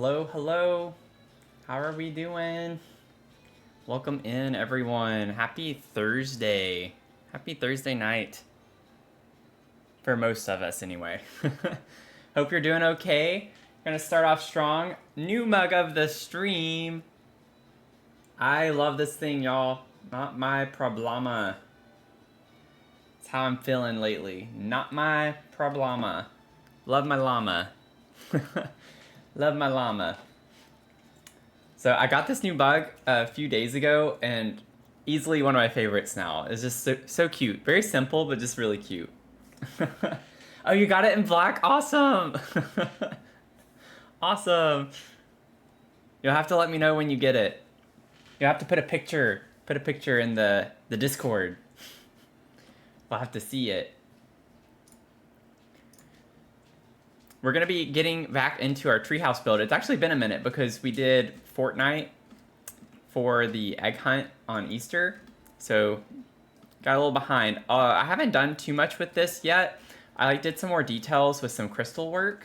Hello, hello. How are we doing? Welcome in, everyone. Happy Thursday. Happy Thursday night. For most of us, anyway. Hope you're doing okay. Gonna start off strong. New mug of the stream. I love this thing, y'all. Not my problema. It's how I'm feeling lately. Not my problema. Love my llama. Love my llama. So I got this new bug a few days ago, and easily one of my favorites now. It's just so cute. Very simple, but just really cute. Oh, you got it in black? Awesome! Awesome! You'll have to let me know when you get it. You'll have to put a picture in the Discord. We'll have to see it. We're going to be getting back into our treehouse build. It's actually been a minute because we did Fortnite for the egg hunt on Easter. So got a little behind. I haven't done too much with this yet. I did some more details with some crystal work.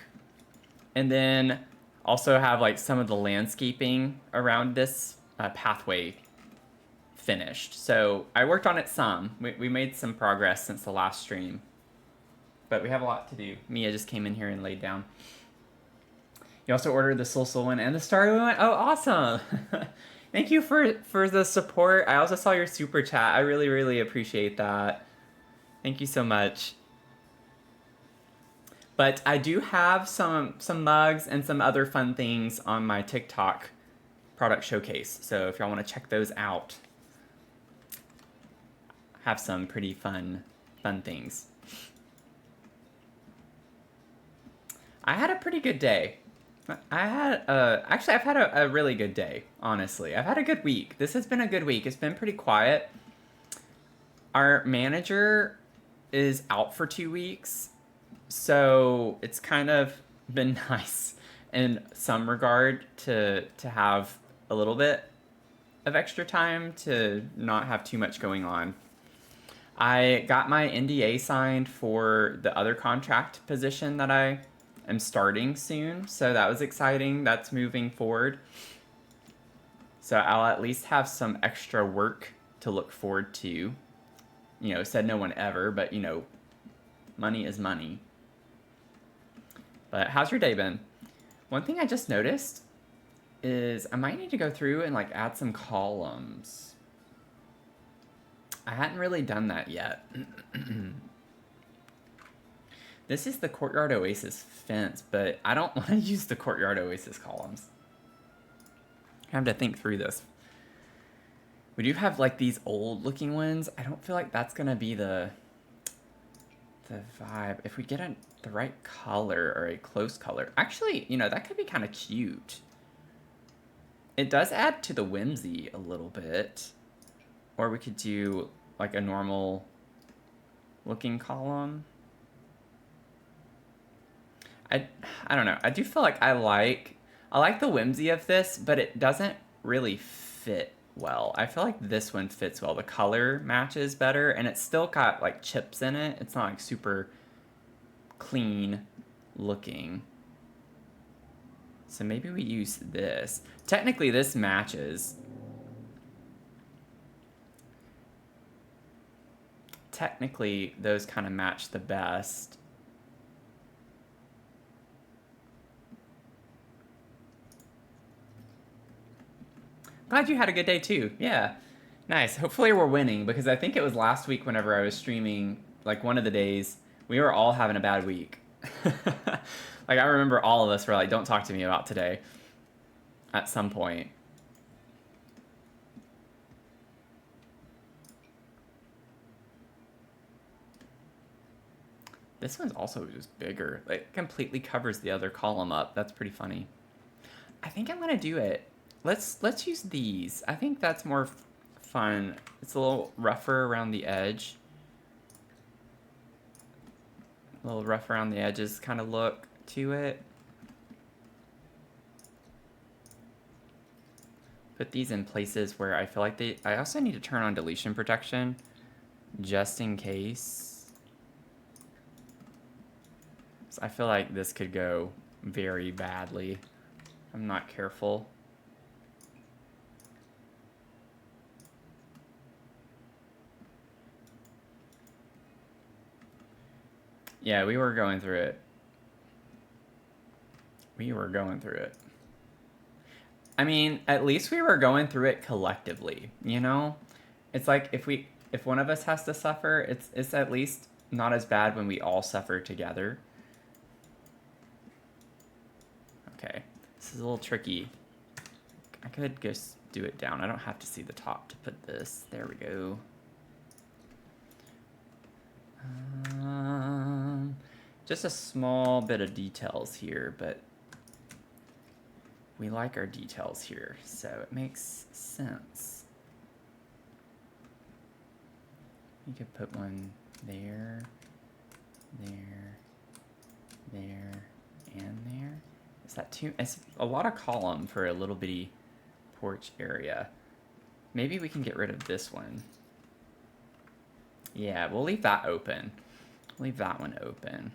And then also have like some of the landscaping around this pathway finished. So I worked on it some. We made some progress since the last stream. But we have a lot to do. Mia just came in here and laid down. You also ordered the Soul one and the Starry one? Oh, awesome! Thank you for the support. I also saw your super chat. I really, really appreciate that. Thank you so much. But I do have some mugs and some other fun things on my TikTok product showcase. So if y'all want to check those out, have some pretty fun things. I had a pretty good day. Actually, I've had a really good day, honestly. I've had a good week. This has been a good week. It's been pretty quiet. Our manager is out for 2 weeks, so it's kind of been nice in some regard to have a little bit of extra time to not have too much going on. I got my NDA signed for the other contract position that I am starting soon, so that was exciting. That's moving forward. So I'll at least have some extra work to look forward to. You know, said no one ever, but you know, money is money. But how's your day been? One thing I just noticed is I might need to go through and like add some columns. I hadn't really done that yet. This is the Courtyard Oasis fence, but I don't want to use the Courtyard Oasis columns. I have to think through this. We do have like these old looking ones. I don't feel like that's gonna be the vibe. If we get the right color or a close color. Actually, you know, that could be kind of cute. It does add to the whimsy a little bit. Or we could do like a normal looking column. I don't know. I do feel like I like the whimsy of this, but it doesn't really fit well. I feel like this one fits well. The color matches better, and it's still got like chips in it. It's not like super clean looking. So maybe we use this. Technically, this matches. Technically, those kind of match the best. Glad you had a good day too. Yeah. Nice. Hopefully we're winning, because I think it was last week whenever I was streaming, like one of the days, we were all having a bad week. Like I remember all of us were like, don't talk to me about today at some point. This one's also just bigger. Like, it completely covers the other column up. That's pretty funny. I think I'm gonna do it. Let's use these. I think that's more fun. It's a little rougher around the edge. A little rough around the edges kind of look to it. Put these in places where I feel like I also need to turn on deletion protection just in case. So I feel like this could go very badly. I'm not careful. Yeah, we were going through it. We were going through it. I mean, at least we were going through it collectively, you know? It's like if one of us has to suffer, it's at least not as bad when we all suffer together. Okay. This is a little tricky. I could just do it down. I don't have to see the top to put this. There we go. Just a small bit of details here, but we like our details here, so it makes sense. You could put one there, there, there, and there. Is that too? It's a lot of column for a little bitty porch area. Maybe we can get rid of this one. Yeah, we'll leave that open. Leave that one open.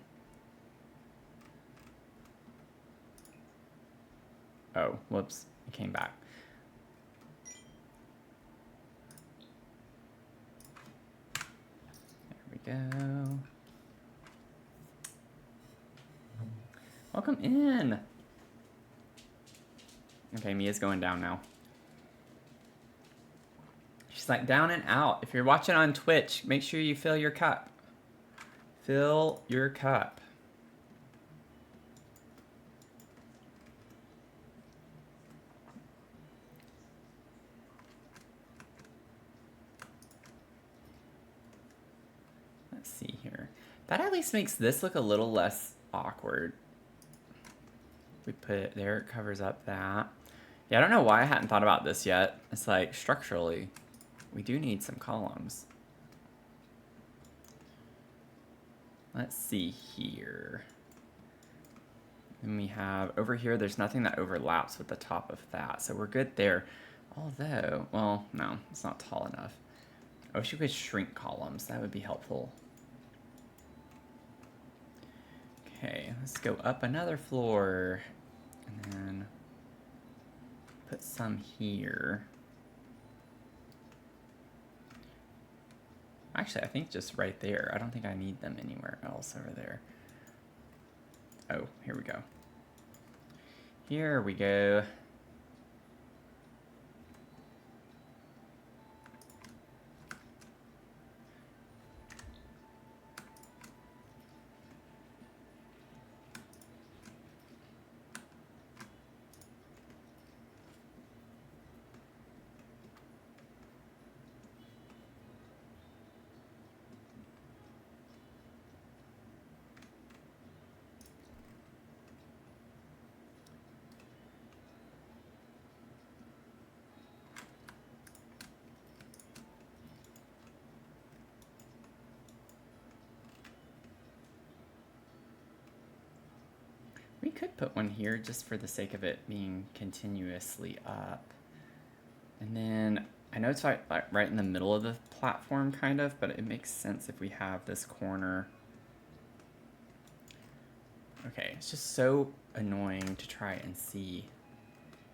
Oh, whoops, it came back. There we go. Welcome in. Okay, Mia's going down now. She's like, down and out. If you're watching on Twitch, make sure you fill your cup. Fill your cup. Let's see here. That at least makes this look a little less awkward. We put it there, it covers up that. Yeah, I don't know why I hadn't thought about this yet. It's like, structurally, we do need some columns. Let's see here. Then we have, over here, there's nothing that overlaps with the top of that, so we're good there. Although, well, no, it's not tall enough. I wish you could shrink columns, that would be helpful. Okay, let's go up another floor, and then put some here. Actually, I think just right there. I don't think I need them anywhere else over there. Oh, here we go. Here we go. We could put one here just for the sake of it being continuously up. And then, I know it's right in the middle of the platform, kind of, but it makes sense if we have this corner. Okay, it's just so annoying to try and see.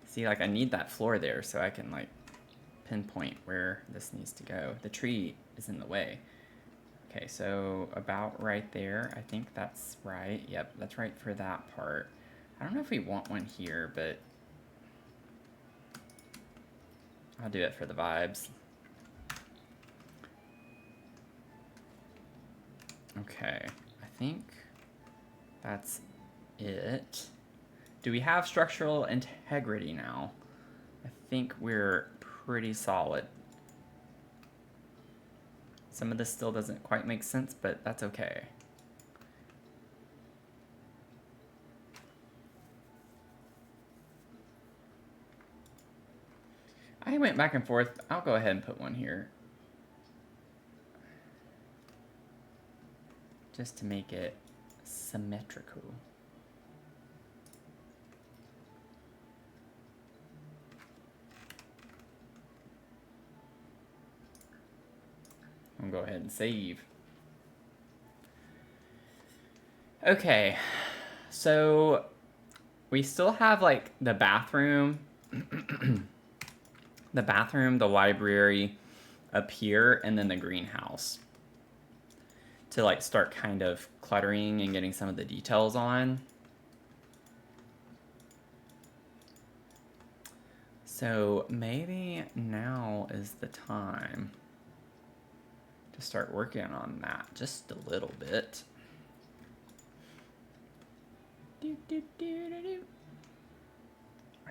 See, like, I need that floor there so I can, like, pinpoint where this needs to go. The tree is in the way. Okay, so about right there, I think that's right. Yep, that's right for that part. I don't know if we want one here, but I'll do it for the vibes. Okay, I think that's it. Do we have structural integrity now? I think we're pretty solid. Some of this still doesn't quite make sense, but that's okay. I went back and forth. I'll go ahead and put one here. Just to make it symmetrical. I'll go ahead and save. Okay, so we still have like the bathroom, the library up here, and then the greenhouse to like start kind of cluttering and getting some of the details on. So maybe now is the time to start working on that just a little bit. I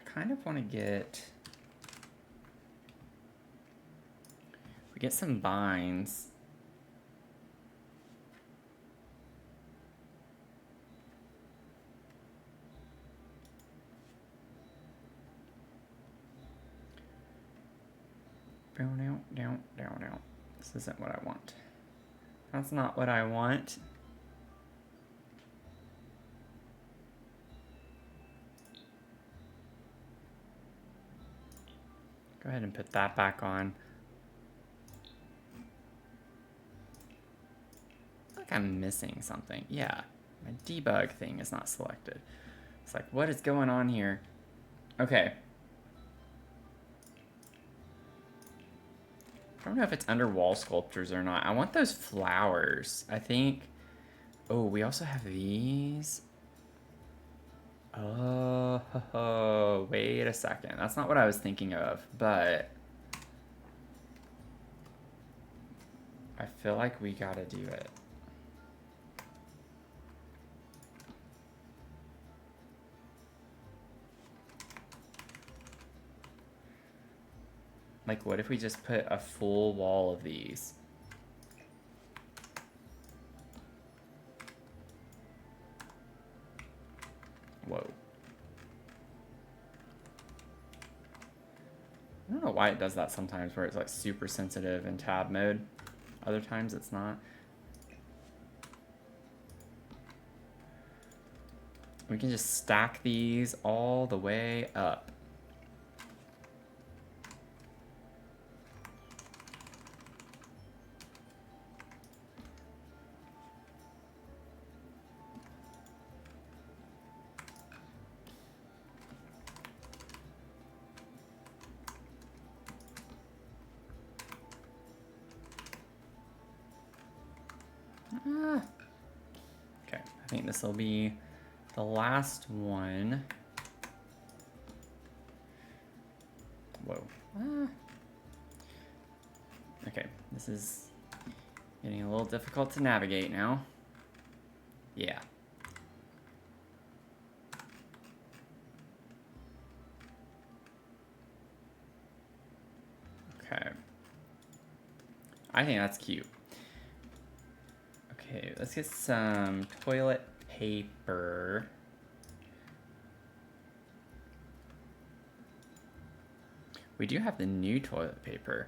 kind of want to get... we get some vines. Down. This isn't what I want. That's not what I want. Go ahead and put that back on. I feel like I'm missing something. Yeah, my debug thing is not selected. It's like, what is going on here? Okay. I don't know if it's under wall sculptures or not. I want those flowers. I think... oh, we also have these. Oh, wait a second. That's not what I was thinking of, but... I feel like we gotta do it. Like, what if we just put a full wall of these? Whoa. I don't know why it does that sometimes, where it's like super sensitive in tab mode. Other times it's not. We can just stack these all the way up. Okay, I think this will be the last one. Whoa. Okay, this is getting a little difficult to navigate now. Yeah. Okay. I think that's cute. Okay, let's get some toilet paper. We do have the new toilet paper.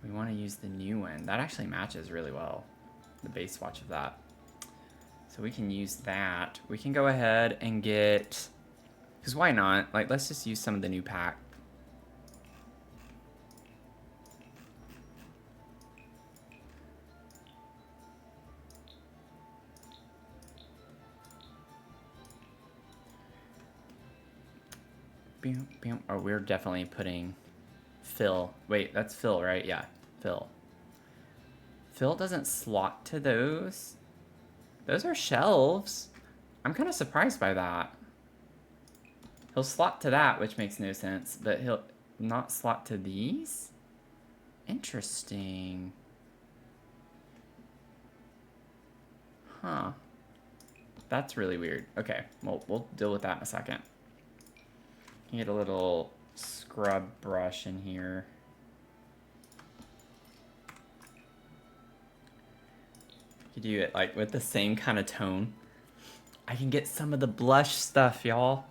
We want to use the new one. That actually matches really well, the base swatch of that. So we can use that. We can go ahead and get, because why not? Like, let's just use some of the new pack. Oh, we're definitely putting fill. Wait, that's fill, right? Yeah, fill. Fill doesn't slot to those. Those are shelves. I'm kind of surprised by that. He'll slot to that, which makes no sense, but he'll not slot to these? Interesting. Huh. That's really weird. Okay, well, we'll deal with that in a second. Get a little scrub brush in here. You do it like with the same kind of tone. I can get some of the blush stuff, y'all,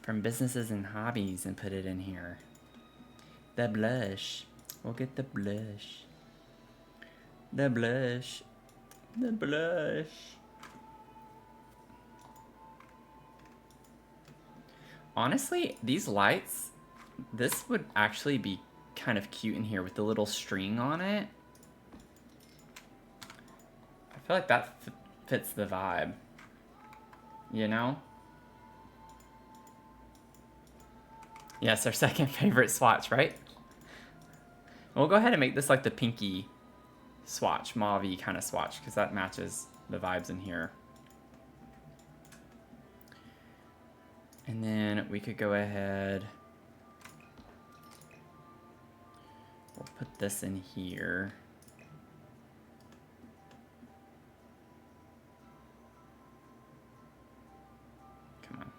from businesses and hobbies and put it in here. The blush. We'll get the blush. The blush. The blush. Honestly, these lights, this would actually be kind of cute in here with the little string on it. I feel like that fits the vibe, you know? Yes, our second favorite swatch, right? We'll go ahead and make this like the pinky swatch, mauve-y kind of swatch, because that matches the vibes in here. And then we could go ahead. We'll put this in here. Come on.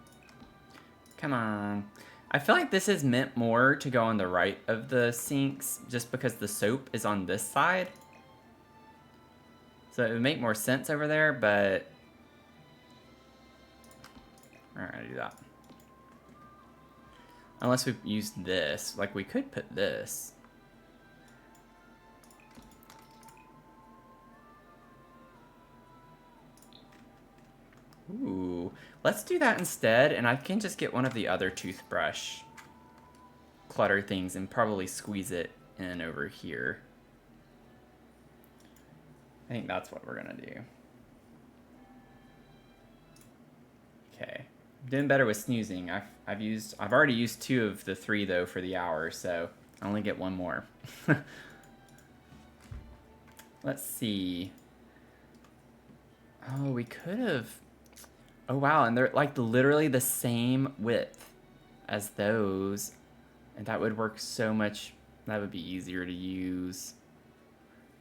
Come on. I feel like this is meant more to go on the right of the sinks just because the soap is on this side. So it would make more sense over there, but we're not gonna do that. Unless we use this. Like, we could put this. Ooh. Let's do that instead, and I can just get one of the other toothbrush clutter things and probably squeeze it in over here. I think that's what we're gonna do. Okay. I'm doing better with snoozing. I've already used 2 of the 3 though for the hour, so I only get 1 more. Let's see. Oh, we could have. Oh wow, and they're like literally the same width as those. And that would work so much. That would be easier to use.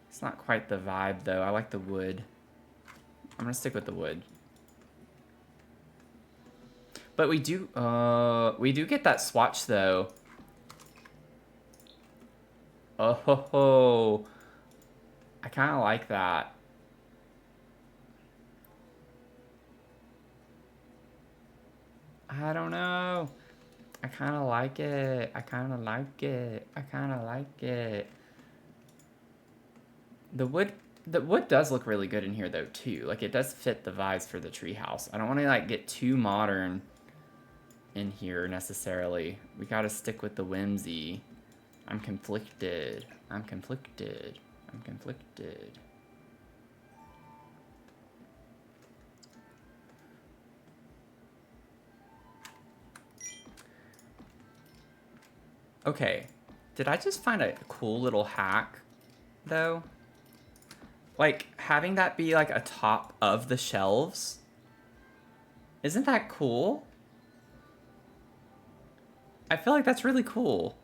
It's not quite the vibe though. I like the wood. I'm gonna stick with the wood. But we do get that swatch though. Oh ho ho. I kind of like that. I don't know. I kind of like it. I kind of like it. I kind of like it. The wood does look really good in here though too. Like it does fit the vibes for the treehouse. I don't want to like get too modern in here necessarily. We got to stick with the whimsy. I'm conflicted. I'm conflicted. I'm conflicted. Okay, did I just find a cool little hack, though? Like, having that be, like, a top of the shelves? Isn't that cool? I feel like that's really cool.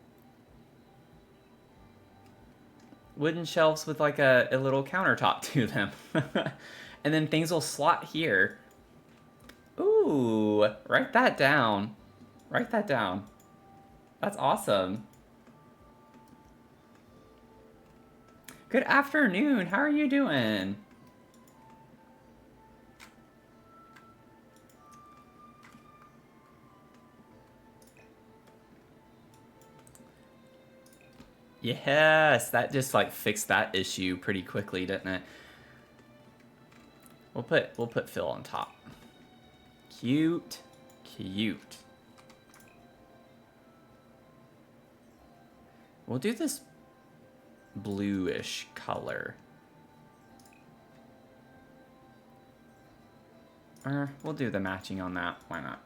Wooden shelves with, like, a little countertop to them. And then things will slot here. Ooh, write that down. Write that down. That's awesome. Good afternoon. How are you doing? Yes, that just like fixed that issue pretty quickly, didn't it? We'll put Phil on top. Cute, cute. We'll do this bluish color. Or we'll do the matching on that. Why not?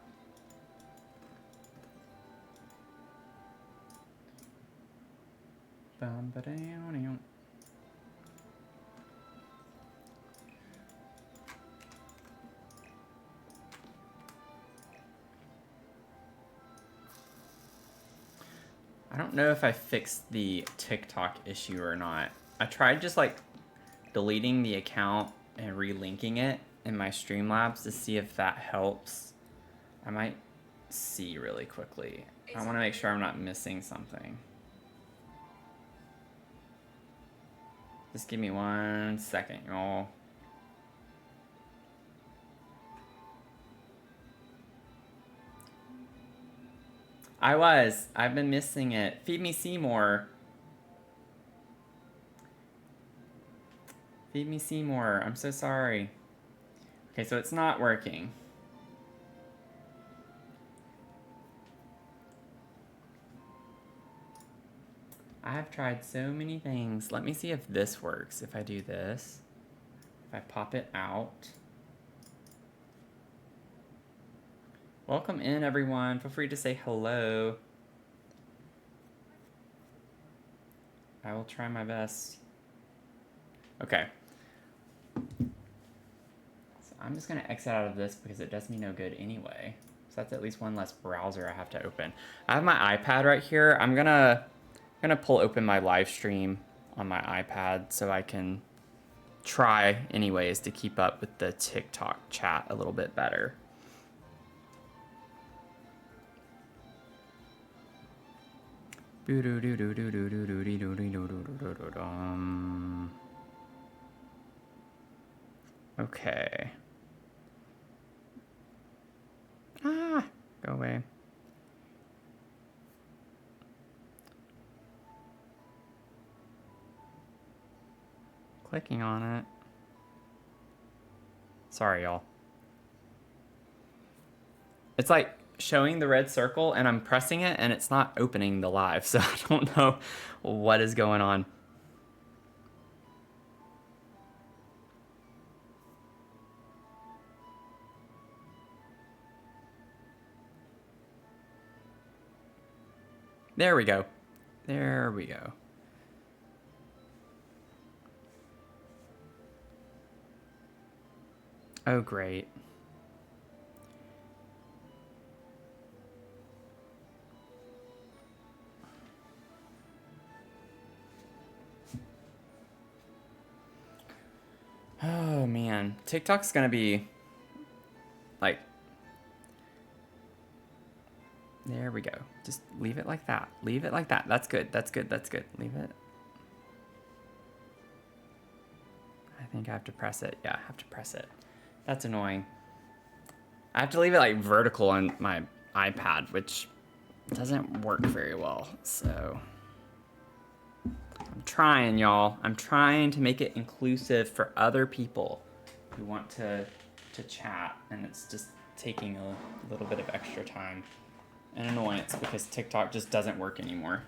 I don't know if I fixed the TikTok issue or not. I tried just like deleting the account and relinking it in my Streamlabs to see if that helps. I might see really quickly. I want to make sure I'm not missing something. Just give me 1 second, y'all. I've been missing it. Feed me Seymour. Feed me Seymour. I'm so sorry. Okay, so it's not working. I have tried so many things. Let me see if this works. If I do this. If I pop it out. Welcome in, everyone. Feel free to say hello. I will try my best. Okay. So I'm just gonna exit out of this because it does me no good anyway. So that's at least one less browser I have to open. I have my iPad right here. I'm gonna pull open my live stream on my iPad so I can try anyways to keep up with the TikTok chat a little bit better. Okay. Ah, go away. Clicking on it. Sorry, y'all. It's like showing the red circle and I'm pressing it and it's not opening the live, so I don't know what is going on. There we go. There we go. Oh, great. Oh, man. TikTok's gonna be, like... There we go. Just leave it like that. Leave it like that. That's good. That's good. That's good. Leave it. I think I have to press it. Yeah, I have to press it. That's annoying. I have to leave it, like, vertical on my iPad, which doesn't work very well, so... I'm trying, y'all. I'm trying to make it inclusive for other people who want to chat, and it's just taking a little bit of extra time and annoyance because TikTok just doesn't work anymore.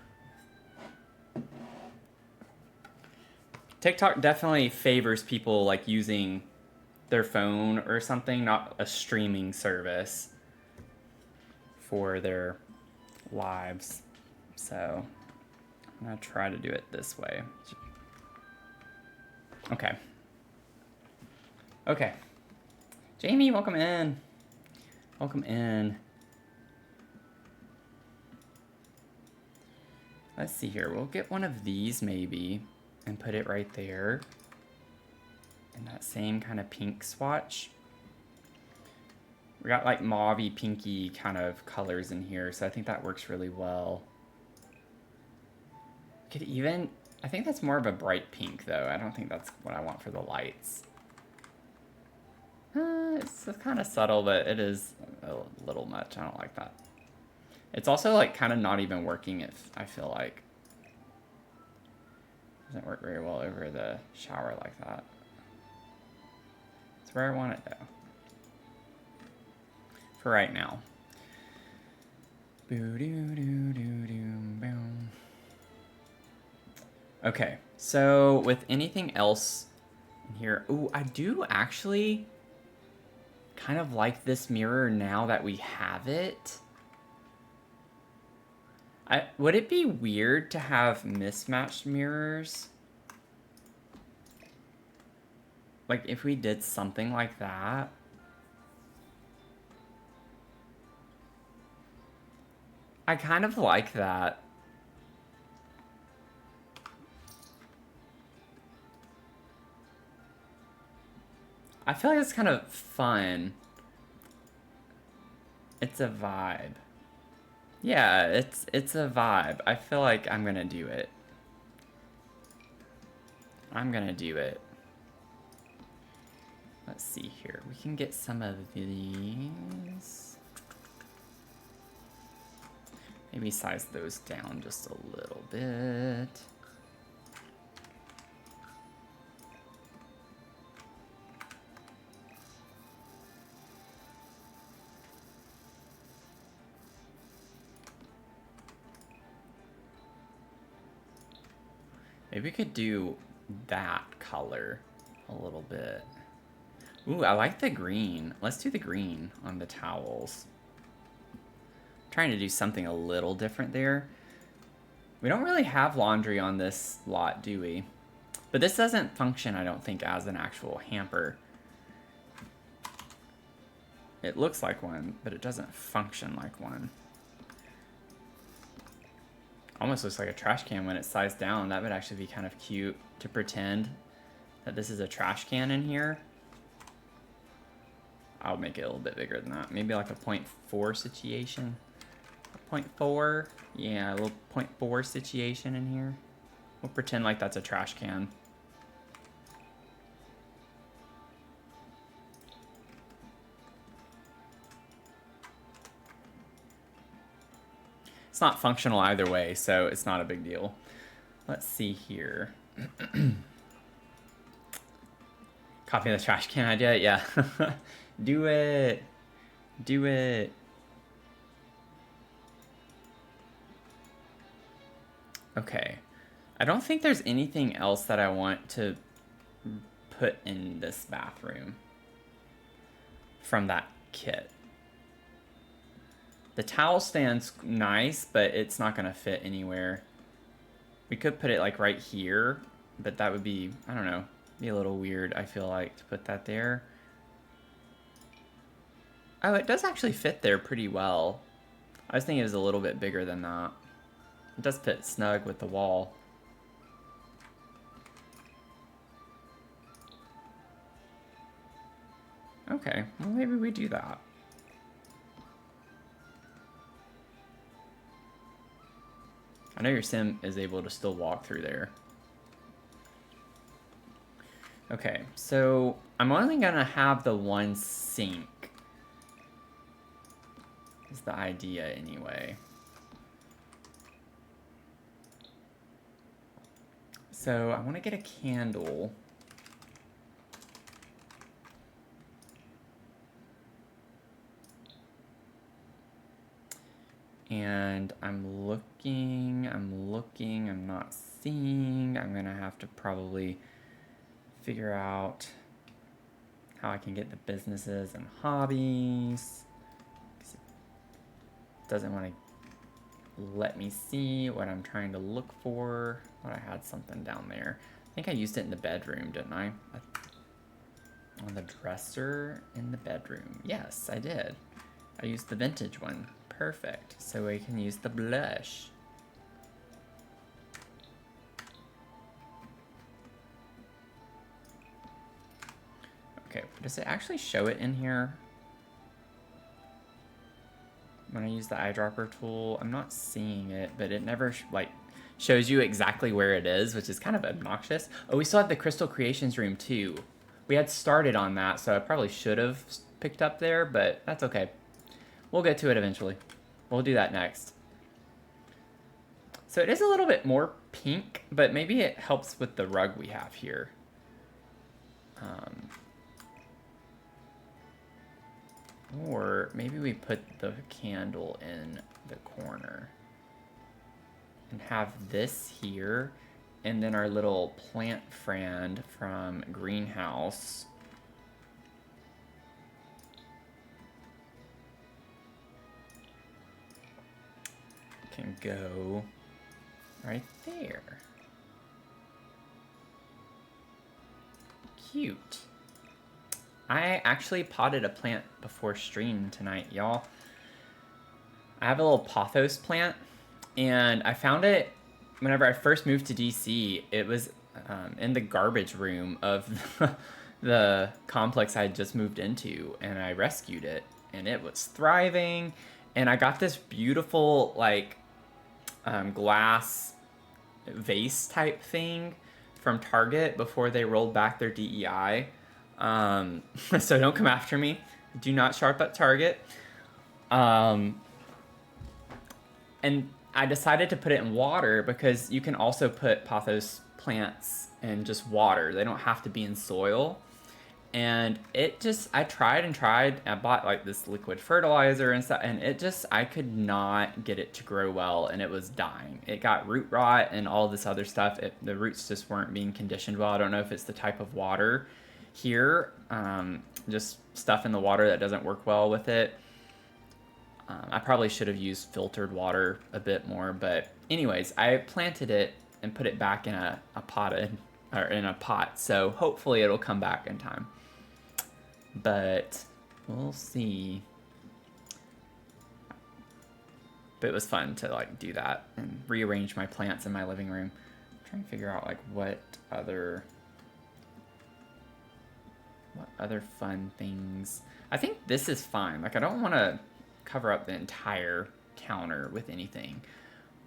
TikTok definitely favors people like using their phone or something, not a streaming service for their lives. So I'm gonna try to do it this way. Okay. Okay. Jamie, welcome in. Welcome in. Let's see here. We'll get one of these maybe and put it right there in that same kind of pink swatch. We got like mauve-y, pinky kind of colors in here, so I think that works really well. Could even, I think that's more of a bright pink though. I don't think that's what I want for the lights. It's kind of subtle, but it is a little much. I don't like that. It's also like kind of not even working, if I feel like. Doesn't work very well over the shower like that. It's where I want it though. For right now. Okay, so with anything else in here, ooh, I do actually kind of like this mirror now that we have it. Would it be weird to have mismatched mirrors? Like if we did something like that? I kind of like that. I feel like it's kind of fun. It's a vibe. Yeah, it's a vibe. I feel like I'm gonna do it. I'm gonna do it. Let's see here. We can get some of these. Maybe size those down just a little bit. Maybe we could do that color a little bit. Ooh, I like the green. Let's do the green on the towels. I'm trying to do something a little different there. We don't really have laundry on this lot, do we? But this doesn't function, I don't think, as an actual hamper. It looks like one, but it doesn't function like one. Almost looks like a trash can when it's sized down. That would actually be kind of cute to pretend that this is a trash can in here. I'll make it a little bit bigger than that. Maybe like a 0.4 situation. 0.4? Yeah, a little 0.4 situation in here. We'll pretend like that's a trash can. It's not functional either way, so it's not a big deal. Let's see here. Copy the trash can idea? Yeah. Do it. Do it. Okay. I don't think there's anything else that I want to put in this bathroom from that kit. The towel stand's nice, but it's not gonna fit anywhere. We could put it like right here, but that would be, I don't know, be a little weird, I feel like, to put that there. Oh, it does actually fit there pretty well. I was thinking it was a little bit bigger than that. It does fit snug with the wall. Okay, well maybe we do that. I know your sim is able to still walk through there. Okay, so I'm only gonna have the one sink. Is the idea anyway. So I want to get a candle. And I'm looking, I'm not seeing. I'm gonna have to probably figure out how I can get the businesses and hobbies. It doesn't want to let me see what I'm trying to look for. But I had something down there. I think I used it in the bedroom, didn't I? On the dresser in the bedroom. Yes, I did. I used the vintage one. Perfect. So we can use the blush. Okay, does it actually show it in here? When I use the eyedropper tool, I'm not seeing it, but it never shows you exactly where it is, which is kind of obnoxious. Oh, we still have the Crystal Creations room too. We had started on that, so I probably should have picked up there, but that's okay. We'll get to it eventually. We'll do that next. So it is a little bit more pink, but maybe it helps with the rug we have here. Or maybe we put the candle in the corner and have this here, and then our little plant friend from Greenhouse. Can go right there. Cute. I actually potted a plant before stream tonight, y'all. I have a little pothos plant, and I found it whenever I first moved to DC. It was in the garbage room of the complex I had just moved into, and I rescued it, and it was thriving. And I got this beautiful, like, glass vase type thing from Target before they rolled back their DEI. So don't come after me. Do not shop at Target. And I decided to put it in water because you can also put pothos plants in just water. They don't have to be in soil. And it just, I tried and tried. I bought like this liquid fertilizer and stuff, and it just, I could not get it to grow well, and it was dying. It got root rot and all this other stuff. The roots just weren't being conditioned well. I don't know if it's the type of water here, just stuff in the water that doesn't work well with it. I probably should have used filtered water a bit more, but anyways, I planted it and put it back in a pot, so hopefully it'll come back in time. But we'll see. But it was fun to like do that and rearrange my plants in my living room. I'm trying to figure out like what other fun things. I think this is fine. Like I don't want to cover up the entire counter with anything.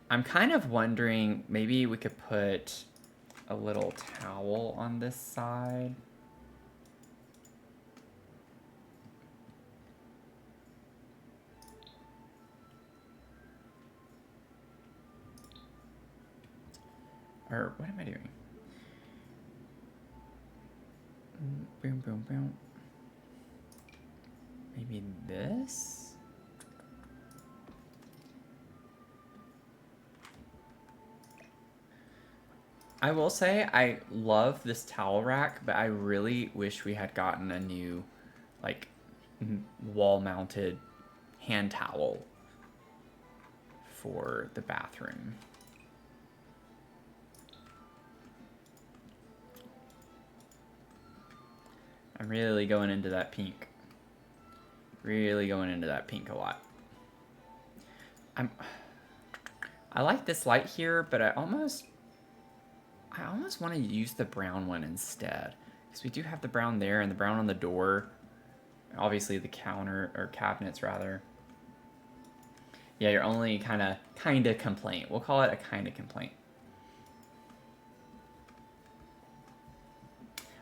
I'm kind of wondering maybe we could put a little towel on this side. Or what am I doing? Boom, boom, boom. Maybe this? I will say I love this towel rack, but I really wish we had gotten a new, like, wall-mounted hand towel for the bathroom. I'm really going into that pink. Really going into that pink a lot. I like this light here, but I almost want to use the brown one instead. Because we do have the brown there and the brown on the door. Obviously the counter, or cabinets rather. Yeah, your only kinda complaint. We'll call it a kinda complaint.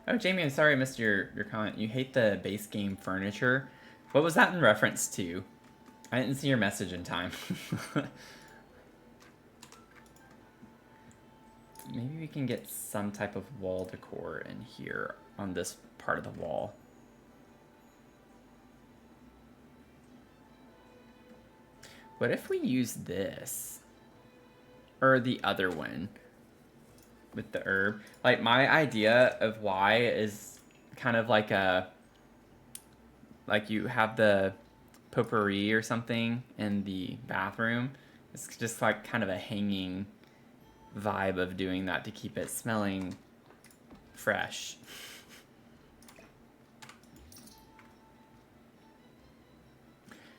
Oh, Jamie, I'm sorry I missed your comment. You hate the base game furniture. What was that in reference to? I didn't see your message in time. Maybe we can get some type of wall decor in here on this part of the wall. What if we use this? Or the other one? With the herb. Like, my idea of why is kind of like a... Like, you have the potpourri or something in the bathroom. It's just like kind of a hanging vibe of doing that to keep it smelling fresh.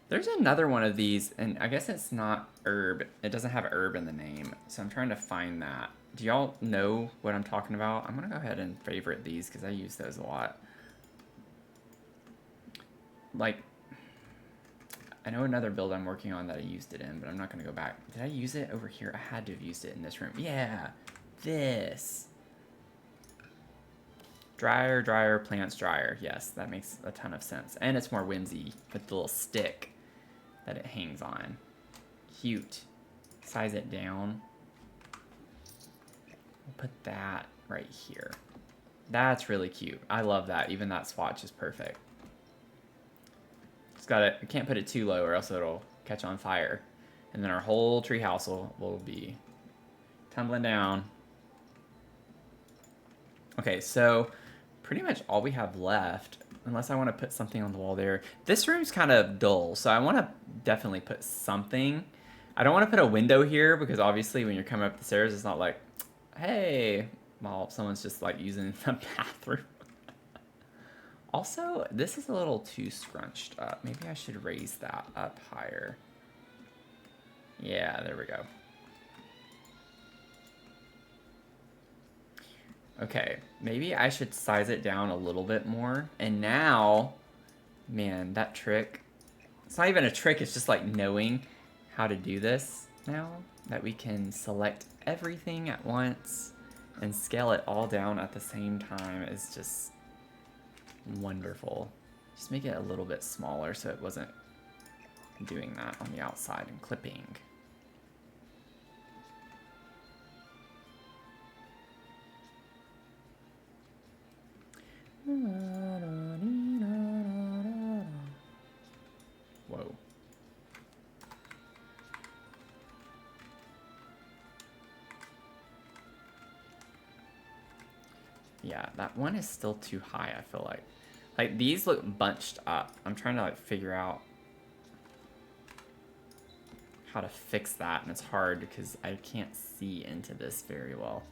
There's another one of these, and I guess it's not herb. It doesn't have herb in the name, so I'm trying to find that. Do y'all know what I'm talking about? I'm gonna go ahead and favorite these because I use those a lot. Like, I know another build I'm working on that I used it in, but I'm not gonna go back. Did I use it over here? I had to have used it in this room. Yeah, this. Dryer, dryer, plants, dryer. Yes, that makes a ton of sense. And it's more whimsy with the little stick that it hangs on. Cute. Size it down. We'll put that right here. That's really cute. I love that. Even that swatch is perfect. Just gotta, I can't put it too low or else it'll catch on fire. And then our whole treehouse will be tumbling down. Okay, so pretty much all we have left, unless I want to put something on the wall there. This room's kind of dull, so I want to definitely put something. I don't want to put a window here because obviously when you're coming up the stairs, it's not like, hey, well, someone's just like using the bathroom. Also, this is a little too scrunched up. Maybe I should raise that up higher. Yeah, there we go. Okay, maybe I should size it down a little bit more. And now, man, that trick. It's not even a trick, it's just like knowing how to do this now. That we can select everything at once and scale it all down at the same time is just wonderful. Just make it a little bit smaller so it wasn't doing that on the outside and clipping. Whoa. Yeah, that one is still too high, I feel like. Like, these look bunched up. I'm trying to, like, figure out how to fix that, and it's hard because I can't see into this very well.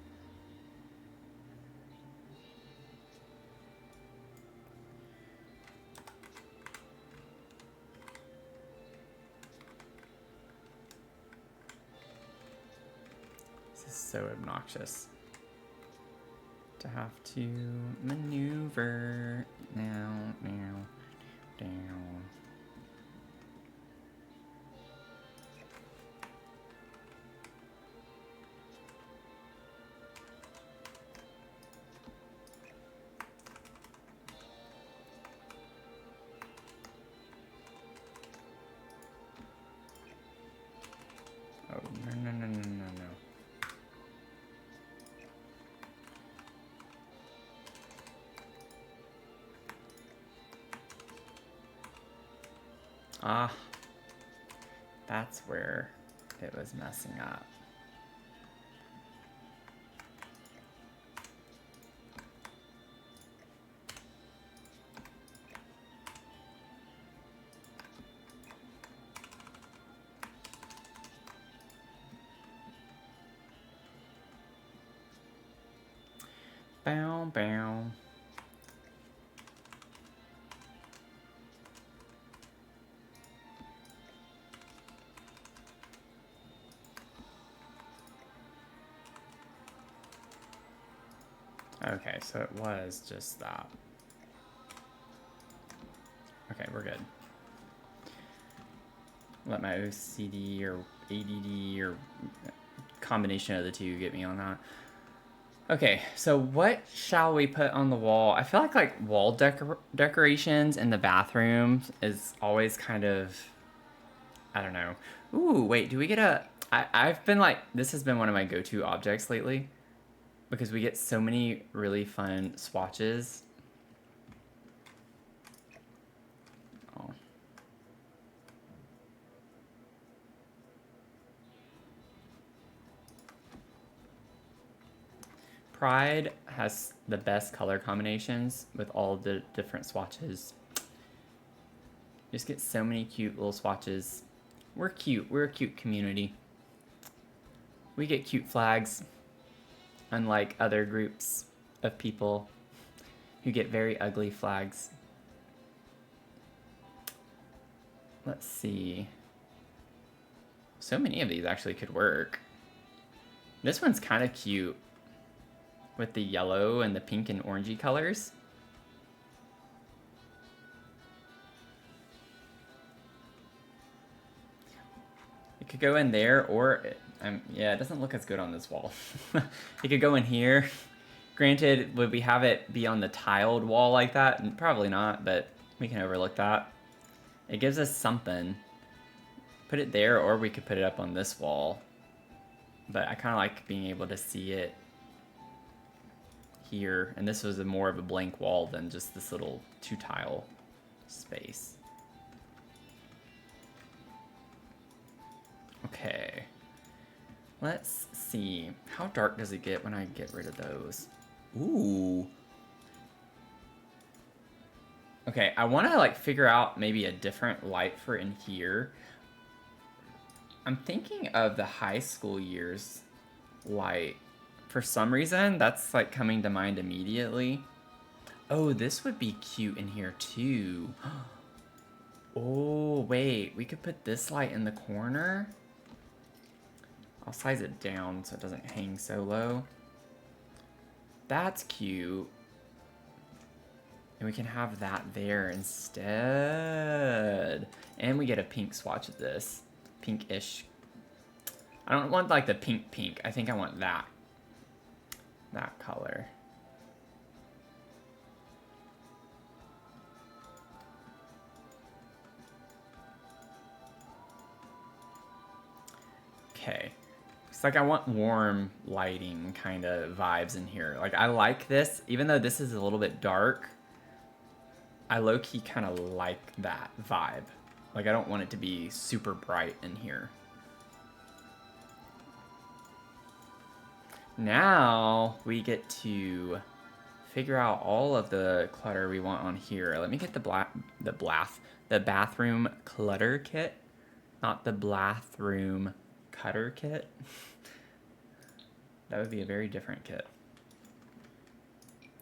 This is so obnoxious to have to maneuver now, down. Oh, no. Ah, that's where it was messing up. Bow. Okay, so it was just that. Okay, we're good. Let my OCD or ADD or combination of the two get me on that. Okay, so what shall we put on the wall? I feel like wall decorations in the bathroom is always kind of, I don't know. Ooh, wait, do we get a... I've been like, this has been one of my go-to objects lately because we get so many really fun swatches. Oh. Pride has the best color combinations with all the different swatches. Just get so many cute little swatches. We're cute. We're a cute community. We get cute flags, unlike other groups of people who get very ugly flags. Let's see. So many of these actually could work. This one's kind of cute with the yellow and the pink and orangey colors. It could go in there, or yeah, it doesn't look as good on this wall. It could go in here. Granted, would we have it be on the tiled wall like that? Probably not, but we can overlook that. It gives us something. Put it there, or we could put it up on this wall. But I kind of like being able to see it here. And this was more of a blank wall than just this little 2-tile space. Okay. Let's see. How dark does it get when I get rid of those? Ooh. Okay, I want to figure out maybe a different light for in here. I'm thinking of the high school years light. For some reason, that's coming to mind immediately. Oh, this would be cute in here too. Oh, wait, we could put this light in the corner. I'll size it down so it doesn't hang so low. That's cute. And we can have that there instead. And we get a pink swatch of this. Pinkish. I don't want the pink. I think I want that. That color. Okay. It's I want warm lighting kind of vibes in here. I like this, even though this is a little bit dark. I low-key kind of like that vibe. I don't want it to be super bright in here. Now we get to figure out all of the clutter we want on here. Let me get the bathroom clutter kit. Not the bathroom cutter kit. That would be a very different kit.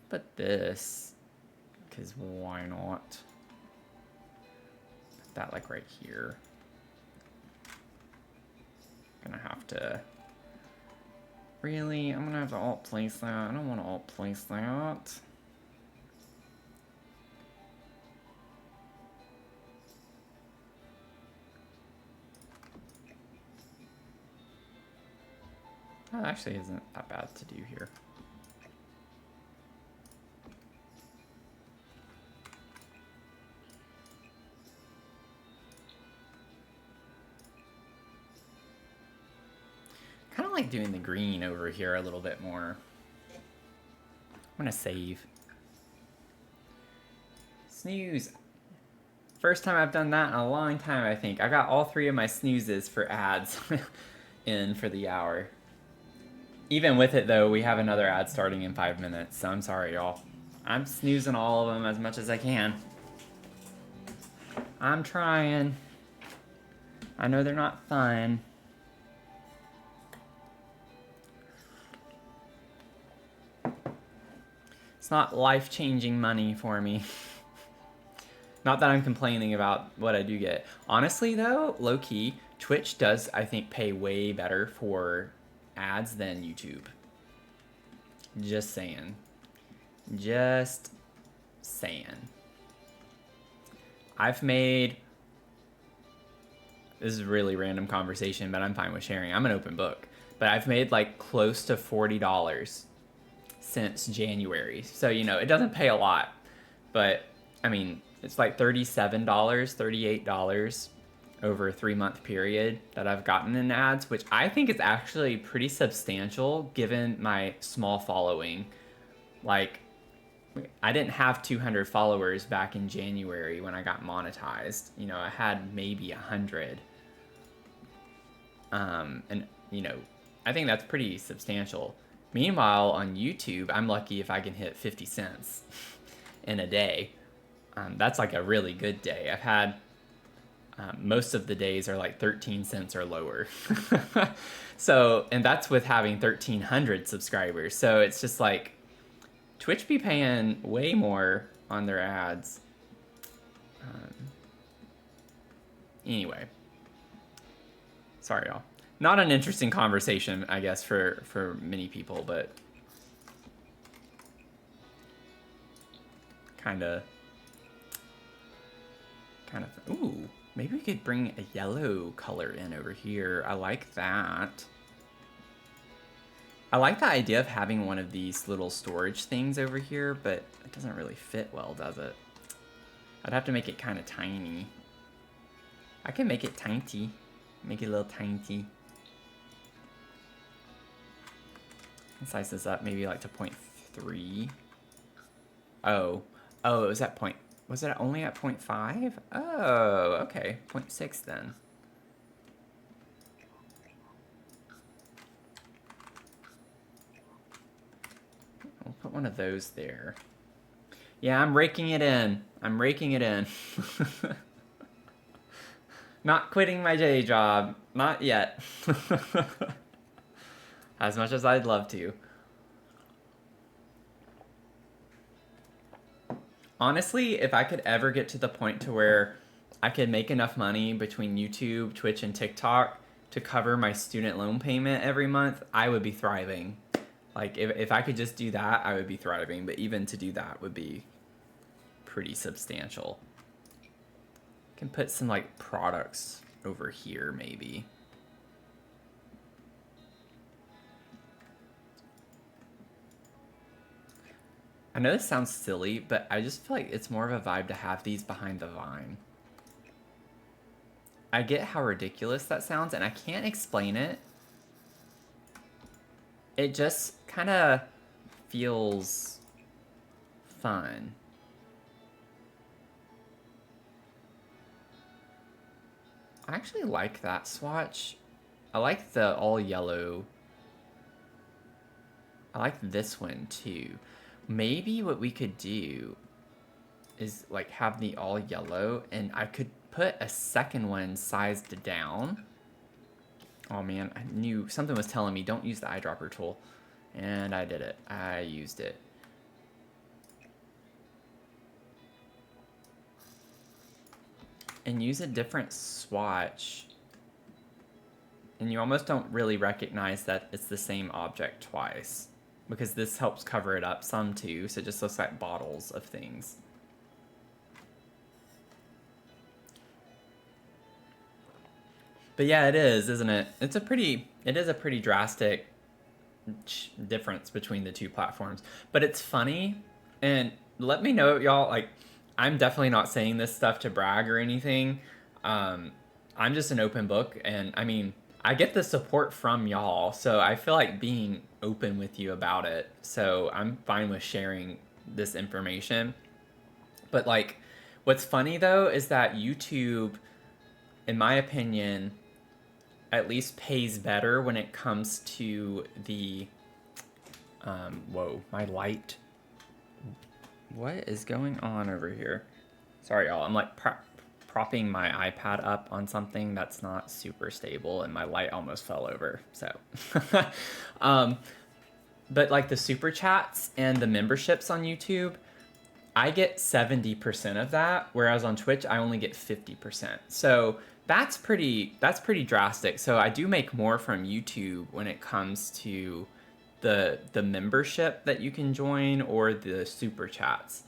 But this, because why not? Put that like right here. Gonna have to. Really? I'm gonna have to alt place that. I don't want to alt place that. That actually isn't that bad to do here. Kind of like doing the green over here a little bit more. I'm gonna save. Snooze. First time I've done that in a long time, I think. I got all 3 of my snoozes for ads in for the hour. Even with it, though, we have another ad starting in 5 minutes, so I'm sorry, y'all. I'm snoozing all of them as much as I can. I'm trying. I know they're not fun. It's not life-changing money for me. Not that I'm complaining about what I do get. Honestly, though, low-key, Twitch does, I think, pay way better for ads than YouTube. Just saying. Just saying. I've made... This is a really random conversation, but I'm fine with sharing. I'm an open book. But I've made like close to $40 since January. So, you know, it doesn't pay a lot. But, I mean, it's like $37, $38 over a 3-month period that I've gotten in ads, which I think is actually pretty substantial given my small following. Like, I didn't have 200 followers back in January when I got monetized. You know, I had maybe 100. And, you know, I think that's pretty substantial. Meanwhile, on YouTube, I'm lucky if I can hit 50 cents in a day. That's like a really good day. I've had most of the days are like 13 cents or lower. So, and that's with having 1,300 subscribers. So it's just like Twitch be paying way more on their ads. Anyway. Sorry, y'all. Not an interesting conversation, I guess, for many people, but kind of. Ooh, maybe we could bring a yellow color in over here. I like that. I like the idea of having one of these little storage things over here, but it doesn't really fit well, does it? I'd have to make it kind of tiny. I can make it tiny. Make it a little tiny. Size this up maybe like to 0.3. Oh, it was at point. Was it only at 0.5? Oh, okay, 0.6 then. We'll put one of those there. Yeah, I'm raking it in. I'm raking it in. Not quitting my day job. Not yet. As much as I'd love to. Honestly, if I could ever get to the point to where I could make enough money between YouTube, Twitch, and TikTok to cover my student loan payment every month, I would be thriving. Like, if I could just do that, I would be thriving. But even to do that would be pretty substantial. Can put some, like, products over here, maybe. I know this sounds silly, but I just feel like it's more of a vibe to have these behind the vine. I get how ridiculous that sounds, and I can't explain it. It just kind of feels fun. I actually like that swatch. I like the all yellow. I like this one too. Maybe what we could do is like have the all yellow, and I could put a second one sized down. Oh man, I knew something was telling me don't use the eyedropper tool. And I did it. I used it. And use a different swatch. And you almost don't really recognize that it's the same object twice. Because this helps cover it up some too, so it just looks like bottles of things. But yeah, it is, isn't it? It is a pretty drastic difference between the two platforms. But it's funny, and let me know, y'all, like, I'm definitely not saying this stuff to brag or anything. I'm just an open book, and I mean, I get the support from y'all, so I feel like being open with you about it. So I'm fine with sharing this information. But like, what's funny though is that YouTube, in my opinion, at least pays better when it comes to the whoa, my light. What is going on over here? Sorry, y'all. I'm like propping my iPad up on something that's not super stable, and my light almost fell over. So, but like the super chats and the memberships on YouTube, I get 70% of that, whereas on Twitch I only get 50%. So that's pretty drastic. So I do make more from YouTube when it comes to the membership that you can join or the super chats.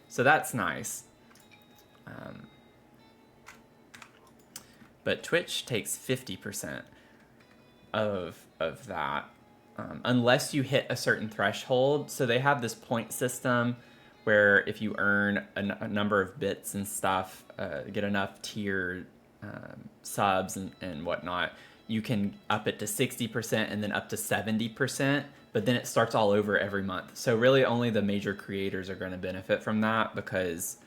So that's nice. But Twitch takes 50% of that, unless you hit a certain threshold. So they have this point system where if you earn a number of bits and stuff, get enough tier subs and whatnot, you can up it to 60% and then up to 70%, but then it starts all over every month. So really only the major creators are going to benefit from that, because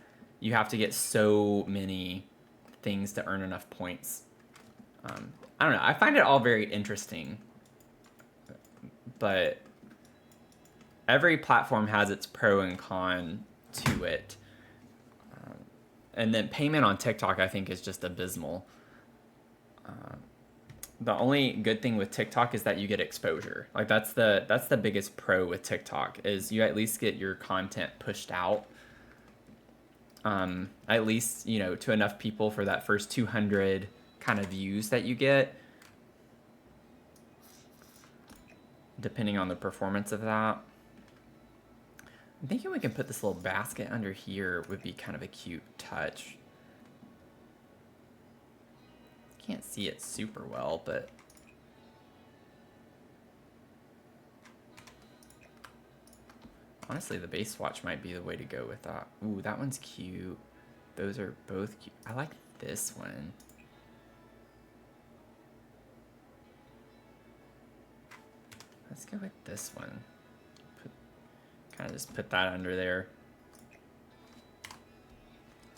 you have to get so many things to earn enough points. I don't know. I find it all very interesting, but every platform has its pro and con to it. And then payment on TikTok, I think, is just abysmal. The only good thing with TikTok is that you get exposure. Like that's the biggest pro with TikTok, is you at least get your content pushed out. At least, you know, to enough people for that first 200 kind of views that you get, depending on the performance of that. I'm thinking we can put this little basket under here would be kind of a cute touch. Can't see it super well, but honestly, the base swatch might be the way to go with that. Ooh, that one's cute. Those are both cute. I like this one. Let's go with this one. Kind of just put that under there.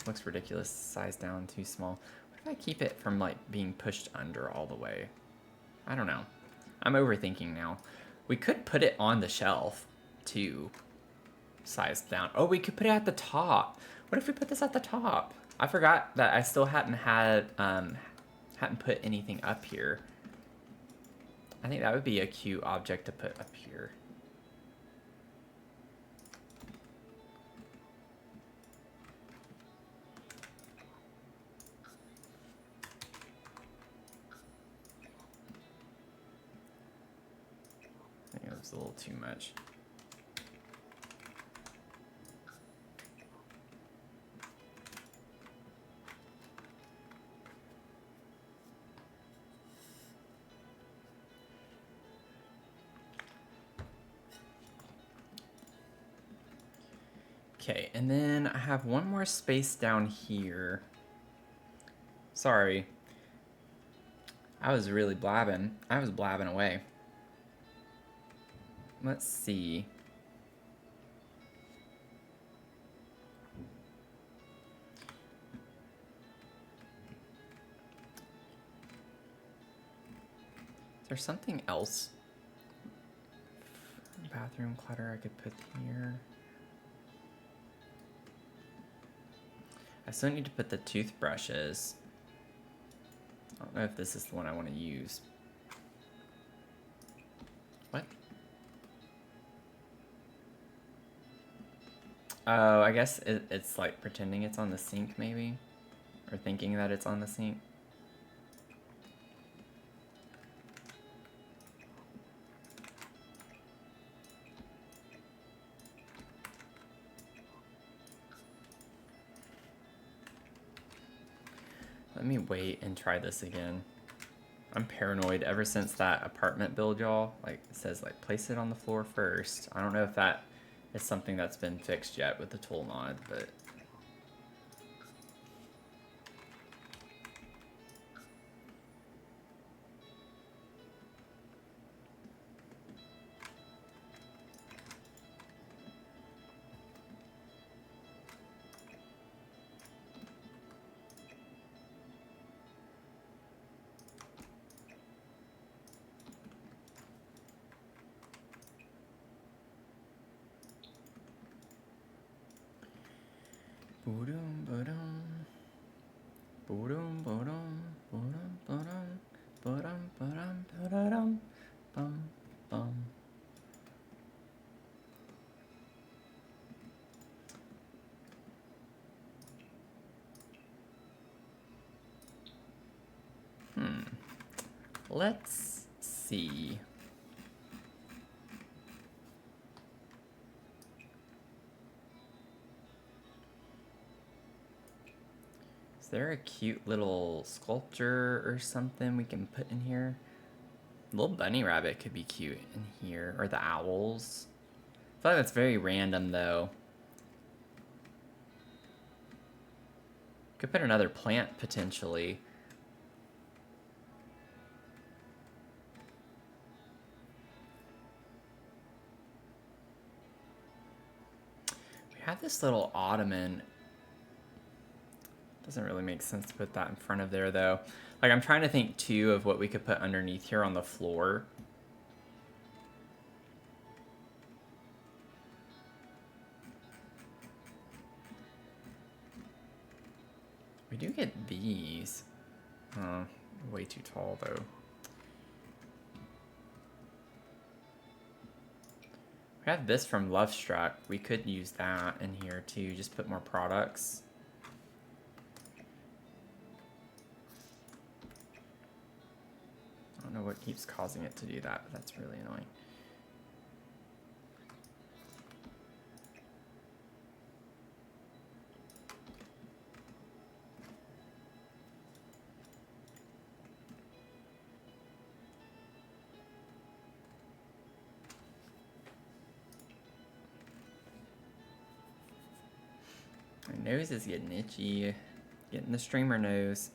Looks ridiculous. Size down, too small. What if I keep it from like being pushed under all the way? I don't know. I'm overthinking now. We could put it on the shelf too. Size down. Oh, we could put it at the top. What if we put this at the top? I forgot that I still hadn't put anything up here. I think that would be a cute object to put up here. I think it was a little too much. Okay, and then I have one more space down here. Sorry. I was really blabbing. I was blabbing away. Let's see. Is there something else? Bathroom clutter I could put here. I still need to put the toothbrushes. I don't know if this is the one I want to use. What? Oh, I guess it's like pretending it's on the sink, maybe? Or thinking that it's on the sink. Let me wait and try this again. I'm paranoid ever since that apartment build, y'all. Like, it says, like, place it on the floor first. I don't know if that is something that's been fixed yet with the tool mod, but... Boodum, boodum. Boodum, boodum. Boodum, boodum. Boodum, boodum. Boodum, bum, bum. Let's see. Is there a cute little sculpture or something we can put in here? The little bunny rabbit could be cute in here, or the owls. I feel like that's very random, though. Could put another plant, potentially. We have this little ottoman. Doesn't really make sense to put that in front of there, though. Like, I'm trying to think, too, of what we could put underneath here on the floor. We do get these. Way too tall, though. We have this from Love Struck. We could use that in here, too. Just put more products. I don't know what keeps causing it to do that, but that's really annoying. My nose is getting itchy. Getting the streamer nose.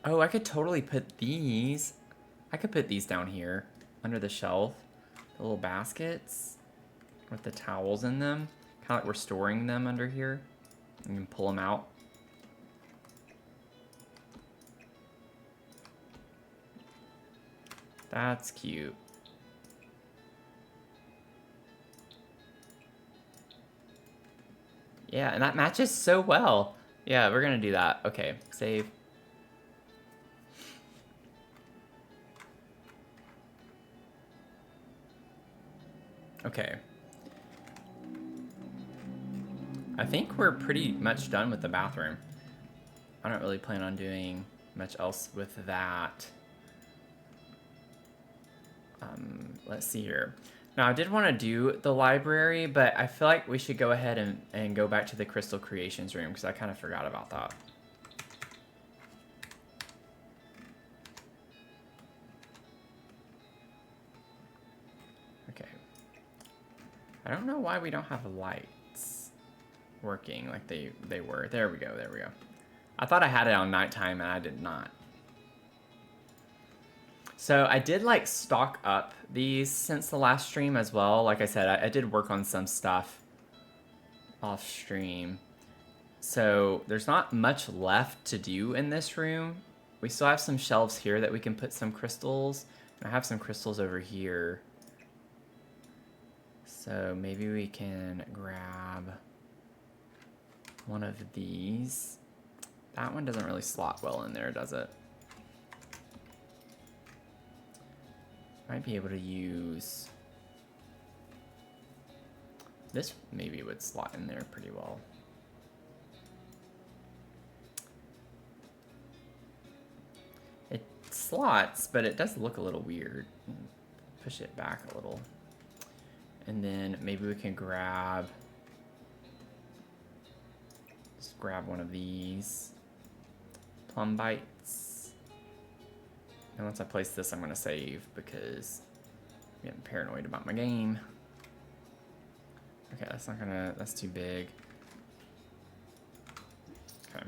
Oh, I could totally put these. I could put these down here under the shelf. The little baskets with the towels in them. Kind of like we're storing them under here. You can pull them out. That's cute. Yeah, and that matches so well. Yeah, we're gonna do that. Okay, save. Okay. I think we're pretty much done with the bathroom. I don't really plan on doing much else with that. Let's see here. Now, I did want to do the library, but I feel like we should go ahead and go back to the Crystal Creations room, because I kind of forgot about that. Okay. I don't know why we don't have lights working like they were. There we go, there we go. I thought I had it on nighttime, and I did not. So I did like stock up these since the last stream as well. Like I said, I did work on some stuff off stream. So there's not much left to do in this room. We still have some shelves here that we can put some crystals. And I have some crystals over here. So maybe we can grab one of these. That one doesn't really slot well in there, does it? Might be able to use this. Maybe would slot in there pretty well. It slots, but it does look a little weird. Push it back a little. And then maybe we can grab, just grab one of these plum bites. And once I place this, I'm gonna save because I'm getting paranoid about my game. Okay, that's not gonna, that's too big. Okay.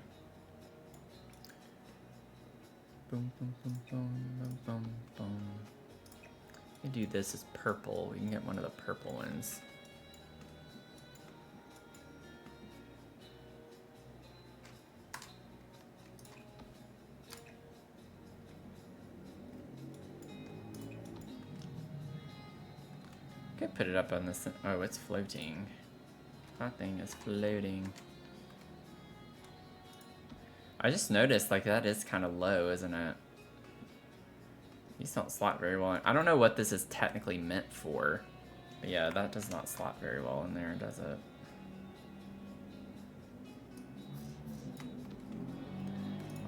Boom, boom, boom, boom, boom, boom, boom. We can do this as purple. We can get one of the purple ones. Could put it up on this. Oh, it's floating. That thing is floating. I just noticed, like, that is kind of low, isn't it? These don't slot very well. I don't know what this is technically meant for. But yeah, that does not slot very well in there, does it?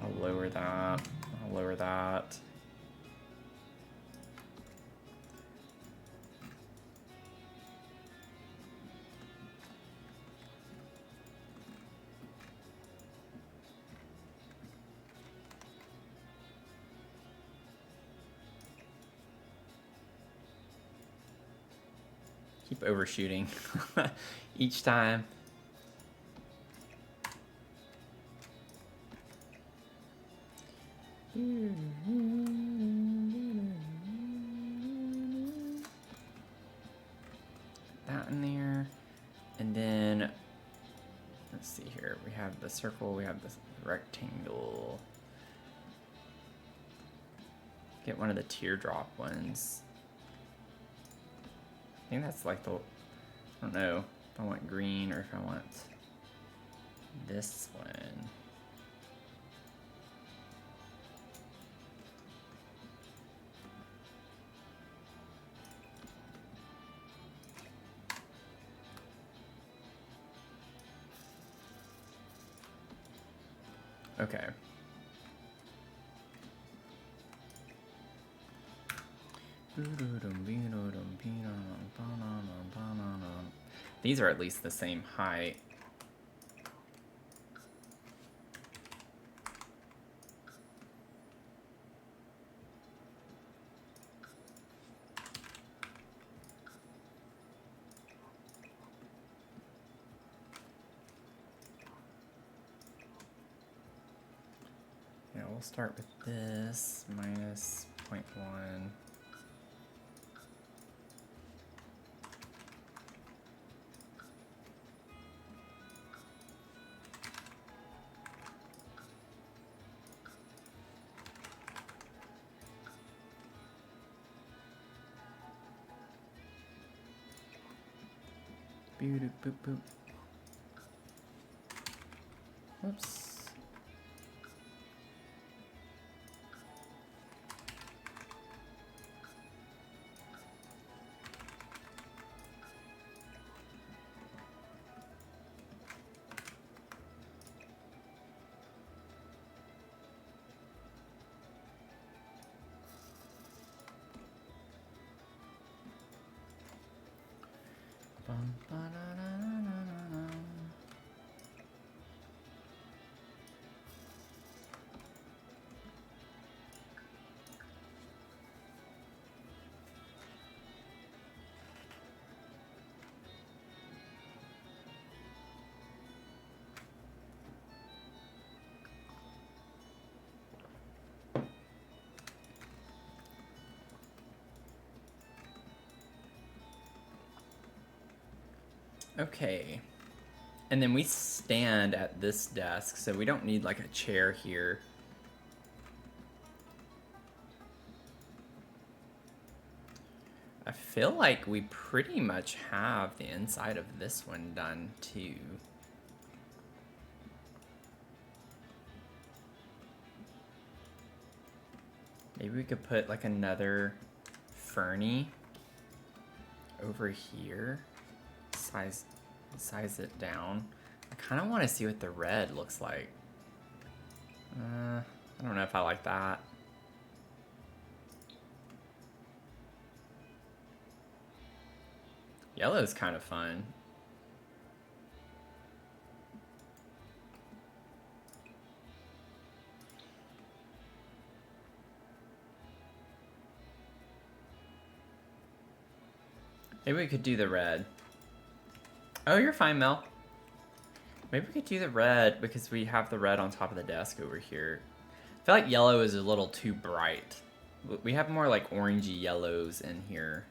I'll lower that. I'll lower that. Keep overshooting each time. That in there. And then, let's see here. We have the circle, we have this rectangle. Get one of the teardrop ones. I think that's like the, I don't know if I want green or if I want this one. Okay. These are at least the same height. Yeah, we'll start with this, minus 0.1. Boop, boop, boop. Whoops. Okay. And then we stand at this desk, so we don't need like a chair here. I feel like we pretty much have the inside of this one done too. Maybe we could put like another Fernie over here. Size it down. I kind of want to see what the red looks like. I don't know if I like that. Yellow is kind of fun. Maybe we could do the red. Oh, you're fine, Mel. Maybe we could do the red because we have the red on top of the desk over here. I feel like yellow is a little too bright. We have more like orangey yellows in here.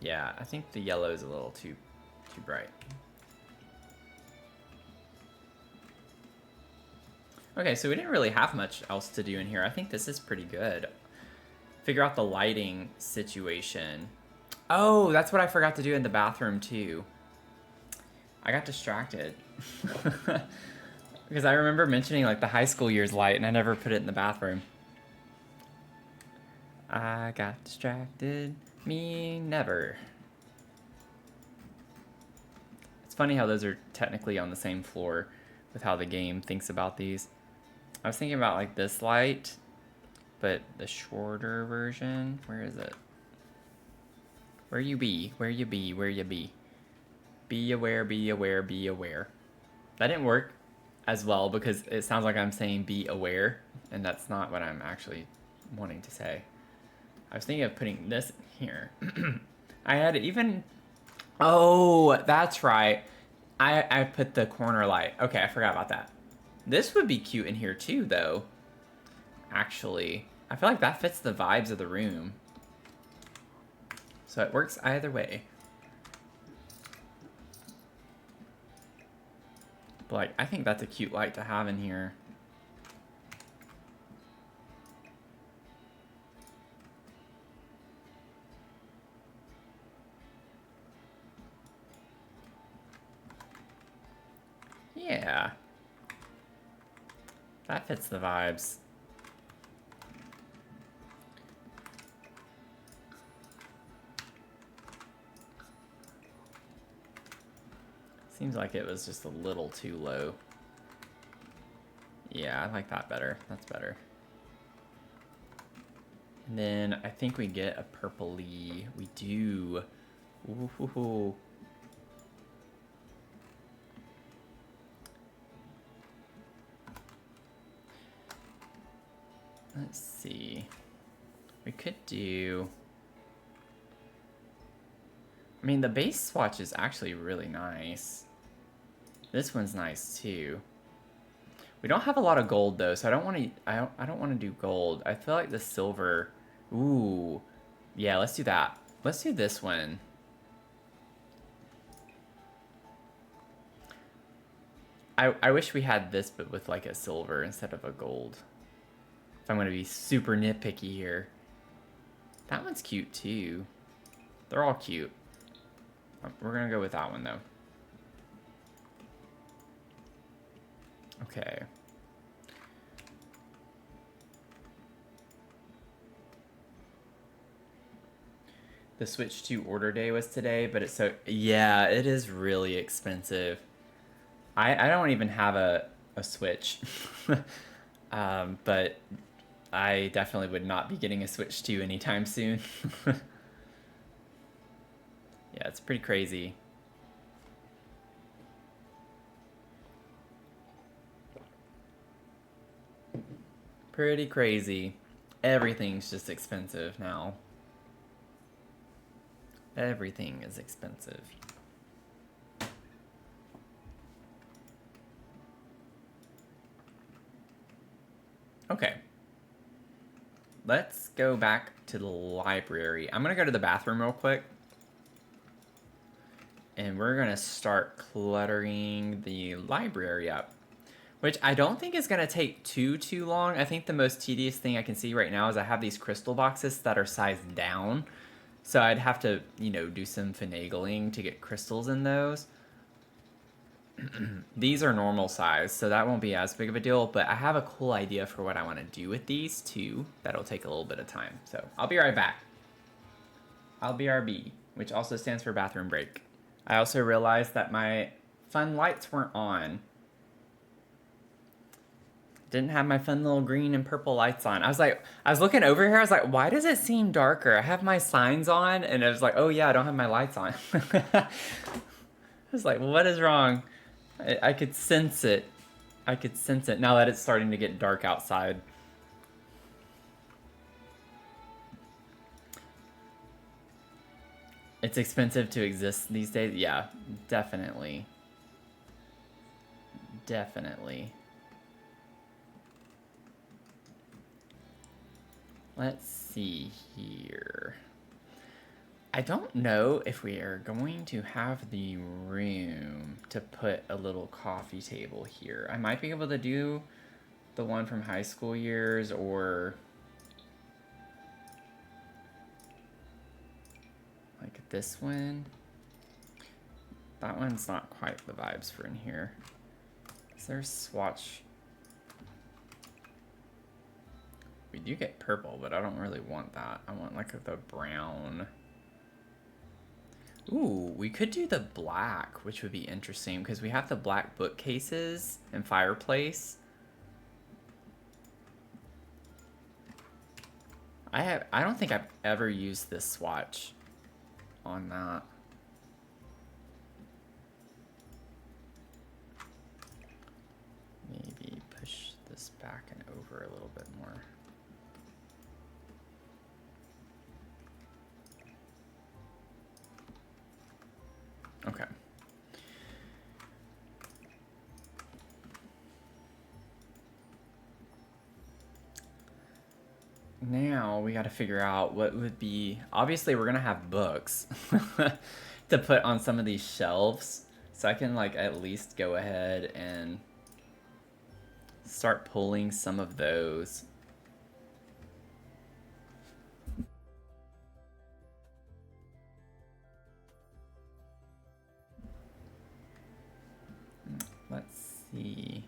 Yeah, I think the yellow is a little too bright. Okay, so we didn't really have much else to do in here. I think this is pretty good. Figure out the lighting situation. Oh, that's what I forgot to do in the bathroom too. I got distracted. Because I remember mentioning like the high school years light and I never put it in the bathroom. I got distracted. Me never. It's funny how those are technically on the same floor with how the game thinks about these. I was thinking about like this light, but the shorter version. Where is it? Where you be? Where you be? Where you be? Be aware, be aware, be aware. That didn't work as well because it sounds like I'm saying be aware, and that's not what I'm actually wanting to say. I was thinking of putting this here. I had even... Oh, that's right. I put the corner light. Okay, I forgot about that. This would be cute in here too, though. Actually, I feel like that fits the vibes of the room. So it works either way. But like, I think that's a cute light to have in here. Yeah. That fits the vibes. Seems like it was just a little too low. Yeah, I like that better. That's better. And then I think we get a purpley. We do. Ooh. Let's see. We could do... I mean, the base swatch is actually really nice. This one's nice too. We don't have a lot of gold though, so I don't want to. I don't want to do gold. I feel like the silver. Ooh, yeah. Let's do that. Let's do this one. I wish we had this, but with like a silver instead of a gold. If I'm gonna be super nitpicky here. That one's cute too. They're all cute. We're gonna go with that one though. Okay. The switch to order day was today, but it's so... Yeah, it is really expensive. I don't even have a Switch. But I definitely would not be getting a Switch 2 anytime soon. Yeah, it's pretty crazy. Pretty crazy. Everything's just expensive now. Everything is expensive. Okay. Let's go back to the library. I'm gonna go to the bathroom real quick. And we're gonna start cluttering the library up. Which I don't think is gonna take too long. I think the most tedious thing I can see right now is I have these crystal boxes that are sized down. So I'd have to, you know, do some finagling to get crystals in those. These are normal size, so that won't be as big of a deal, but I have a cool idea for what I want to do with these too. That'll take a little bit of time. So I'll be right back. I'll BRB, which also stands for bathroom break. I also realized that my fun lights weren't on. Didn't have my fun little green and purple lights on. I was looking over here, I was like, why does it seem darker? I have my signs on, and I was like, oh yeah, I don't have my lights on. I was like, what is wrong? I could sense it. I could sense it now that it's starting to get dark outside. It's expensive to exist these days. Yeah, definitely. Definitely. Let's see here. I don't know if we are going to have the room to put a little coffee table here. I might be able to do the one from high school years, or like this one. That one's not quite the vibes for in here. Is there a swatch? We do get purple, but I don't really want that. I want like the brown. Ooh, we could do the black, which would be interesting because we have the black bookcases and fireplace. I don't think I've ever used this swatch on that. Maybe push this back and over a little bit more. Okay. Now we got to figure out what would be, obviously we're going to have books to put on some of these shelves. So I can like at least go ahead and start pulling some of those. Let's see.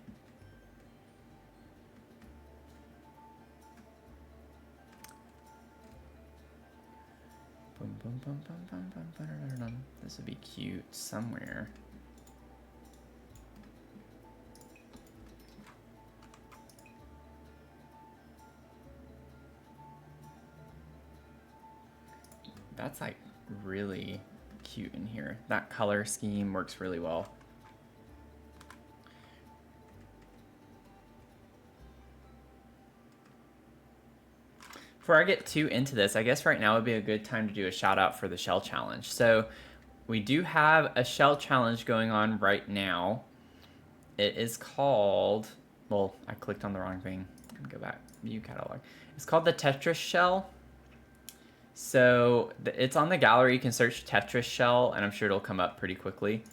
This would be cute somewhere. That's like really cute in here. That color scheme works really well. Before I get too into this, I guess right now would be a good time to do a shout out for the shell challenge. So we do have a shell challenge going on right now. It is called, well, I clicked on the wrong thing. Go back, view catalog. It's called the Tetris shell. So it's on the gallery. You can search Tetris shell, and I'm sure it'll come up pretty quickly.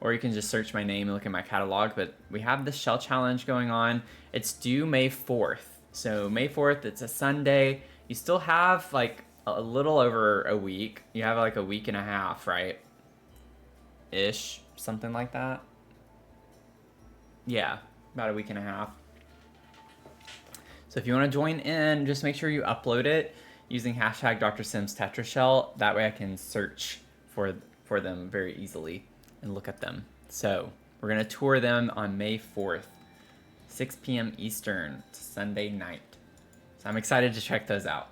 Or you can just search my name and look at my catalog. But we have this shell challenge going on. It's due May 4th. So May 4th, it's a Sunday. You still have like a little over a week. You have like a week and a half, right? Ish, something like that. Yeah, about a week and a half. So if you want to join in, just make sure you upload it using hashtag Dr. Sims Tetris Shell. That way I can search for them very easily and look at them. So we're going to tour them on May 4th. 6 p.m. Eastern, Sunday night. So I'm excited to check those out.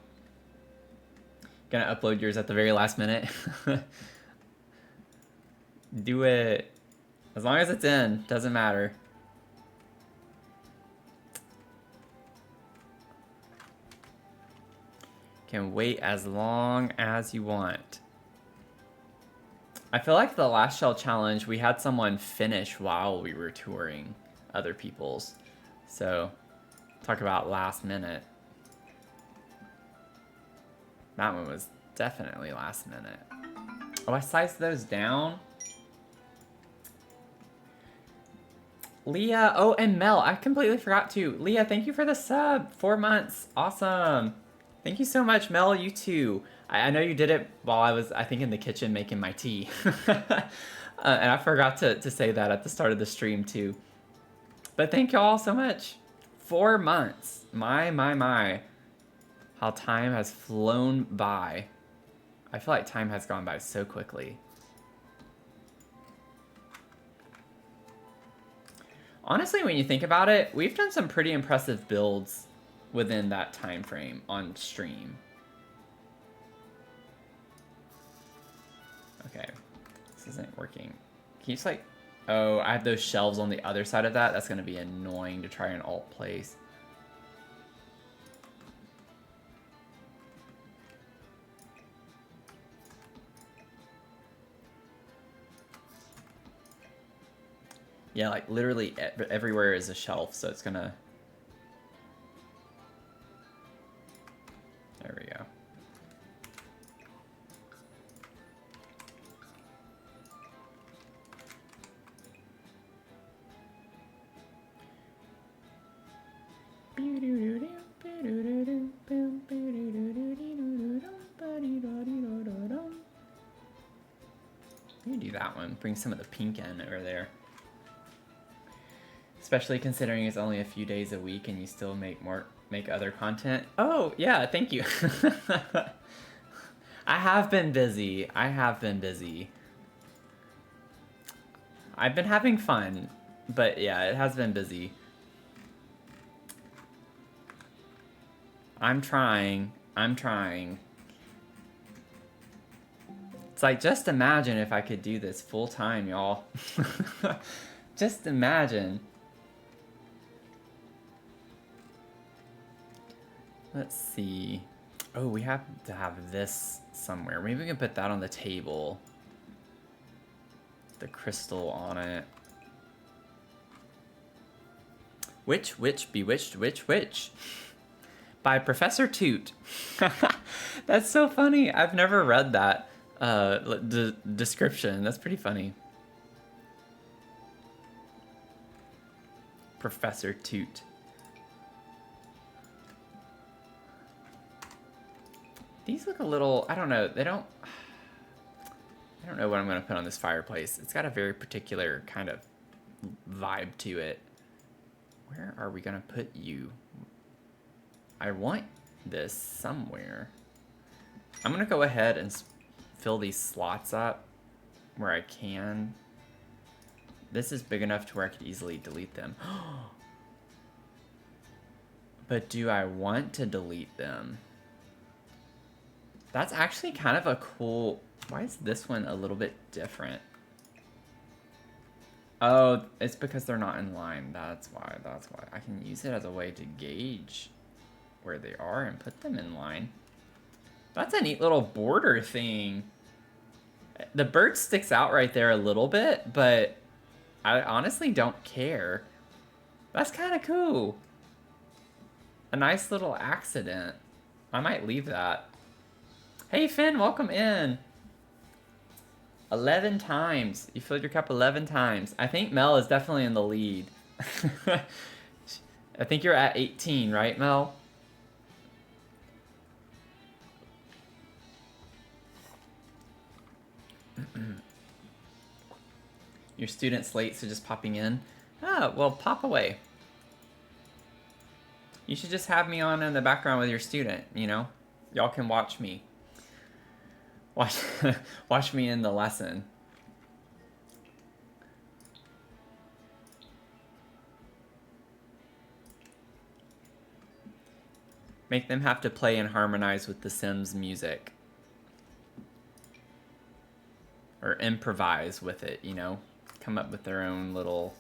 Gonna upload yours at the very last minute. Do it. As long as it's in, doesn't matter. Can wait as long as you want. I feel like the last shell challenge, we had someone finish while we were touring other people's. So, talk about last minute. That one was definitely last minute. Oh, I sized those down. Leah, oh, and Mel, I completely forgot to. Leah, thank you for the sub. 4 months, awesome. Thank you so much, Mel, you too. I know you did it while I was, I think, in the kitchen making my tea. And I forgot to say that at the start of the stream too. But thank you all so much. 4 months. My. How time has flown by. I feel like time has gone by so quickly. Honestly, when you think about it, we've done some pretty impressive builds within that time frame on stream. Okay, this isn't working. Can you just like... Oh, I have those shelves on the other side of that. That's going to be annoying to try and alt place. Yeah, like literally everywhere is a shelf, so it's gonna... There we go. You do that one. Bring some of the pink in over there. Especially considering it's only a few days a week and you still make other content. Oh, yeah, thank you. I have been busy. I've been having fun, but yeah, it has been busy. I'm trying. It's like, just imagine if I could do this full time, y'all. Just imagine. Let's see. Oh, we have to have this somewhere. Maybe we can put that on the table. The crystal on it. Witch, bewitched, witch. By Professor Toot. That's so funny. I've never read that description. That's pretty funny. Professor Toot. These look a little, I don't know, I don't know what I'm going to put on this fireplace. It's got a very particular kind of vibe to it. Where are we going to put you? I want this somewhere. I'm going to go ahead and fill these slots up where I can. This is big enough to where I could easily delete them. But do I want to delete them? That's actually kind of a cool... Why is this one a little bit different? Oh, it's because they're not in line. That's why. I can use it as a way to gauge where they are and put them in line. That's a neat little border thing. The bird sticks out right there a little bit, but I honestly don't care. That's kind of cool. A nice little accident. I might leave that. Hey Finn, welcome in. 11 times. You filled your cup 11 times. I think Mel is definitely in the lead. I think you're at 18, right, Mel? Your student's late, so just popping in. Ah, well, pop away. You should just have me on in the background with your student, you know? Y'all can watch me. Watch me in the lesson. Make them have to play and harmonize with the Sims music. Or improvise with it, you know? Come up with their own little...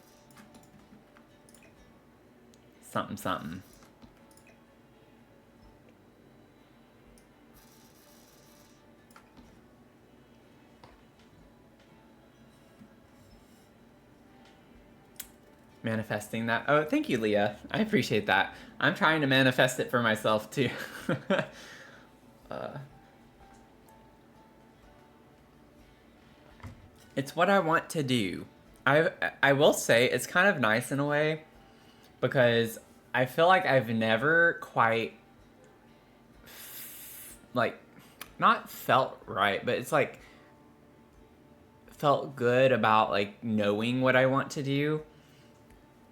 something. Manifesting that. Oh, thank you, Leah. I appreciate that. I'm trying to manifest it for myself, too. It's what I want to do. I will say it's kind of nice in a way because I feel like I've never quite like not felt right, but it's like felt good about like knowing what I want to do.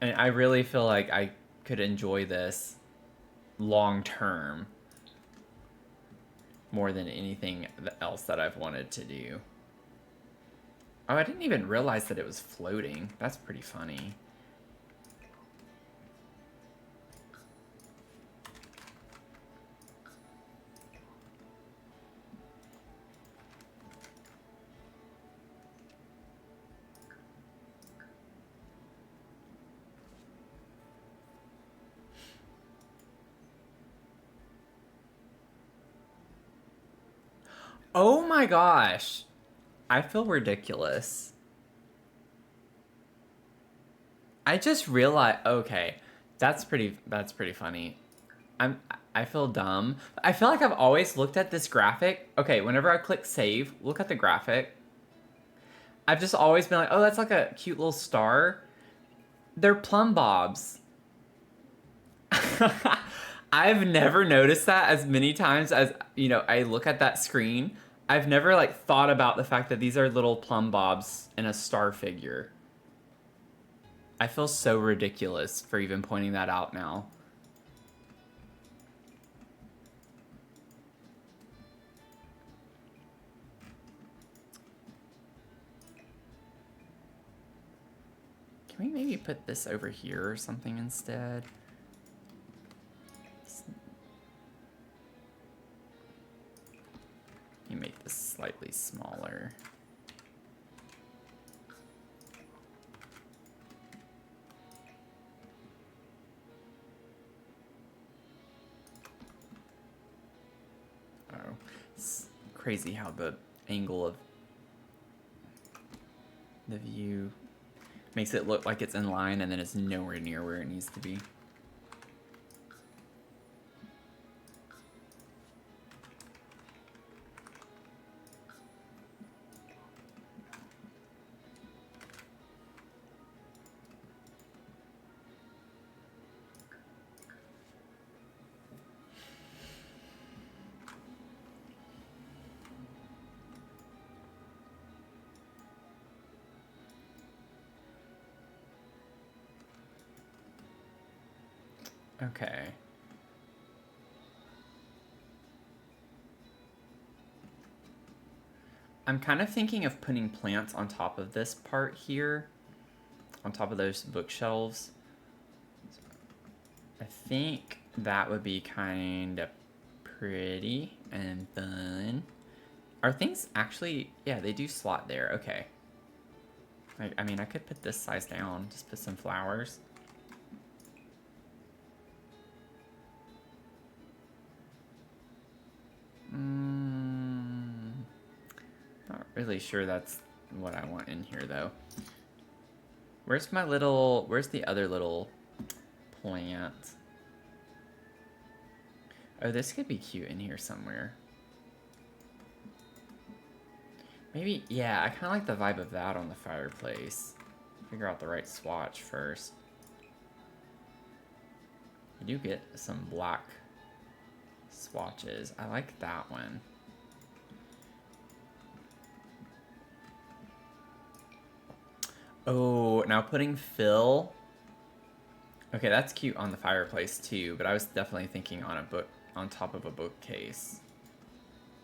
And I really feel like I could enjoy this long term more than anything else that I've wanted to do. Oh, I didn't even realize that it was floating. That's pretty funny. Oh my gosh. I feel ridiculous. I just realized, okay, that's pretty funny. I feel dumb. I feel like I've always looked at this graphic. Okay, whenever I click save, look at the graphic. I've just always been like, oh, that's like a cute little star. They're plumb bobs. I've never noticed that as many times as, you know, I look at that screen. I've never like thought about the fact that these are little plumb bobs in a star figure. I feel so ridiculous for even pointing that out now. Can we maybe put this over here or something instead? You make this slightly smaller. Oh, it's crazy how the angle of the view makes it look like it's in line and then it's nowhere near where it needs to be. Okay. I'm kind of thinking of putting plants on top of this part here, on top of those bookshelves. I think that would be kind of pretty and fun. Are things actually, yeah, they do slot there. Okay. I mean, I could put this size down, just put some flowers. Not really sure that's what I want in here though. Where's the other little plant? Oh, this could be cute in here somewhere. Maybe, yeah, I kind of like the vibe of that on the fireplace. Figure out the right swatch first. You do get some black swatches. I like that one. Oh, now putting fill. Okay, that's cute on the fireplace too, but I was definitely thinking on a book, on top of a bookcase.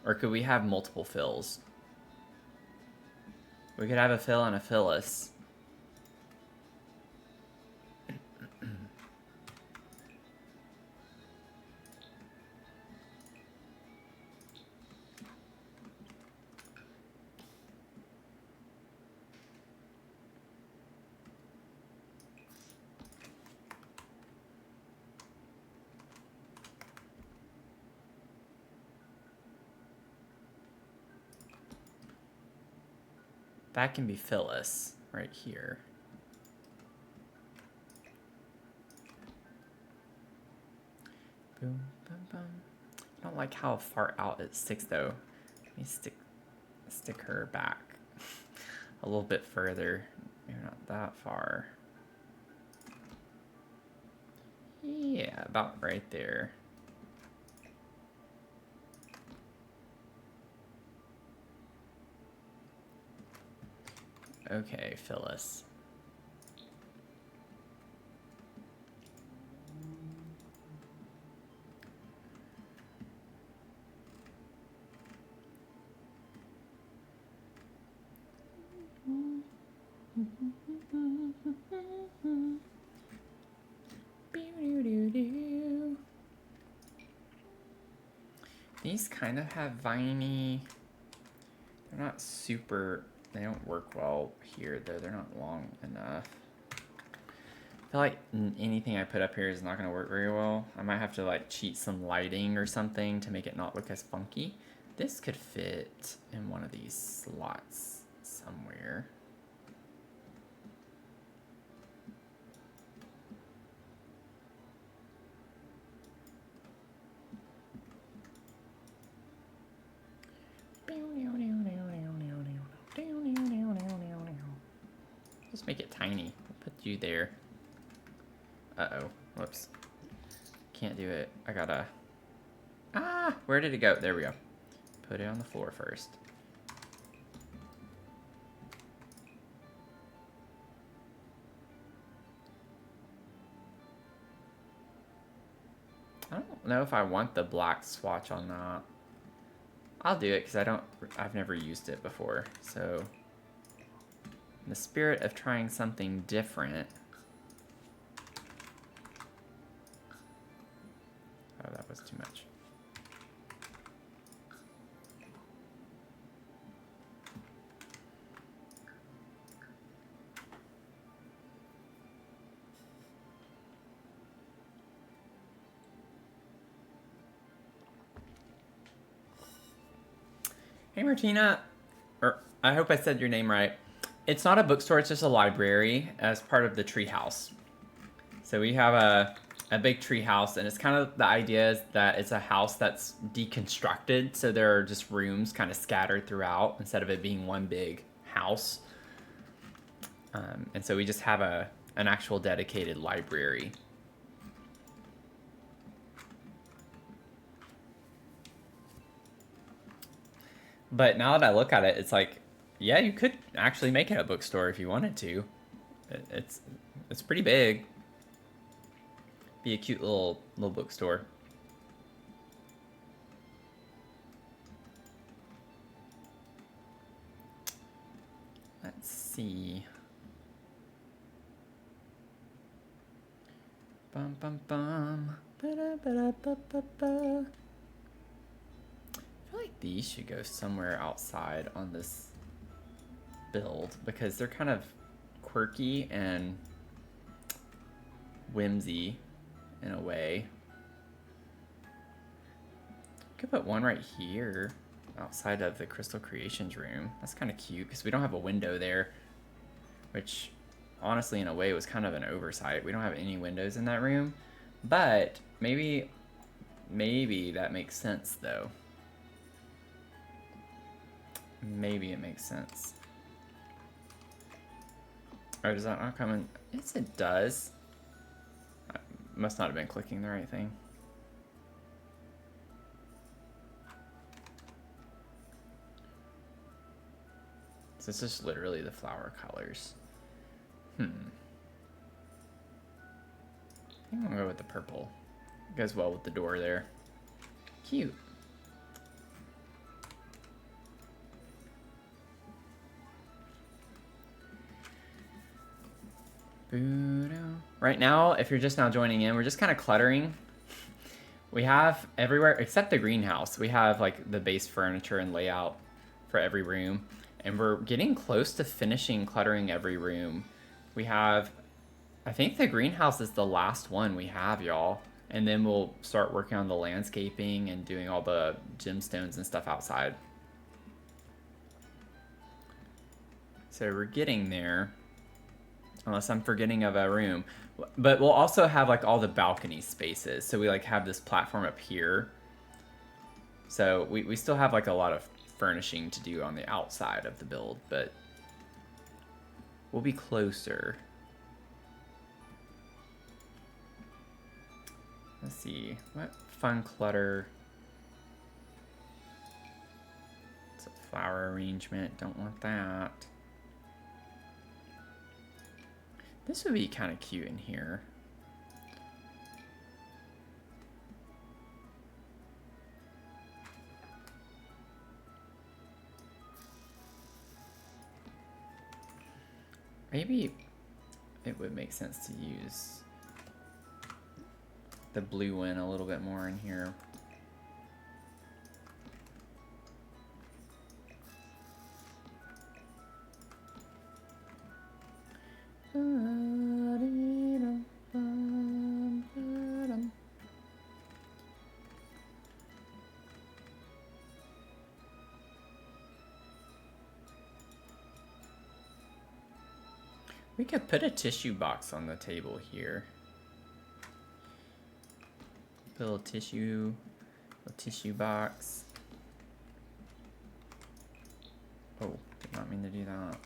Or could we have multiple fills? We could have a fill and a Phyllis. That can be Phyllis right here. Boom, boom, boom. I don't like how far out it sticks though. Let me stick her back a little bit further. Maybe not that far. Yeah, about right there. Okay, Phyllis. These kind of have viney. They're not super. They don't work well here though. They're not long enough. I feel like anything I put up here is not going to work very well. I might have to like cheat some lighting or something to make it not look as funky. This could fit in one of these slots somewhere. Just make it tiny. I'll put you there. Uh-oh. Whoops. Can't do it. I gotta... Ah! Where did it go? There we go. Put it on the floor first. I don't know if I want the black swatch on that. I'll do it because I've never used it before. So, in the spirit of trying something different. Oh, that was too much. Hey Martina, or I hope I said your name right. It's not a bookstore, it's just a library as part of the Treehouse. So we have a big treehouse, and it's kind of, the idea is that it's a house that's deconstructed, so there are just rooms kind of scattered throughout instead of it being one big house. And so we just have an actual dedicated library. But now that I look at it, it's like, yeah, you could actually make it a bookstore if you wanted to. It's pretty big. Be a cute little bookstore. Let's see. Bum bum bum. Ba-da-ba-da-ba-ba-ba. I feel like these should go somewhere outside on this build because they're kind of quirky and whimsy in a way. Could put one right here outside of the Crystal Creations room. That's kind of cute because we don't have a window there, which honestly in a way was kind of an oversight. We don't have any windows in that room, but maybe that makes sense though. Maybe it makes sense. Or does that not come in? Yes, it does. I must not have been clicking the right thing. So it's just literally the flower colors. I think I'm gonna go with the purple. It goes well with the door there. Cute. Right now, if you're just now joining in, we're just kind of cluttering. We have everywhere except the greenhouse. We have like the base furniture and layout for every room. And we're getting close to finishing cluttering every room. We have, I think the greenhouse is the last one we have, y'all. And then we'll start working on the landscaping and doing all the gemstones and stuff outside. So we're getting there. Unless I'm forgetting of a room. But we'll also have like all the balcony spaces. So we like have this platform up here. So we still have like a lot of furnishing to do on the outside of the build, but we'll be closer. Let's see, what fun clutter. It's a flower arrangement, don't want that. This would be kind of cute in here. Maybe it would make sense to use the blue one a little bit more in here. We could put a tissue box on the table here. Put a little tissue box. Oh, did not mean to do that.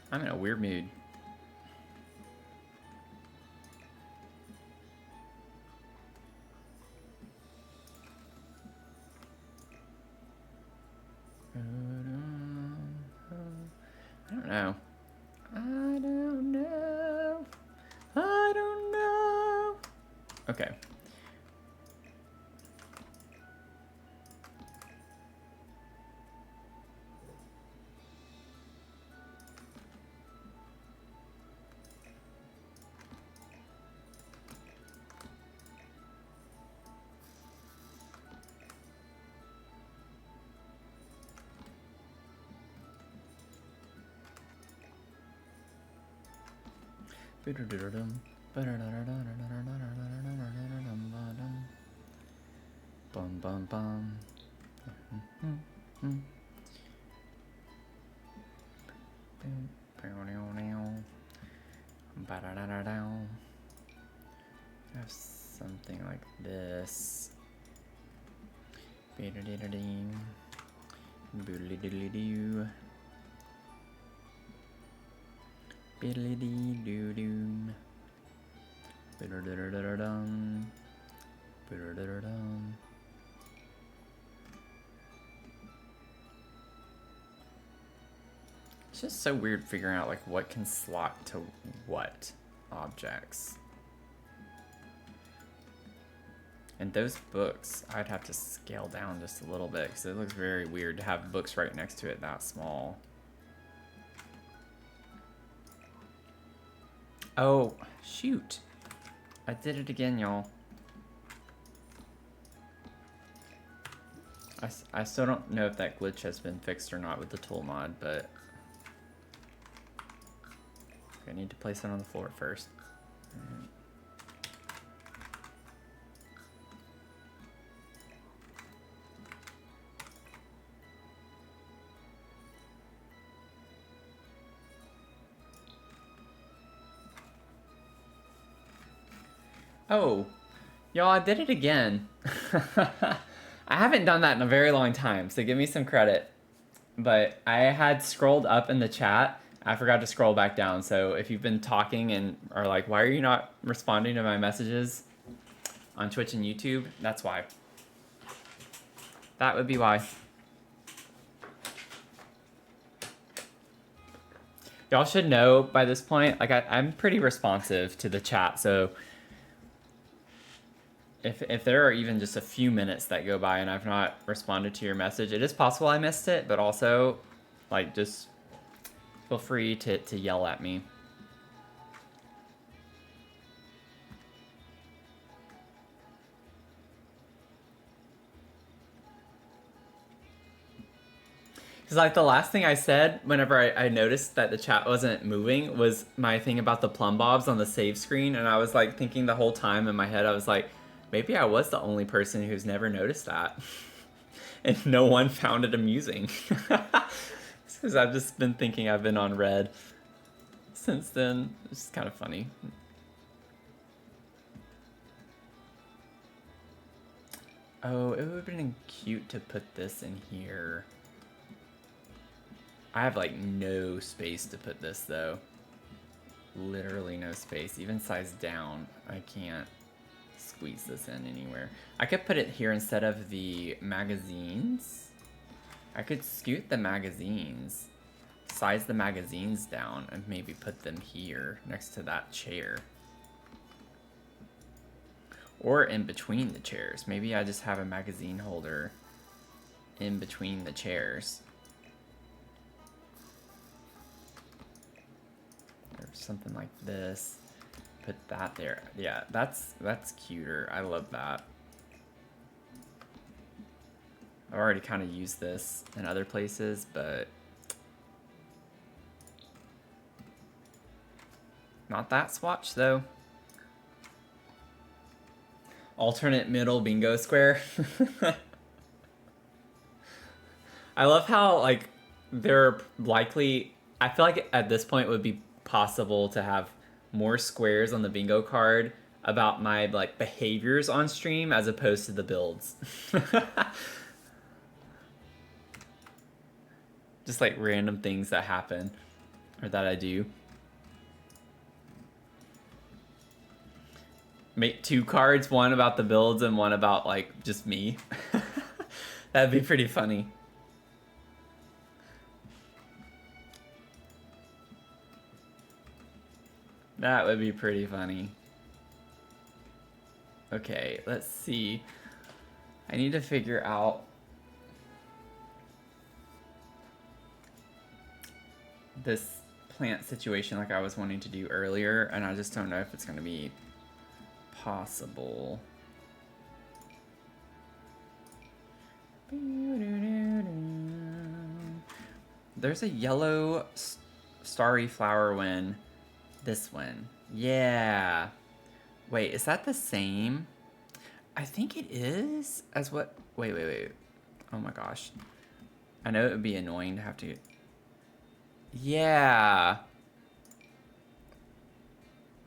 I'm in a weird mood. I don't know. I don't know. Okay. Bum bum bum. Have something like this. Boodly-doodly-doo. Biddly-dee-doo-doom. Bidder-didder-didder-dum. Bidder-didder-dum. It's just so weird figuring out like what can slot to what objects. And those books, I'd have to scale down just a little bit because it looks very weird to have books right next to it that small. Oh, shoot. I did it again, y'all. I still don't know if that glitch has been fixed or not with the tool mod, but I need to place it on the floor first. Right. Oh, y'all, I did it again. I haven't done that in a very long time, so give me some credit. But I had scrolled up in the chat. I forgot to scroll back down. So if you've been talking and are like, why are you not responding to my messages on Twitch and YouTube? That's why. That would be why. Y'all should know by this point, like I'm pretty responsive to the chat, so if there are even just a few minutes that go by and I've not responded to your message, it is possible I missed it, but also, like, just feel free to yell at me. Because, like, the last thing I said whenever I noticed that the chat wasn't moving was my thing about the plumb bobs on the save screen, and I was, like, thinking the whole time in my head, I was like, maybe I was the only person who's never noticed that. And no one found it amusing. Because I've just been thinking I've been on red since then. It's just kind of funny. Oh, it would have been cute to put this in here. I have like no space to put this though. Literally no space. Even size down, I can't squeeze this in anywhere. I could put it here instead of the magazines. I could scoot the magazines, size the magazines down, and maybe put them here next to that chair. Or in between the chairs. Maybe I just have a magazine holder in between the chairs. Or something like this. Put that there. Yeah, that's cuter. I love that. I've already kind of used this in other places, but not that swatch though. Alternate middle bingo square. I love how like they're likely, I feel like at this point it would be possible to have more squares on the bingo card about my like behaviors on stream as opposed to the builds. Just like random things that happen or that I do. Make 2 cards, one about the builds and one about like just me. That'd be pretty funny. That would be pretty funny. Okay, let's see. I need to figure out this plant situation like I was wanting to do earlier, and I just don't know if it's going to be possible. There's a yellow starry flower one. This one. Yeah. Wait, is that the same? I think it is. As what? Wait. Oh my gosh. I know it would be annoying to have to... Yeah.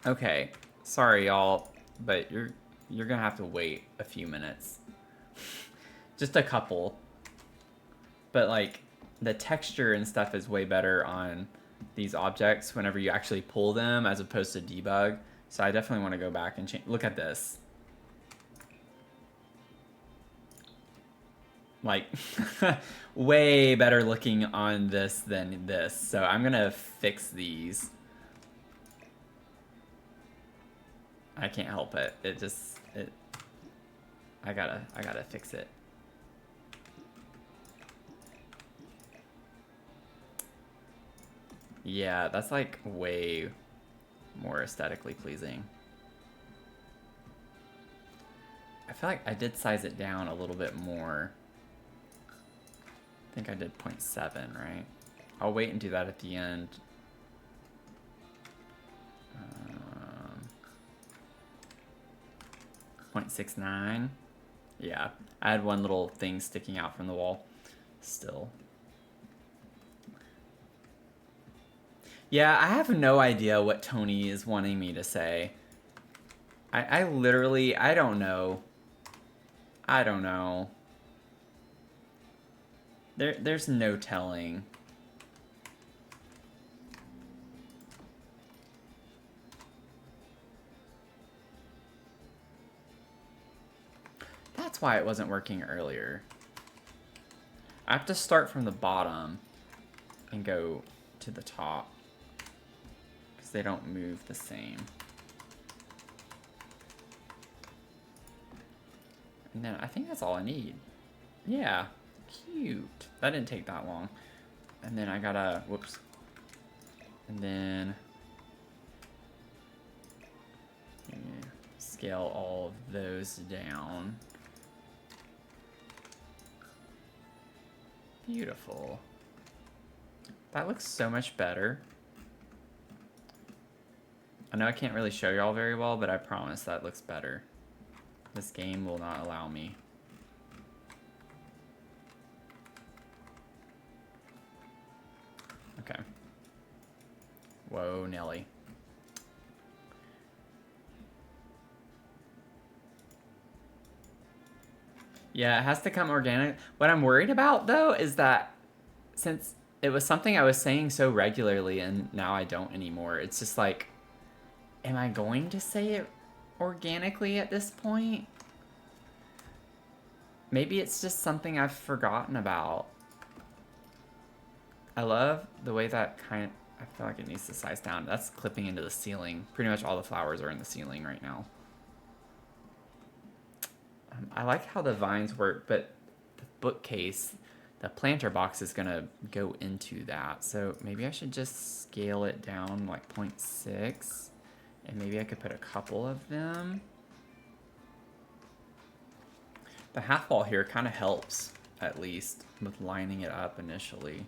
Okay. Sorry, y'all, but you're gonna have to wait a few minutes. Just a couple. But like, the texture and stuff is way better on these objects whenever you actually pull them as opposed to debug. So I definitely want to go back and change. Look at this. Like, way better looking on this than this. So I'm gonna fix these. I can't help it. I gotta fix it. Yeah, that's like way more aesthetically pleasing. I feel like I did size it down a little bit more. I think I did 0.7, right? I'll wait and do that at the end. 0.69. Yeah, I had one little thing sticking out from the wall still. Yeah, I have no idea what Tony is wanting me to say. I literally, I don't know. I don't know. There's no telling. That's why it wasn't working earlier. I have to start from the bottom and go to the top because they don't move the same. And then I think that's all I need. Yeah, cute. That didn't take that long. And then I gotta, whoops. And then scale all of those down. Beautiful. That looks so much better. I know I can't really show y'all very well, but I promise that looks better. This game will not allow me. Okay. Whoa, Nelly. Yeah, it has to come organic. What I'm worried about though is that since it was something I was saying so regularly and now I don't anymore, it's just like, am I going to say it organically at this point? Maybe it's just something I've forgotten about. I love the way that I feel like it needs to size down. That's clipping into the ceiling. Pretty much all the flowers are in the ceiling right now. I like how the vines work, but the bookcase, the planter box is gonna go into that. So maybe I should just scale it down like 0.6, and maybe I could put a couple of them. The half wall here kind of helps, at least, with lining it up initially.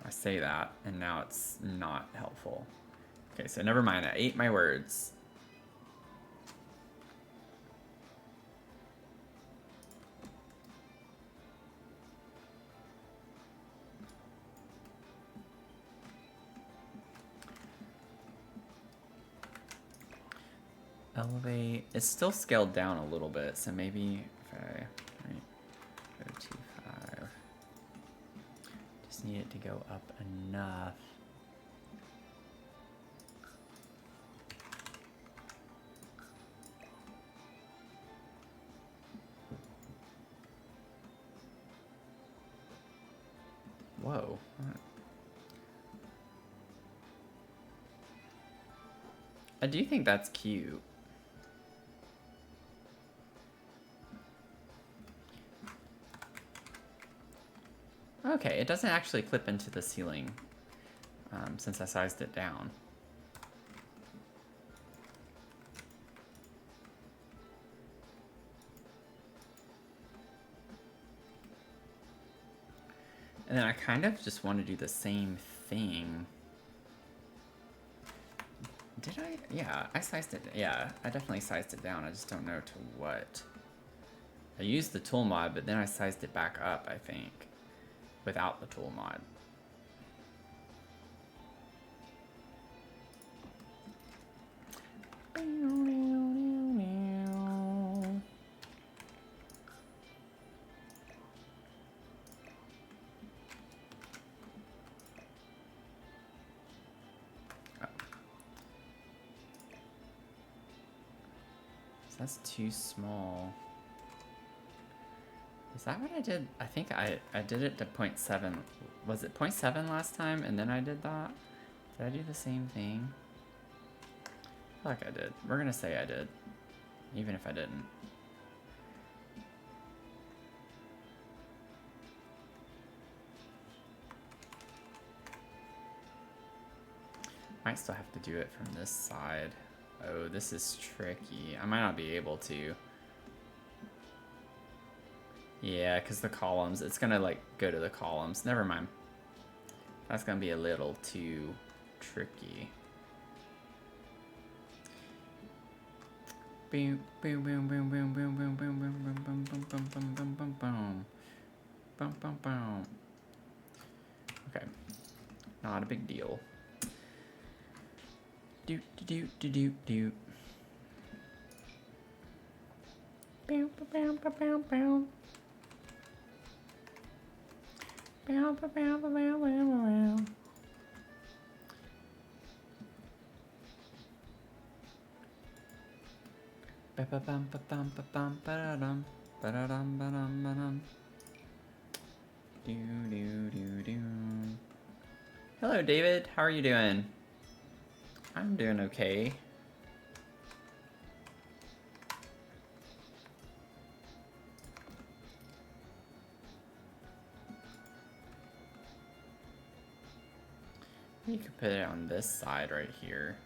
I say that, and now it's not helpful. Okay, so never mind. I ate my words. Elevate. It's still scaled down a little bit, so maybe if I go 2.5. Just need it to go up enough. Whoa. I do think that's cute. Okay, it doesn't actually clip into the ceiling since I sized it down. And then I kind of just want to do the same thing. Did I? Yeah, I sized it. Yeah, I definitely sized it down. I just don't know to what. I used the tool mod, but then I sized it back up, I think, without the tool mod. That's too small. Is that what I did? I think I did it to 0.7. Was it 0.7 last time and then I did that? Did I do the same thing? I feel like I did. We're gonna say I did, even if I didn't. Might still have to do it from this side. Oh, this is tricky. I might not be able to. Yeah, because the columns, it's gonna like go to the columns. Never mind. That's gonna be a little too tricky. Boom, boom, boom, boom, boom, boom, boom, boom, boom, boom, boom, boom, boom, boom, boom, boom, boom. Boom, boom, boom. Okay. Not a big deal. Do do do do do. Bow bow bow bow bow. Bow bow bow bow bow bow. Ba ba bum ba bum ba bum ba da dum ba da dum ba dum ba dum. Do do do do. Hello, David. How are you doing? I'm doing okay. You could put it on this side right here.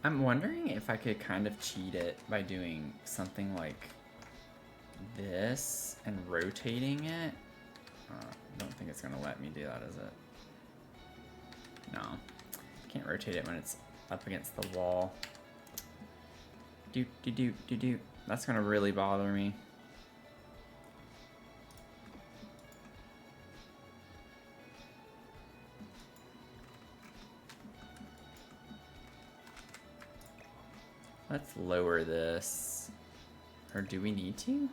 I'm wondering if I could kind of cheat it by doing something like this and rotating it. I don't think it's gonna let me do that, is it? No. Can't rotate it when it's up against the wall. Do do do do do. That's gonna really bother me. Let's lower this. Or do we need to?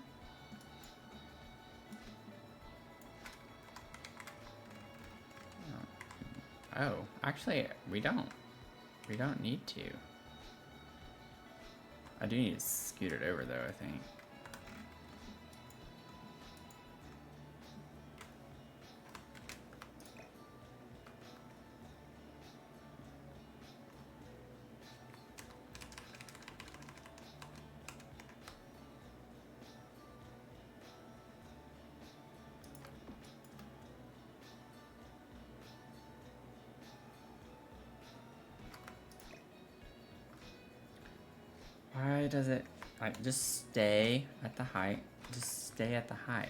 Oh, actually, we don't. We don't need to. I do need to scoot it over, though, I think. Why does it, like, just stay at the height? Just stay at the height.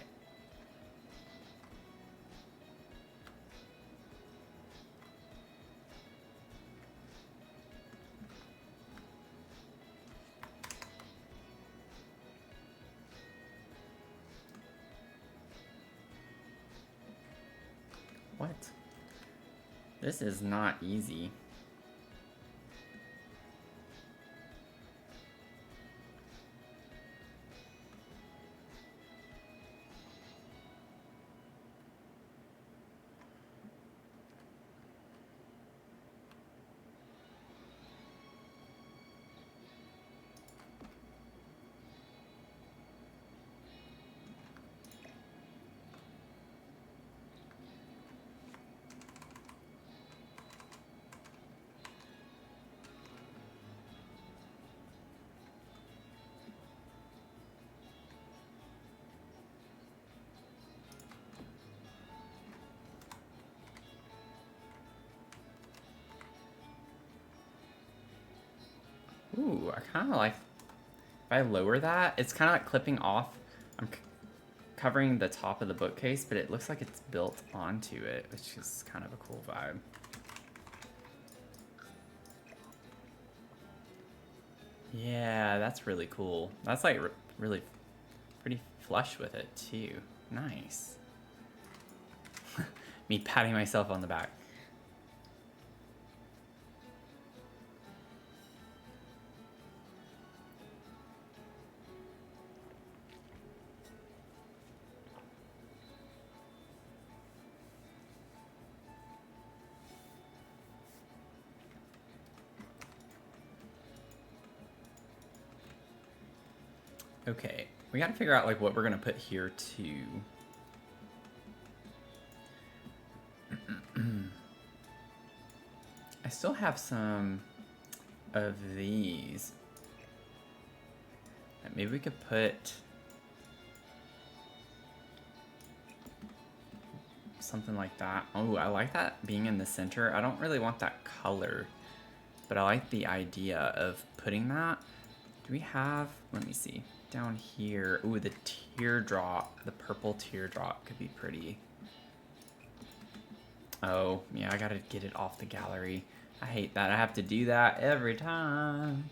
What? This is not easy. Ooh, I kind of like, if I lower that, it's kind of like clipping off. I'm covering the top of the bookcase, but it looks like it's built onto it, which is kind of a cool vibe. Yeah, that's really cool. That's like really pretty flush with it too. Nice. Me patting myself on the back. Okay, we gotta figure out like what we're gonna put here too. I still have some of these. Maybe we could put something like that. Oh, I like that being in the center. I don't really want that color, but I like the idea of putting that. Do we have, let me see, down here. Ooh, the teardrop, the purple teardrop could be pretty. Oh, yeah, I gotta get it off the gallery. I hate that. I have to do that every time.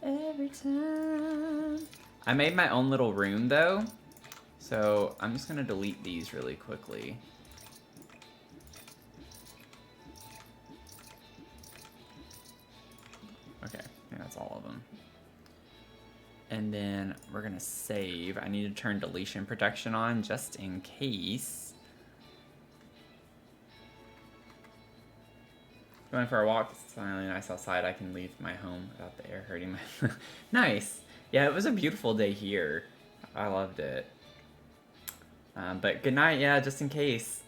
Every time. I made my own little room, though. So I'm just gonna delete these really quickly. Okay, yeah, that's all of them. And then we're gonna save. I need to turn deletion protection on just in case. Going for a walk, it's finally nice outside. I can leave my home without the air hurting my... Nice! Yeah, it was a beautiful day here. I loved it. But good night, yeah, just in case.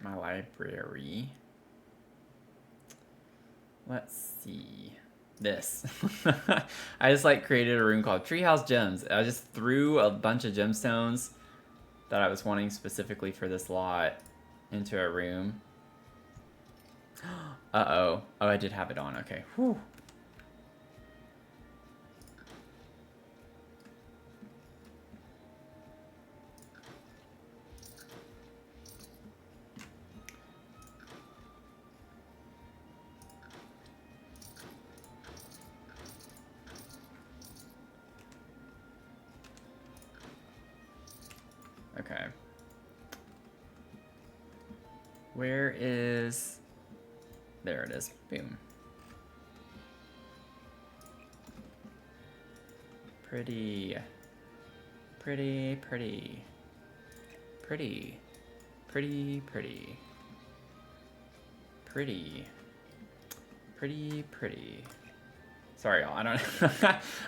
My library. Let's see. This. I just like created a room called Treehouse Gems. I just threw a bunch of gemstones that I was wanting specifically for this lot into a room. Uh-oh. Oh, I did have it on. Okay. Whew. Okay. Where is... There it is. Boom. Pretty. Pretty, pretty. Pretty. Pretty, pretty. Pretty. Pretty, pretty. Sorry, y'all. I don't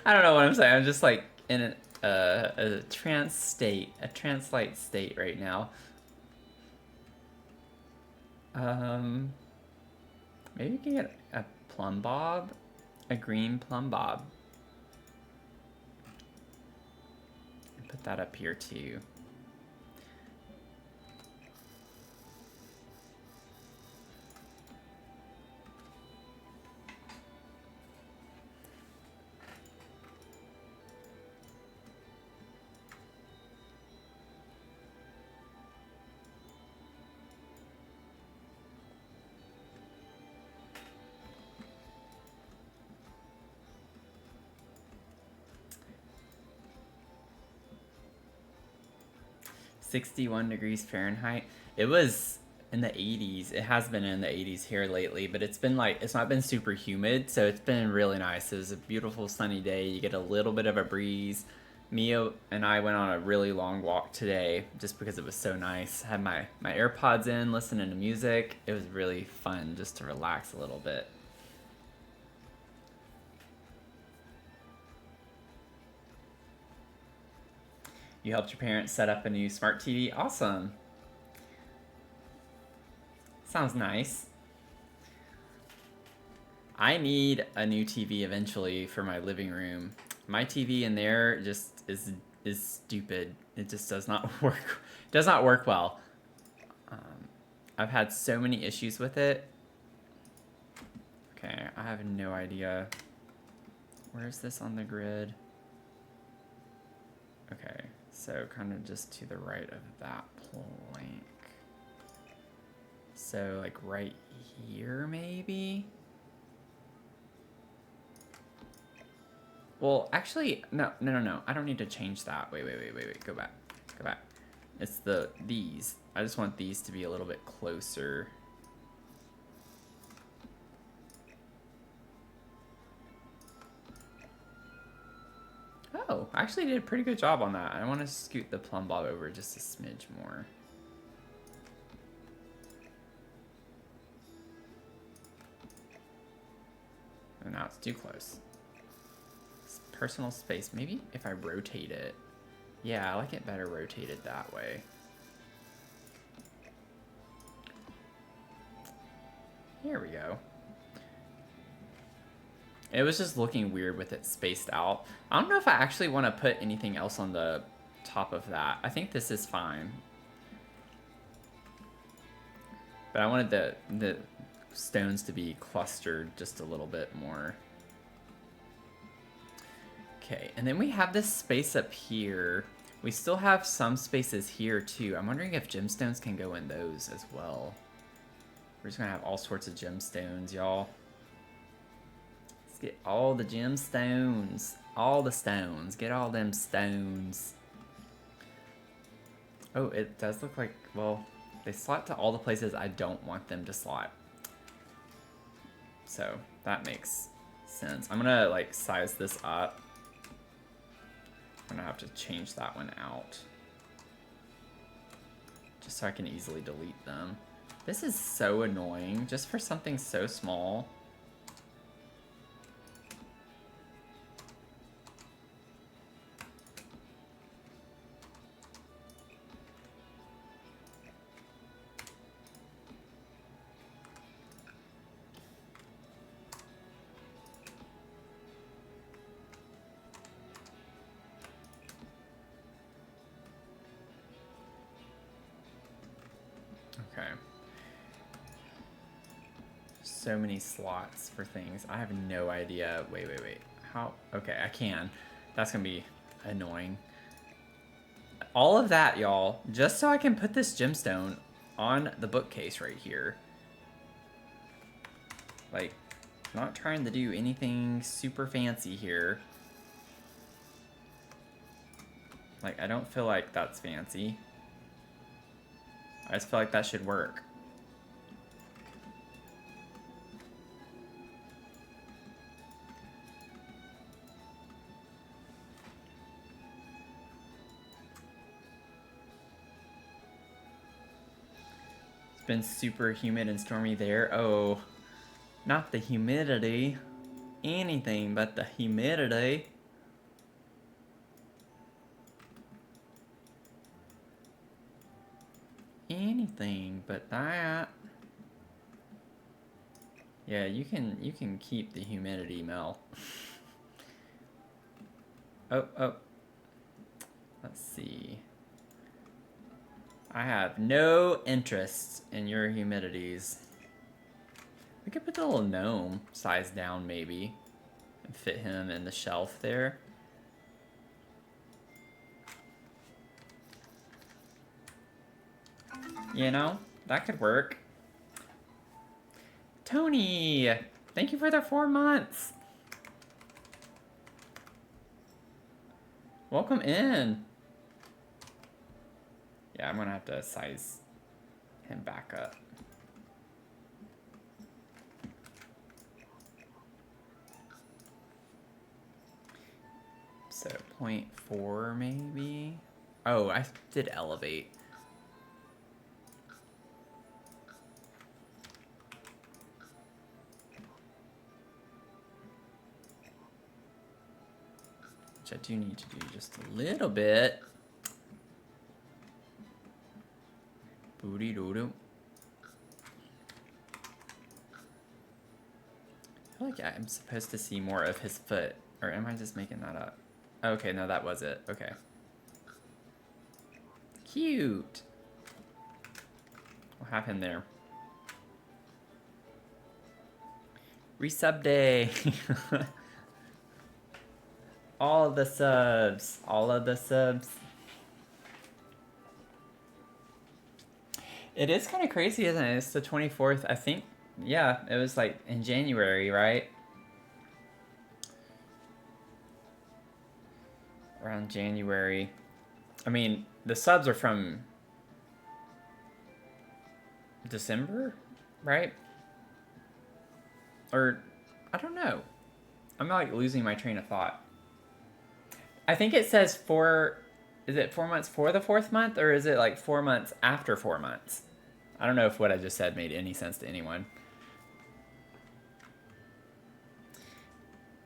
I don't know what I'm saying. I'm just like in a trance state, a trance-like state right now. Maybe we can get a plumb bob, a green plumb bob. And put that up here too. (61°F). It was in the 80s. It has been in the 80s here lately, but it's been like, it's not been super humid, so it's been really nice. It was a beautiful sunny day. You get a little bit of a breeze. Mia and I went on a really long walk today just because it was so nice. Had my AirPods in, listening to music. It was really fun just to relax a little bit. You helped your parents set up a new smart TV? Awesome. Sounds nice. I need a new TV eventually for my living room. My TV in there just is stupid. It just does not work. Does not work well. I've had so many issues with it. Okay, I have no idea. Where is this on the grid? Okay, so kind of just to the right of that plank. So like right here maybe? Well, actually, no. I don't need to change that. Wait. Go back. It's these. I just want these to be a little bit closer. Oh, I actually did a pretty good job on that. I want to scoot the plumb bob over just a smidge more. And now it's too close. It's personal space. Maybe if I rotate it. Yeah, I like it better rotated that way. Here we go. It was just looking weird with it spaced out. I don't know if I actually want to put anything else on the top of that. I think this is fine. But I wanted the stones to be clustered just a little bit more. Okay, and then we have this space up here. We still have some spaces here too. I'm wondering if gemstones can go in those as well. We're just gonna have all sorts of gemstones, y'all. Let's get all the gemstones. All the stones. Get all them stones. Oh, it does look like, well, they slot to all the places I don't want them to slot. So that makes sense. I'm gonna like size this up. I'm gonna have to change that one out. Just so I can easily delete them. This is so annoying, just for something so small. Okay. So many slots for things. I have no idea. Wait. How? Okay, I can. That's gonna be annoying. All of that, y'all, just so I can put this gemstone on the bookcase right here. Like, not trying to do anything super fancy here. Like, I don't feel like that's fancy. I just feel like that should work. It's been super humid and stormy there. Oh, not the humidity. Anything but the humidity. Anything but that. Yeah, you can keep the humidity, Mel. Oh. Let's see. I have no interest in your humidities. We could put the little gnome size down maybe and fit him in the shelf there. You know, that could work. Tony, thank you for the 4 months. Welcome in. Yeah, I'm gonna have to size him back up. So 0.4 maybe. Oh, I did elevate. Which I do need to do just a little bit. Booty doo doo. I feel like I'm supposed to see more of his foot. Or am I just making that up? Okay, no, that was it. Okay. Cute. We'll have him there. Resub day. All of the subs. All of the subs. It is kind of crazy, isn't it? It's the 24th. I think, yeah, it was like in January, right? Around January. I mean, the subs are from December, right? Or, I don't know. I'm like losing my train of thought. I think it says is it 4 months for the 4th month, or is it like 4 months after 4 months? I don't know if what I just said made any sense to anyone.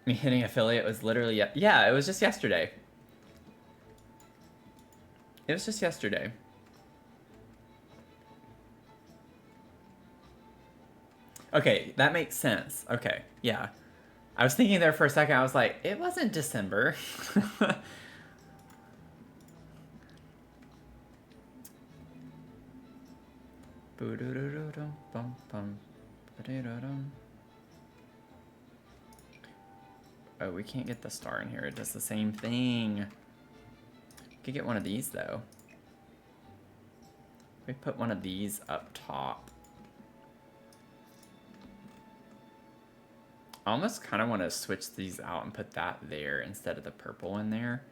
Me hitting affiliate was literally, yeah, it was just yesterday. It was just yesterday. Okay, that makes sense. Okay, yeah. I was thinking there for a second, I was like, it wasn't December. Oh, we can't get the star in here. It does the same thing. Could get one of these though. We put one of these up top. I almost kind of want to switch these out and put that there instead of the purple in there.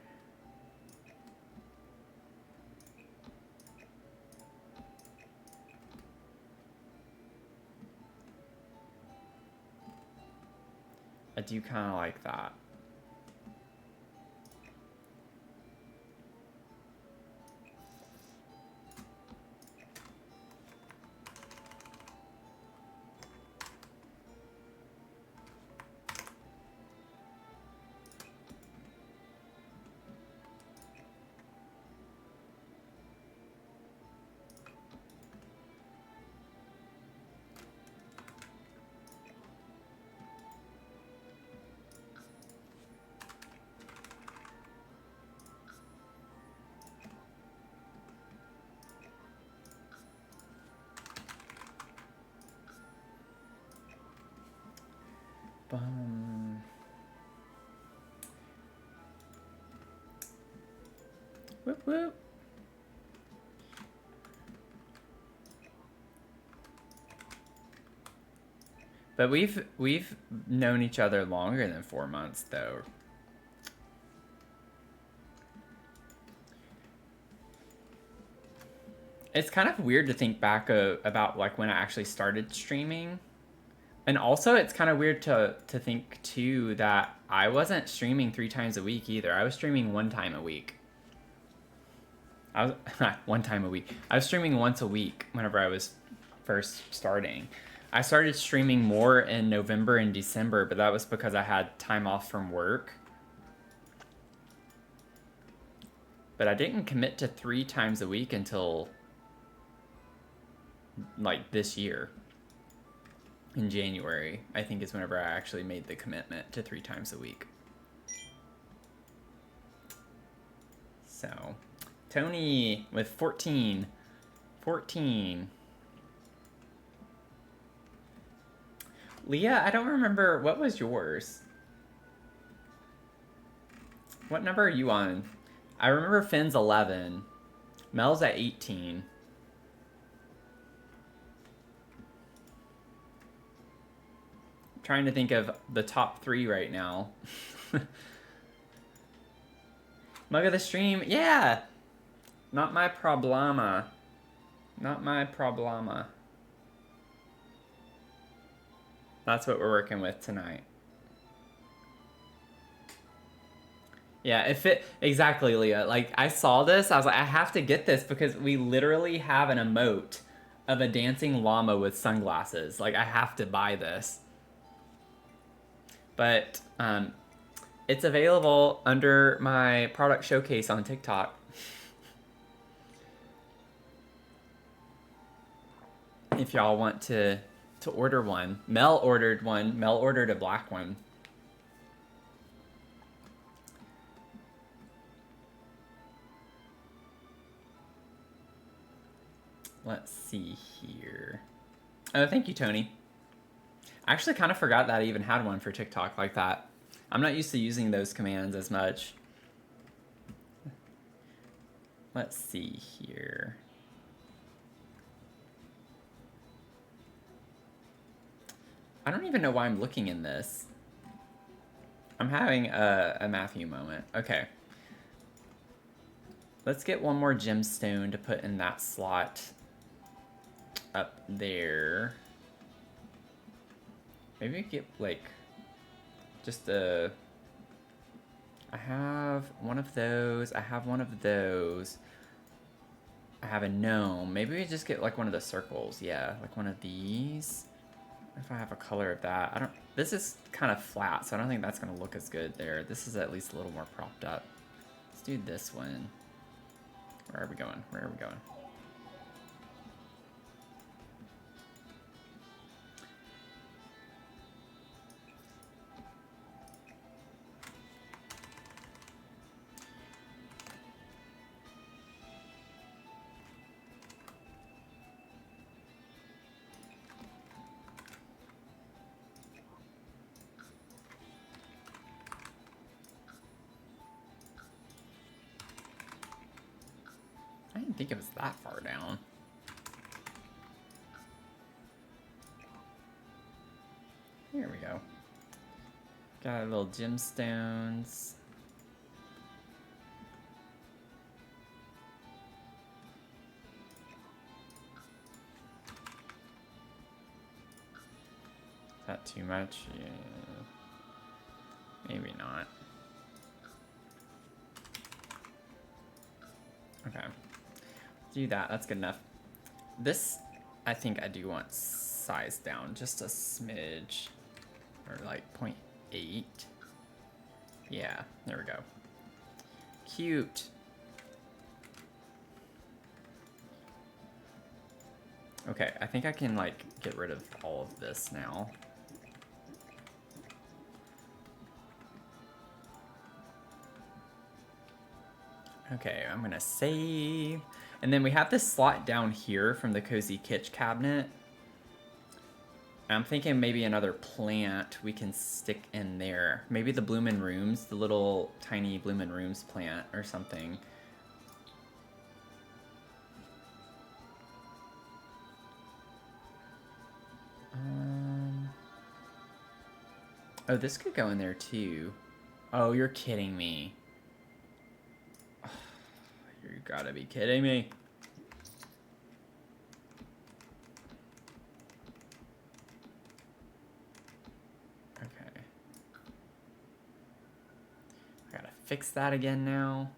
I do kind of like that. Whoop whoop. But we've known each other longer than 4 months though. It's kind of weird to think back about like when I actually started streaming. And also it's kind of weird to think too that I wasn't streaming 3 times a week either. I was streaming 1 time a week. I was 1 time a week. I was streaming once a week whenever I was first starting. I started streaming more in November and December, but that was because I had time off from work. But I didn't commit to 3 times a week until like this year. In January, I think is whenever I actually made the commitment to 3 times a week. So, Tony with 14. 14. Leah, I don't remember, what was yours? What number are you on? I remember Finn's 11. Mel's at 18. I'm trying to think of the top 3 right now. Mug of the stream, yeah! Not my problema. Not my problema. That's what we're working with tonight. Yeah, if it exactly, Leah. Like I saw this, I was like, I have to get this because we literally have an emote of a dancing llama with sunglasses. Like I have to buy this. But it's available under my product showcase on TikTok. If y'all want to order one. Mel ordered one. Mel ordered a black one. Let's see here. Oh, thank you, Tony. I actually kind of forgot that I even had one for TikTok like that. I'm not used to using those commands as much. Let's see here. I don't even know why I'm looking in this. I'm having a Matthew moment. Okay. Let's get one more gemstone to put in that slot up there. Maybe we get like just a... I have one of those. I have one of those. I have a gnome. Maybe we just get like one of the circles. Yeah, like one of these. If I have a color of that. I don't... This is kind of flat, so I don't think that's going to look as good there. This is at least a little more propped up. Let's do this one. Where are we going? Where are we going? I didn't think it was that far down. Here we go. Got little gemstones. Is that too much? Yeah. Maybe not. Okay. Do that. That's good enough. This, I think I do want size down just a smidge. Or like 0.8. Yeah, there we go. Cute. Okay, I think I can like get rid of all of this now. Okay, I'm gonna save. And then we have this slot down here from the Cozy Kitsch cabinet. I'm thinking maybe another plant we can stick in there. Maybe the Bloomin' Rooms, the little tiny Bloomin' Rooms plant or something. Oh, this could go in there too. Oh, you're kidding me. You gotta be kidding me. fix that again now.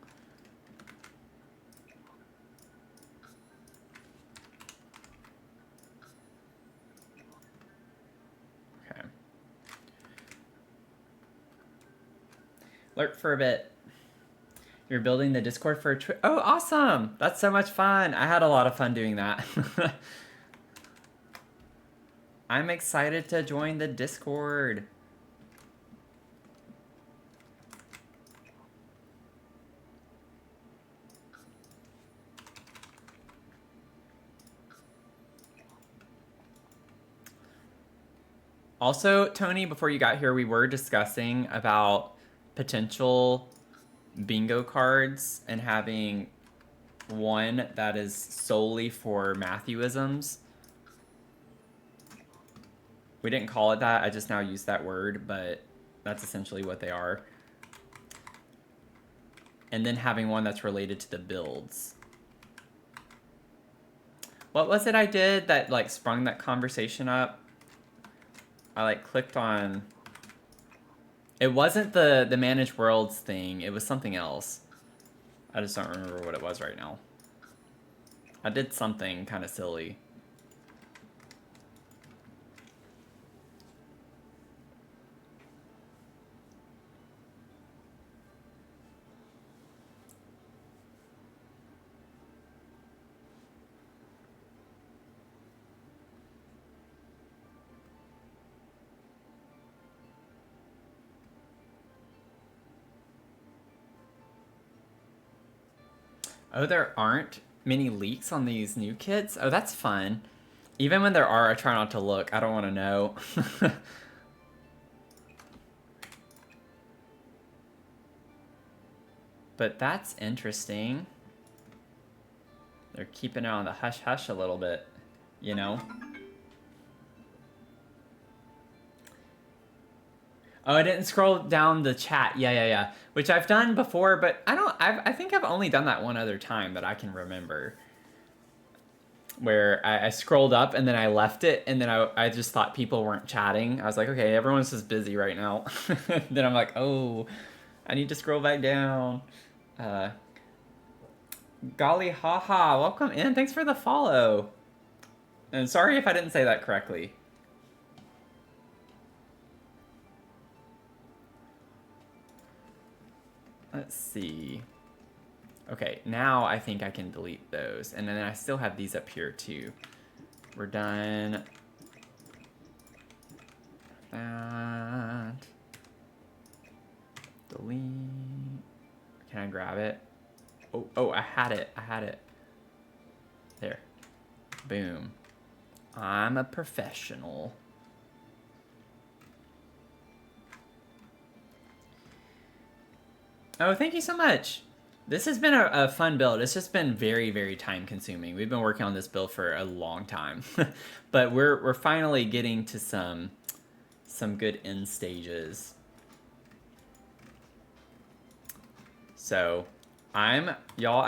Okay. Lurk for a bit. You're building the Discord for a oh, awesome! That's so much fun. I had a lot of fun doing that. I'm excited to join the Discord. Also, Tony, before you got here, we were discussing about potential bingo cards and having one that is solely for Matthewisms. We didn't call it that, I just now use that word, but that's essentially what they are. And then having one that's related to the builds. What was it I did that like sprung that conversation up? I like clicked on... It wasn't the Manage Worlds thing, it was something else. I just don't remember what it was right now. I did something kind of silly. Oh, there aren't many leaks on these new kits? Oh, that's fun. Even when there are, I try not to look. I don't want to know. But that's interesting. They're keeping it on the hush-hush a little bit, you know? Oh, I didn't scroll down the chat. Yeah. Which I've done before, but I think I've only done that one other time that I can remember. Where I scrolled up and then I left it, and then I just thought people weren't chatting. I was like, okay, everyone's just busy right now. Then I'm like, oh, I need to scroll back down. Golly haha, welcome in. Thanks for the follow. And sorry if I didn't say that correctly. Let's see. Okay, now I think I can delete those. And then I still have these up here too. We're done. That. Delete. Can I grab it? Oh, I had it. There. Boom. I'm a professional. Oh, thank you so much. This has been a fun build. It's just been very, very time consuming. We've been working on this build for a long time. But we're finally getting to some good end stages. So, I'm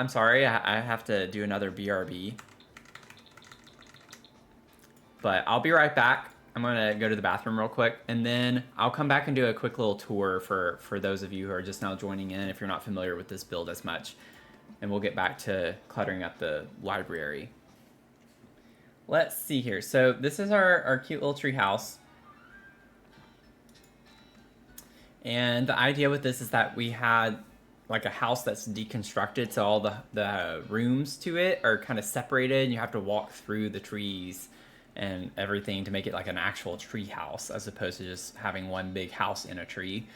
sorry, I have to do another BRB. But I'll be right back. I'm gonna go to the bathroom real quick, and then I'll come back and do a quick little tour for those of you who are just now joining in if you're not familiar with this build as much. And we'll get back to cluttering up the library. Let's see here. So this is our cute little tree house. And the idea with this is that we had like a house that's deconstructed, so all the rooms to it are kind of separated, and you have to walk through the trees and everything to make it like an actual tree house as opposed to just having one big house in a tree.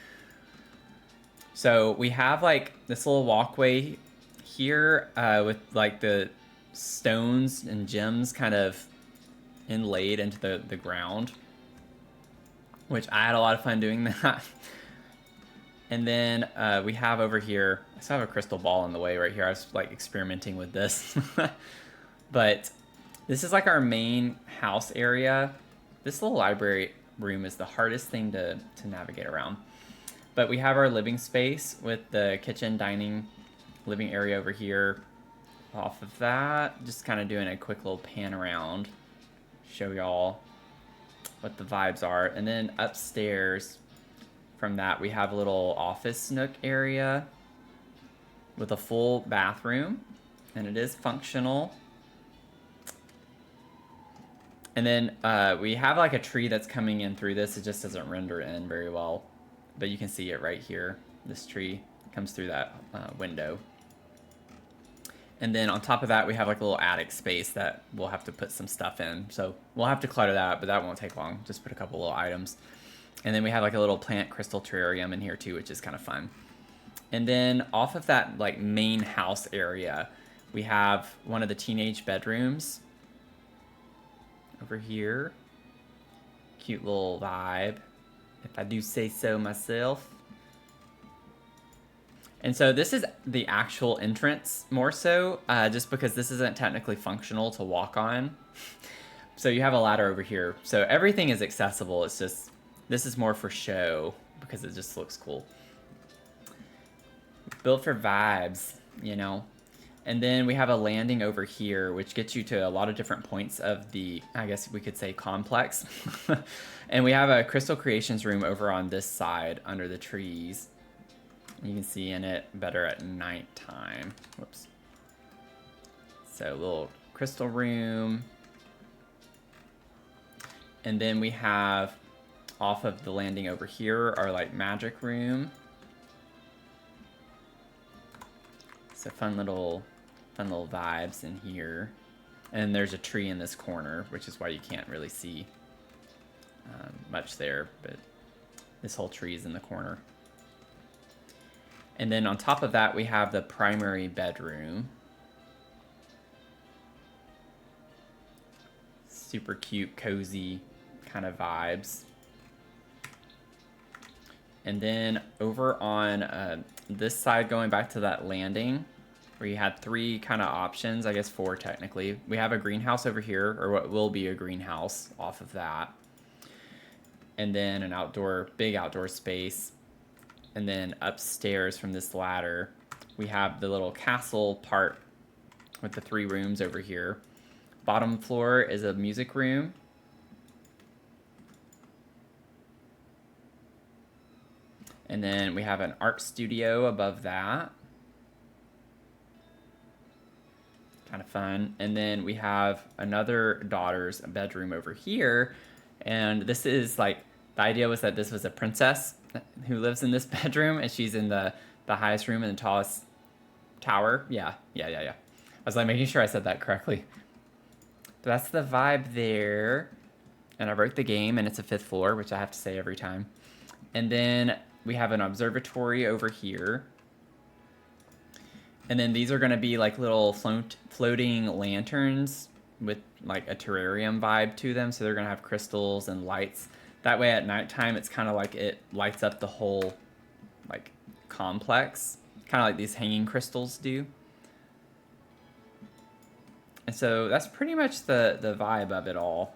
So we have like this little walkway here with like the stones and gems kind of inlaid into the ground, which I had a lot of fun doing that. And then we have over here, I still have a crystal ball in the way right here. I was like experimenting with this. But this is like our main house area. This little library room is the hardest thing to navigate around. But we have our living space with the kitchen, dining, living area over here. Off of that, just kind of doing a quick little pan around. Show y'all what the vibes are. And then upstairs from that, we have a little office nook area. with a full bathroom, and it is functional. And then we have like a tree that's coming in through this. It just doesn't render in very well, but you can see it right here. This tree comes through that window. And then on top of that, we have like a little attic space that we'll have to put some stuff in. So we'll have to clutter that up, but that won't take long. Just put a couple little items. And then we have like a little plant crystal terrarium in here too, which is kind of fun. And then off of that like main house area, we have one of the teenage bedrooms over here. Cute little vibe, if I do say so myself. And so this is the actual entrance more so, just because this isn't technically functional to walk on. So you have a ladder over here. So everything is accessible. It's just, this is more for show because it just looks cool. Built for vibes, you know. And then we have a landing over here, which gets you to a lot of different points of the, I guess we could say, complex. And we have a Crystal Creations room over on this side under the trees. You can see in it better at nighttime. Whoops. So a little crystal room. And then we have off of the landing over here our like magic room. So fun little vibes in here. And there's a tree in this corner, which is why you can't really see much there, but this whole tree is in the corner. And then on top of that, we have the primary bedroom. Super cute, cozy kind of vibes. And then over on this side, going back to that landing, where you had 3 kind of options, I guess 4 technically. We have a greenhouse over here, or what will be a greenhouse off of that. And then an big outdoor space. And then upstairs from this ladder, we have the little castle part with the 3 rooms over here. Bottom floor is a music room. And then we have an art studio above that. Kind of fun. And then we have another daughter's bedroom over here. And this is like, the idea was that this was a princess who lives in this bedroom, and she's in the highest room in the tallest tower. Yeah. I was like making sure I said that correctly. But that's the vibe there. And I wrote the game, and it's a 5th floor, which I have to say every time. And then we have an observatory over here. And then these are going to be like little floating lanterns with like a terrarium vibe to them. So they're going to have crystals and lights. That way at nighttime, it's kind of like it lights up the whole like complex, kind of like these hanging crystals do. And so that's pretty much the vibe of it all.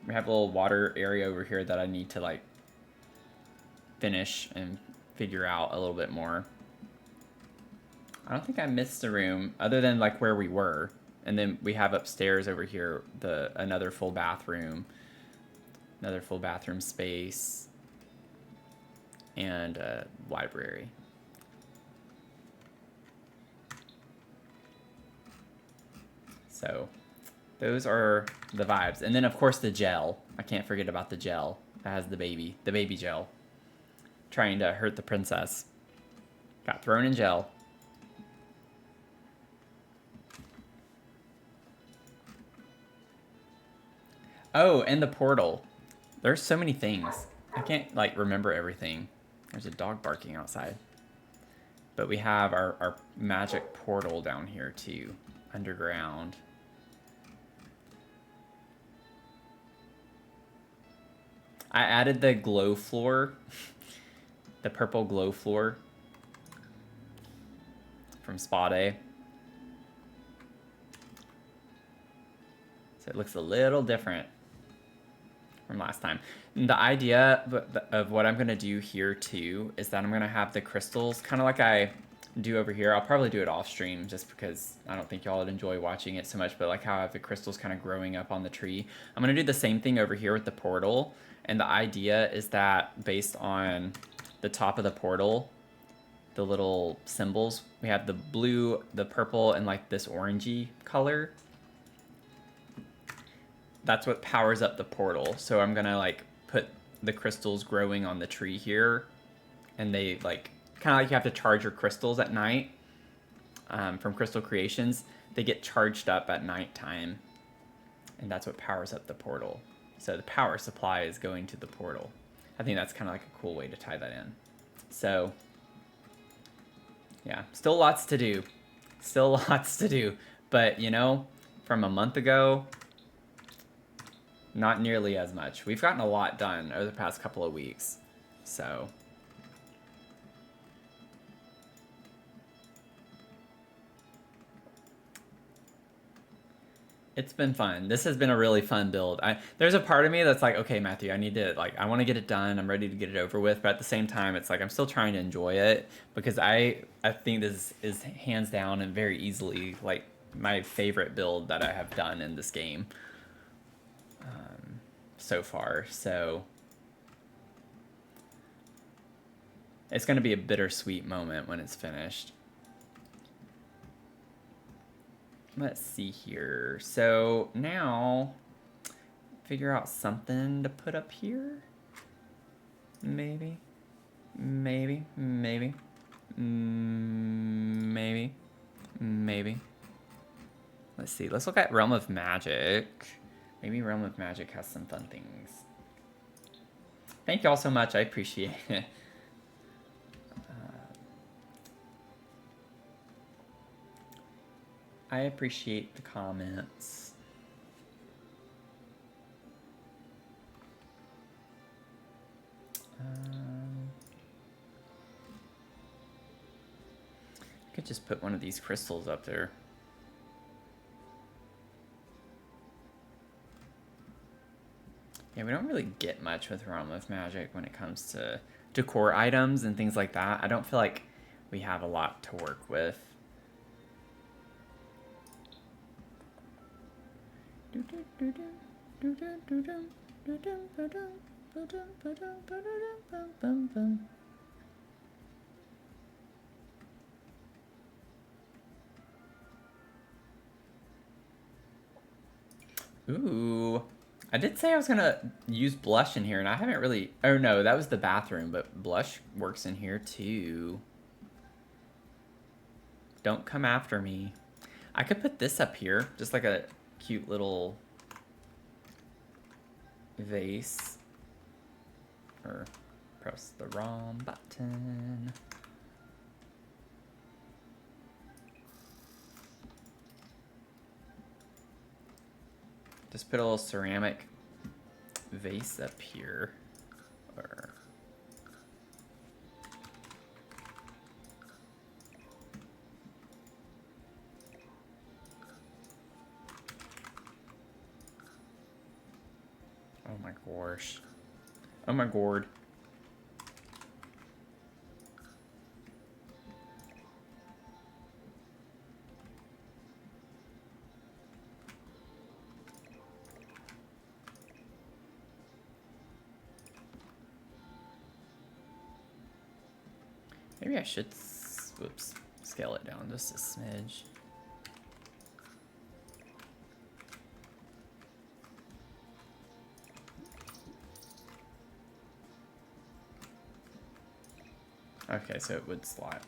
We have a little water area over here that I need to like finish and figure out a little bit more. I don't think I missed a room other than like where we were. And then we have upstairs over here another full bathroom. Another full bathroom space, and a library. So those are the vibes. And then of course the gel. I can't forget about the gel that has the baby gel. Trying to hurt the princess. Got thrown in gel. Oh, and the portal. There's so many things. I can't like remember everything. There's a dog barking outside. But we have our magic portal down here too, underground. I added the glow floor, the purple glow floor from Spa Day. So it looks a little different from last time. And the idea of what I'm gonna do here too is that I'm gonna have the crystals kind of like I do over here. I'll probably do it off stream just because I don't think y'all would enjoy watching it so much, but like how I have the crystals kind of growing up on the tree. I'm gonna do the same thing over here with the portal. And the idea is that based on the top of the portal, the little symbols. We have the blue, the purple, and like this orangey color. That's what powers up the portal. So I'm gonna like put the crystals growing on the tree here, and they like kind of like you have to charge your crystals at night from Crystal Creations. They get charged up at nighttime, and that's what powers up the portal. So the power supply is going to the portal. I think that's kind of like a cool way to tie that in. So yeah, still lots to do. Still lots to do. But, you know, from a month ago, not nearly as much. We've gotten a lot done over the past couple of weeks. So it's been fun. This has been a really fun build. There's a part of me that's like, okay, Matthew, I need to, like, I want to get it done. I'm ready to get it over with. But at the same time, it's like I'm still trying to enjoy it because I think this is hands down and very easily, like, my favorite build that I have done in this game so far. So it's going to be a bittersweet moment when it's finished. Let's see here. So now, figure out something to put up here. Maybe. Maybe. Maybe. Maybe. Maybe. Let's see. Let's look at Realm of Magic. Maybe Realm of Magic has some fun things. Thank you all so much. I appreciate it. I appreciate the comments. I could just put one of these crystals up there. Yeah, we don't really get much with Realm of Magic when it comes to decor items and things like that. I don't feel like we have a lot to work with. Ooh. I did say I was gonna use blush in here, and I haven't really... Oh, no, that was the bathroom, but blush works in here, too. Don't come after me. I could put this up here, just like a cute little vase. Or press the wrong button. Just put a little ceramic vase up here. Or oh my gosh. Oh my gourd. Maybe I should, whoops, scale it down just a smidge. Okay, so it would slot.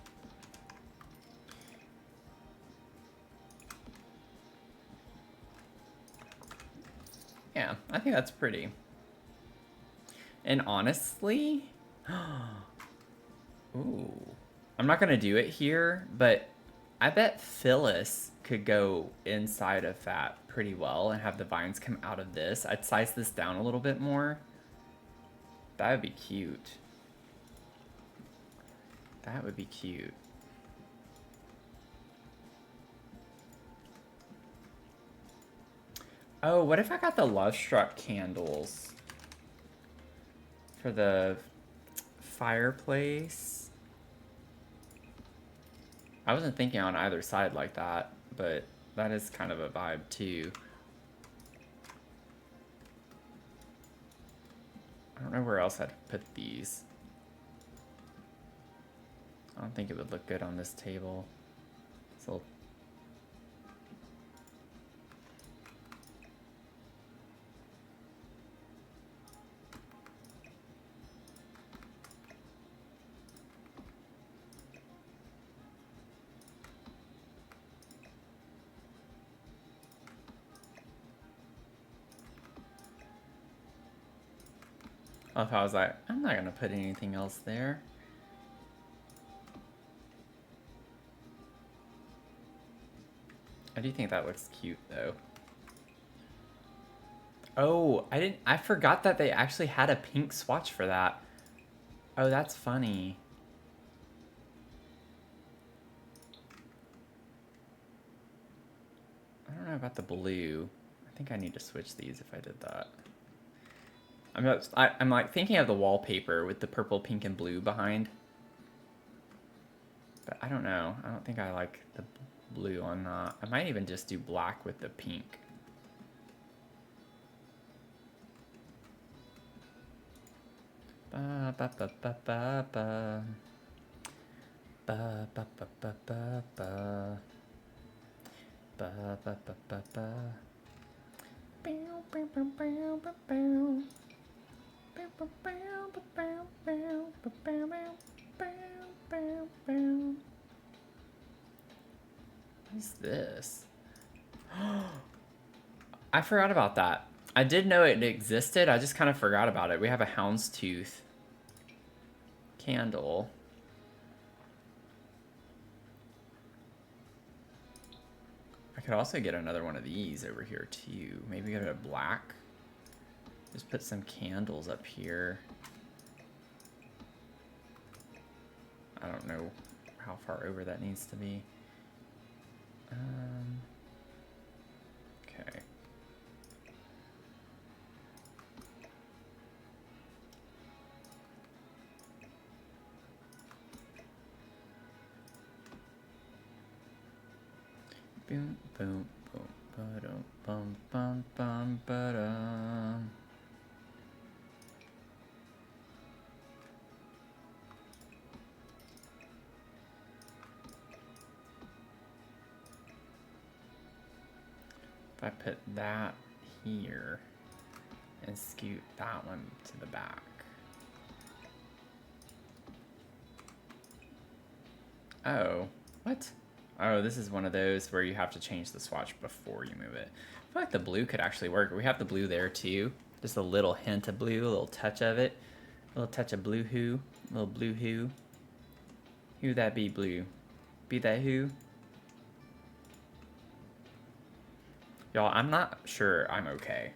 Yeah, I think that's pretty. And honestly, ooh, I'm not gonna do it here, but I bet Phyllis could go inside of that pretty well and have the vines come out of this. I'd size this down a little bit more. That would be cute. That would be cute. Oh, what if I got the Love Struck candles for the fireplace? I wasn't thinking on either side like that, but that is kind of a vibe too. I don't know where else I'd put these. I don't think it would look good on this table. It's a little... If I was like, I'm not gonna put anything else there. I do think that looks cute though. Oh, I forgot that they actually had a pink swatch for that. Oh, that's funny. I don't know about the blue. I think I need to switch these if I did that. I'm like thinking of the wallpaper with the purple, pink, and blue behind. But I don't know. I don't think I like the blue on that. I might even just do black with the pink. Ba ba ba ba ba ba. Ba ba ba ba ba ba. Ba ba ba ba ba. Bow bow bow bow bow bow. Bow bow bow bow bow bow bow bow bow bow. What is this? I forgot about that. I did know it existed. I just kind of forgot about it. We have a houndstooth candle. I could also get another one of these over here too. Maybe go to black. Just put some candles up here. I don't know how far over that needs to be. Okay. Boom, boom, boom, ba-dum, bum, bum, bum, ba-dum. If I put that here and scoot that one to the back. Oh, what? Oh, this is one of those where you have to change the swatch before you move it. I feel like the blue could actually work. We have the blue there too. Just a little hint of blue, a little touch of it. A little touch of blue who. A little blue who. Who that be blue? Be that who? Y'all, I'm not sure I'm okay.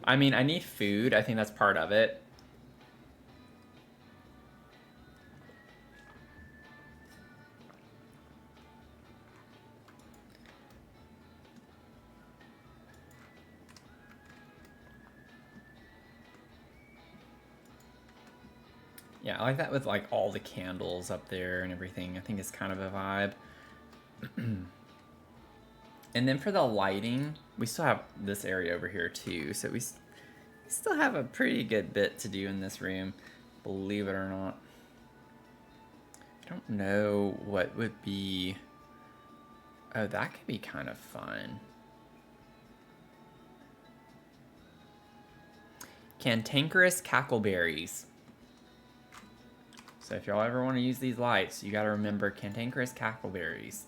I mean, I need food. I think that's part of it. Yeah, I like that with like all the candles up there and everything. I think it's kind of a vibe. And then for the lighting, we still have this area over here too. So we still have a pretty good bit to do in this room, believe it or not. I don't know what would be... Oh, that could be kind of fun. Cantankerous cackleberries. So if y'all ever want to use these lights, you got to remember cantankerous cackleberries.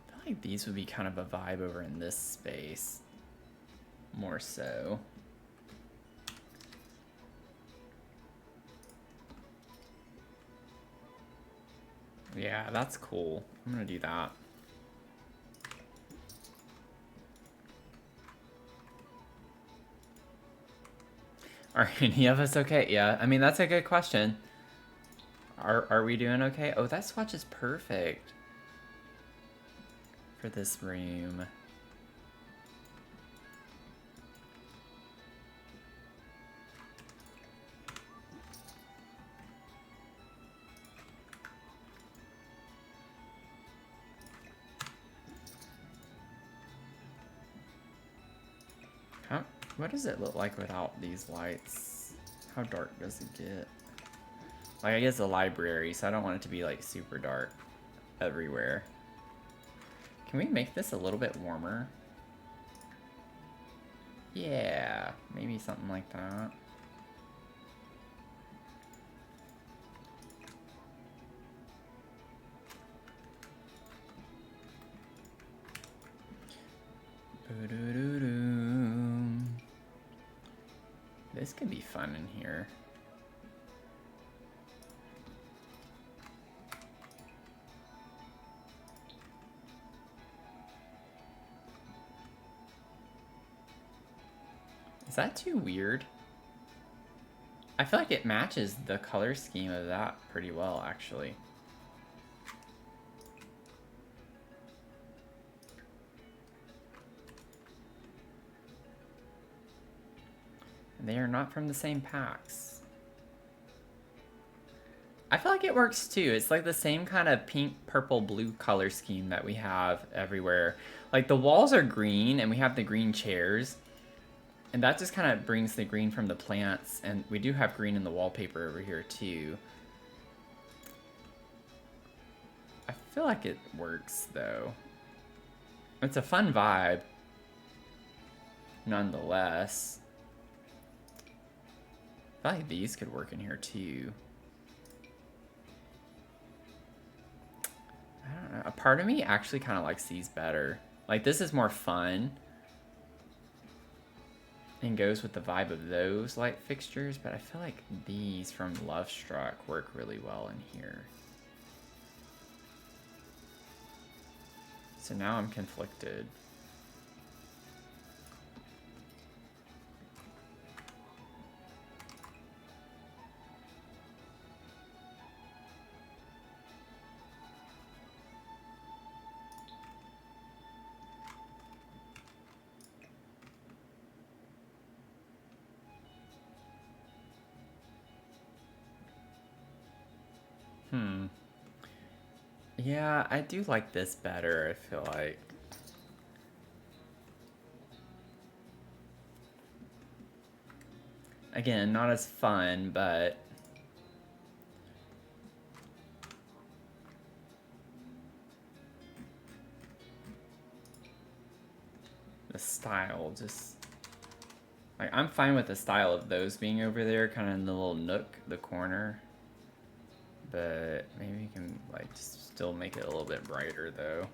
I feel like these would be kind of a vibe over in this space. More so. Yeah, that's cool. I'm gonna do that. Are any of us okay? Yeah, I mean, that's a good question. Are we doing okay? Oh, that swatch is perfect for this room. How, what does it look like without these lights? How dark does it get? Like, I guess a library, so I don't want it to be, like, super dark everywhere. Can we make this a little bit warmer? Yeah, maybe something like that. This could be fun in here. Is that too weird? I feel like it matches the color scheme of that pretty well, actually. And they are not from the same packs. I feel like it works too. It's like the same kind of pink, purple, blue color scheme that we have everywhere. Like the walls are green and we have the green chairs. And that just kind of brings the green from the plants. And we do have green in the wallpaper over here too. I feel like it works though. It's a fun vibe. Nonetheless. I feel like these could work in here too. I don't know. A part of me actually kind of likes these better. Like this is more fun. And goes with the vibe of those light fixtures, but I feel like these from Love Struck work really well in here. So now I'm conflicted. Yeah, I do like this better, I feel like. Again, not as fun, but... the style just... like, I'm fine with the style of those being over there, kind of in the little nook, the corner. But maybe we can, like, still make it a little bit brighter, though.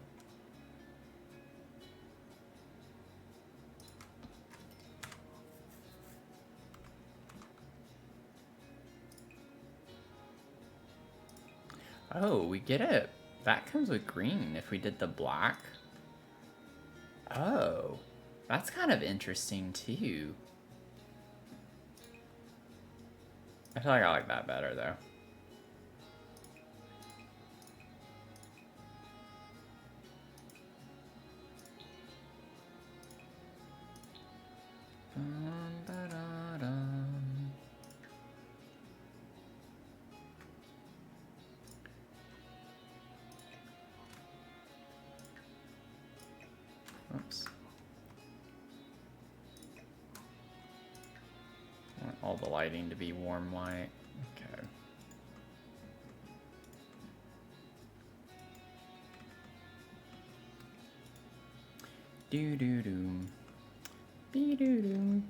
Oh, we get it. That comes with green if we did the black. Oh, that's kind of interesting, too. I feel like I like that better, though. Oops. I want all the lighting to be warm white. Okay. Do do do. Be do do.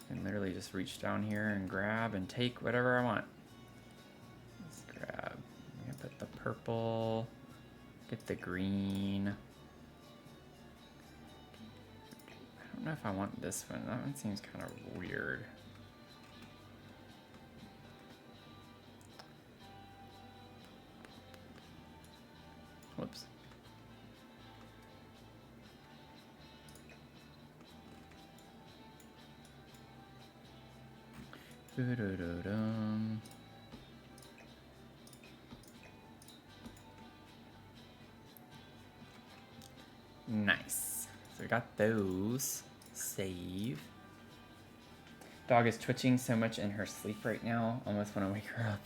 And literally just reach down here and grab and take whatever I want. Let's grab. I'm gonna put the purple. Get the green. I don't know if I want this one. That one seems kind of weird. Whoops. Nice. So we got those. Save. Dog is twitching so much in her sleep right now. Almost want to wake her up.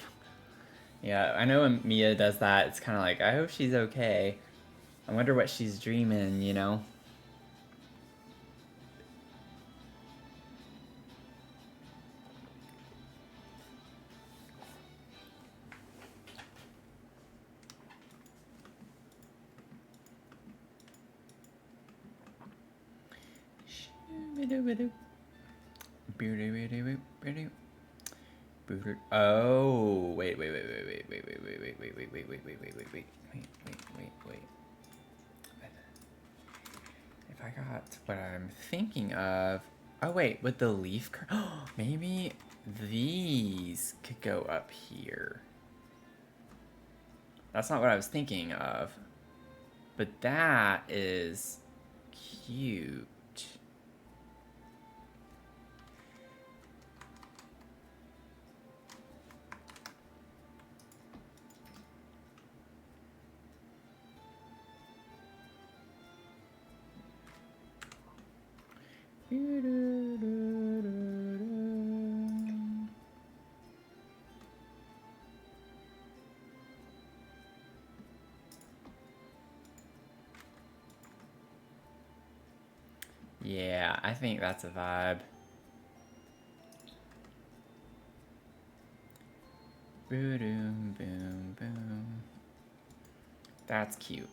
Yeah, I know when Mia does that, it's kind of like, I hope she's okay. I wonder what she's dreaming, you know? Oh, wait. If I got what I'm thinking of, oh wait, with the leaf, maybe these could go up here. That's not what I was thinking of, but that is cute. Yeah, I think that's a vibe. Boom, boom, boom. That's cute.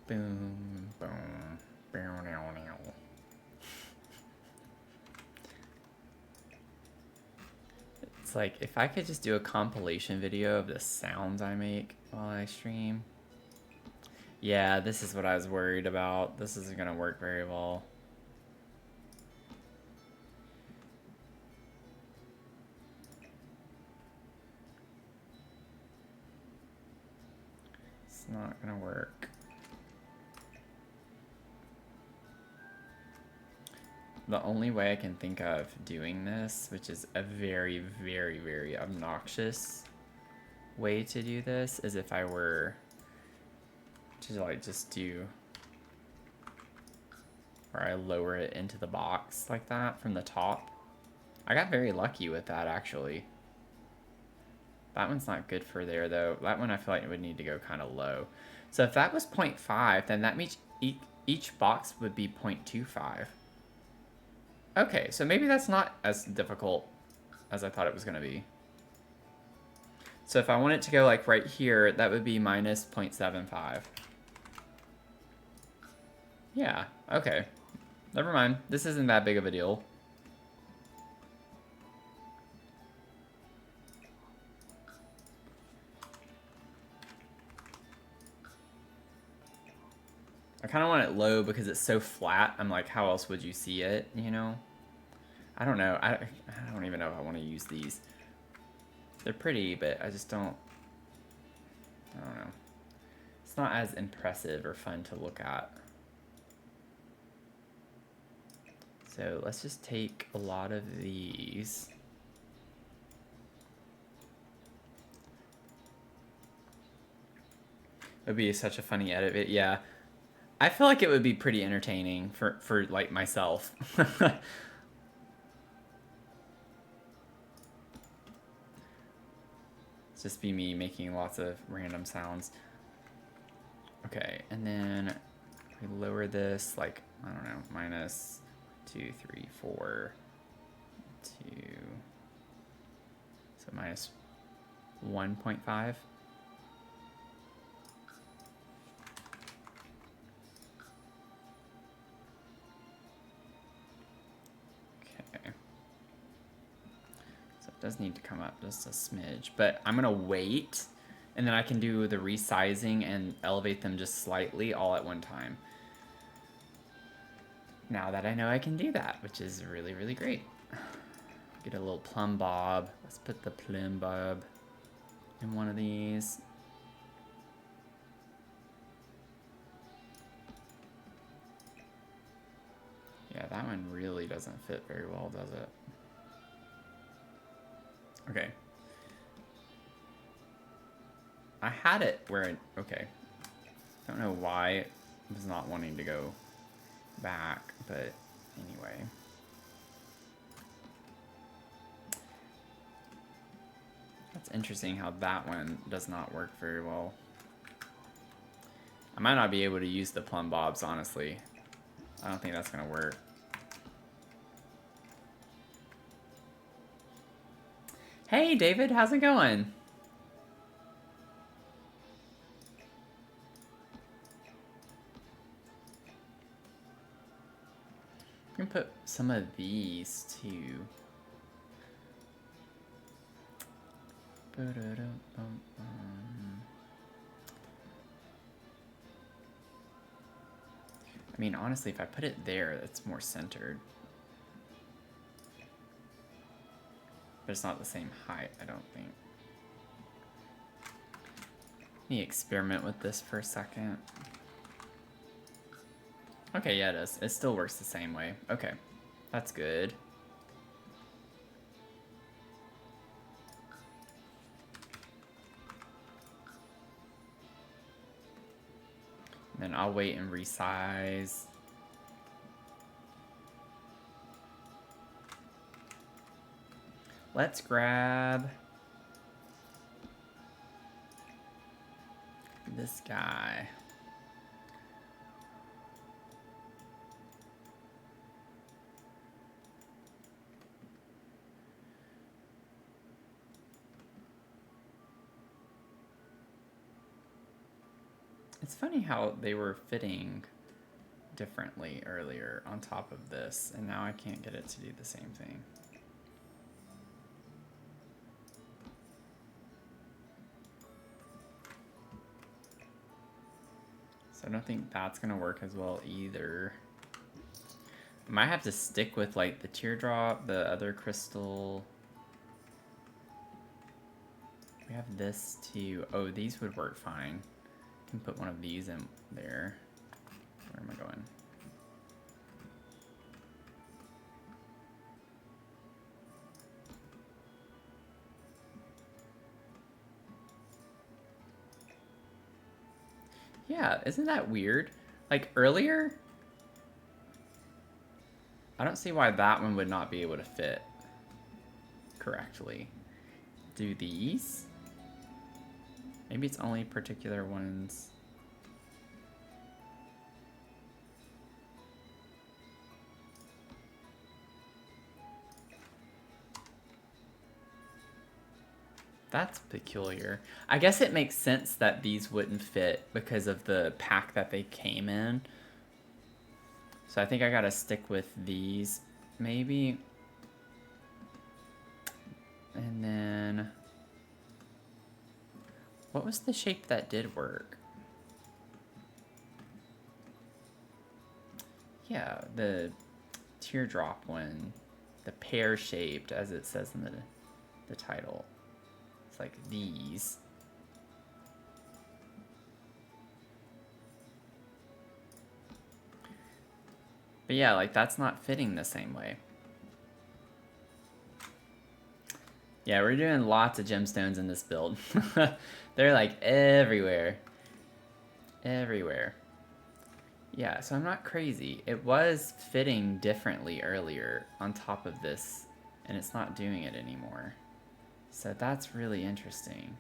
Boom, boom, boom, now, now. It's like, if I could just do a compilation video of the sounds I make while I stream. Yeah, this is what I was worried about. This isn't gonna work very well. It's not gonna work. The only way I can think of doing this, which is a very, very, very obnoxious way to do this, is if I were to like just do where I lower it into the box like that from the top. I got very lucky with that, actually. That one's not good for there, though. That one I feel like it would need to go kind of low. So if that was 0.5, then that means each box would be 0.25. Okay, so maybe that's not as difficult as I thought it was going to be. So if I want it to go like right here, that would be minus 0.75. Yeah, okay. Never mind. This isn't that big of a deal. I kind of want it low because it's so flat. I'm like, how else would you see it, you know? I don't know. I don't even know if I want to use these. They're pretty, but I just don't... I don't know. It's not as impressive or fun to look at. So let's just take a lot of these. It would be such a funny edit. Yeah. I feel like it would be pretty entertaining for like myself. It's just be me making lots of random sounds. Okay, and then we lower this like, I don't know, minus 2, 3, 4, 2, so minus 1.5. Does need to come up just a smidge, but I'm gonna wait, and then I can do the resizing and elevate them just slightly all at one time. Now that I know I can do that, which is really, really great. Get a little plumb bob. Let's put the plumb bob in one of these. Yeah, that one really doesn't fit very well, does it? Okay. I had it where it, okay. Don't know why it was not wanting to go back, but anyway. That's interesting how that one does not work very well. I might not be able to use the plumb bobs, honestly. I don't think that's gonna work. Hey, David, how's it going? I'm gonna put some of these too. I mean, honestly, if I put it there, that's more centered. But it's not the same height, I don't think. Let me experiment with this for a second. Okay, yeah, it does. It still works the same way. Okay, that's good. Then I'll wait and resize. Let's grab this guy. It's funny how they were fitting differently earlier on top of this, and now I can't get it to do the same thing. So I don't think that's gonna work as well either. I might have to stick with like the teardrop, the other crystal. We have this too. Oh, these would work fine. I can put one of these in there. Where am I going? Yeah, isn't that weird? Like earlier, I don't see why that one would not be able to fit correctly. Do these? Maybe it's only particular ones. That's peculiar. I guess it makes sense that these wouldn't fit because of the pack that they came in. So I think I gotta stick with these, maybe. And then... what was the shape that did work? Yeah, the teardrop one. The pear-shaped, as it says in the title. It's like these. But yeah, like that's not fitting the same way. Yeah, we're doing lots of gemstones in this build. They're like everywhere. Everywhere. Yeah, so I'm not crazy. It was fitting differently earlier on top of this, and it's not doing it anymore. So that's really interesting.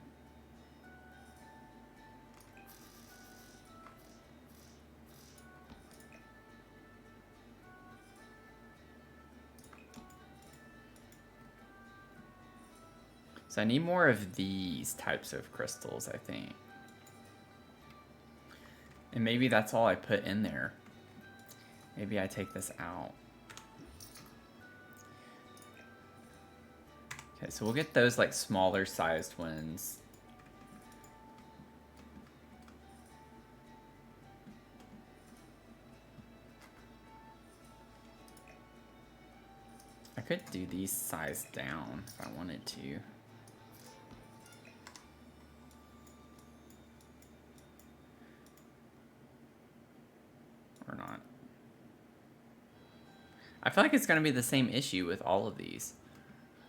So I need more of these types of crystals, I think. And maybe that's all I put in there. Maybe I take this out. Okay, so we'll get those like smaller sized ones. I could do these sized down if I wanted to. Or not. I feel like it's going to be the same issue with all of these.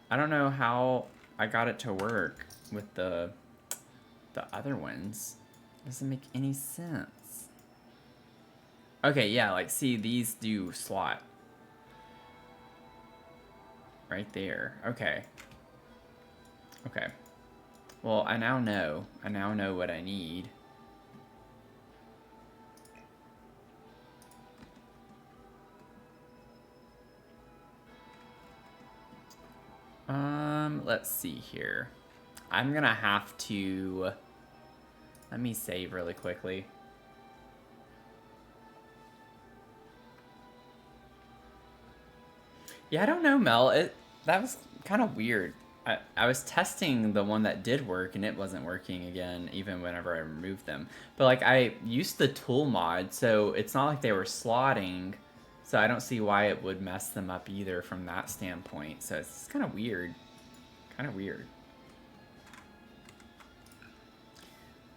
I don't know how I got it to work with the other ones. It doesn't make any sense. Okay, yeah, like see, these do slot. Right there. Okay. Okay. Well, I now know. I now know what I need. let's see here. I'm gonna have to... Let me save really quickly. Yeah, I don't know, Mel. That was kind of weird. I was testing the one that did work, and it wasn't working again, even whenever I removed them. But, like, I used the tool mod, so it's not like they were slotting, so I don't see why it would mess them up either from that standpoint. So it's kind of weird. Kind of weird.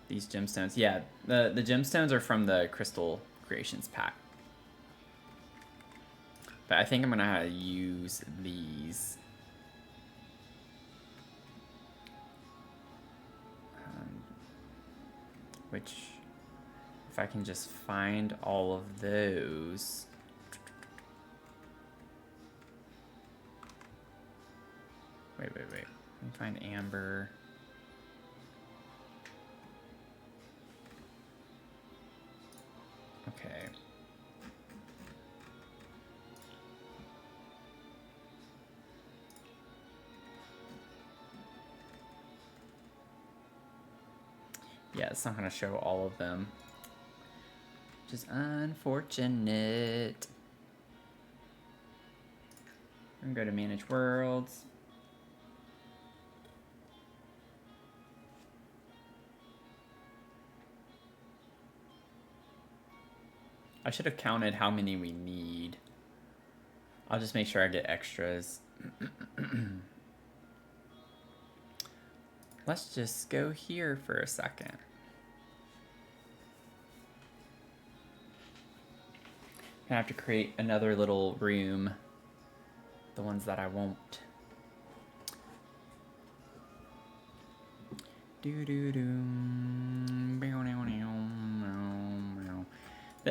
These gemstones. Yeah, the gemstones are from the Crystal Creations pack. But I think I'm gonna use these. Which, if I can just find all of those. Wait. Let me find amber. Okay. Yeah, it's not going to show all of them. Which is unfortunate. I'm going to go to Manage Worlds. I should have counted how many we need. I'll just make sure I get extras. Let's just go here for a second. I have to create another little room. The ones that I won't.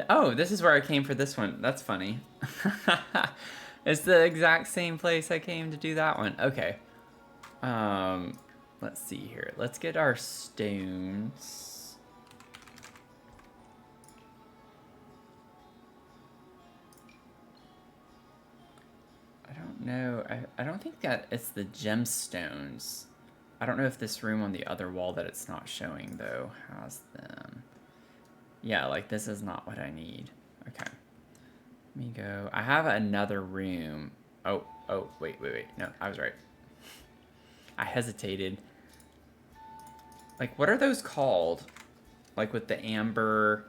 Oh, this is where I came for this one. That's funny. It's the exact same place I came to do that one. Okay. Let's see here. Let's get our stones. I don't know. I don't think that it's the gemstones. I don't know if this room on the other wall that it's not showing, though, has them. Yeah, like, this is not what I need. Okay. Let me go. I have another room. Oh, wait. No, I was right. I hesitated. Like, what are those called? Like, with the amber...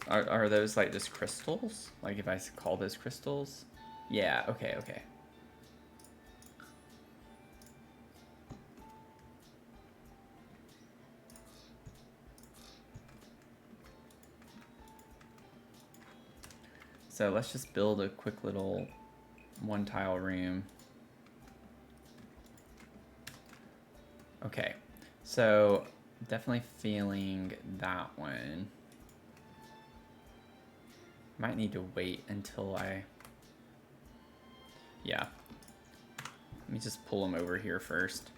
Are those, like, just crystals? Like, if I call those crystals? Yeah, okay. So let's just build a quick little one-tile room. Okay, so definitely feeling that one. Might need to wait until yeah. Let me just pull them over here first.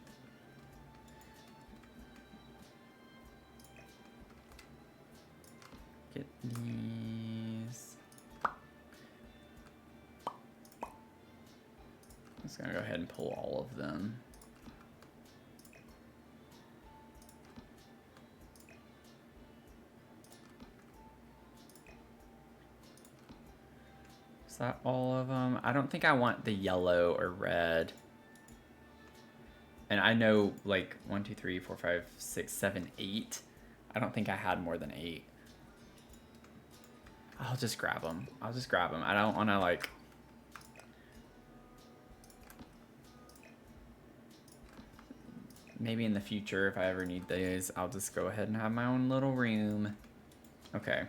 Get these. I'm just gonna go ahead and pull all of them. Is that all of them? I don't think I want the yellow or red. And I know, like, 1, 2, 3, 4, 5, 6, 7, 8. I don't think I had more than 8. I'll just grab them. I don't want to, like... Maybe in the future, if I ever need these, I'll just go ahead and have my own little room. Okay.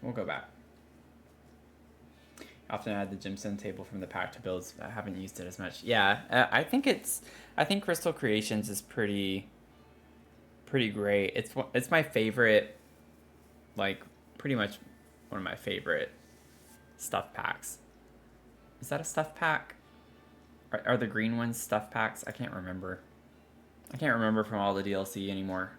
we'll go back. Often add the gemstone table from the pack to builds. I haven't used it as much. Yeah, I think Crystal Creations is pretty great. It's my favorite, like pretty much one of my favorite stuff packs. Is that a stuff pack? Are the green ones stuff packs? I can't remember. I can't remember from all the DLC anymore.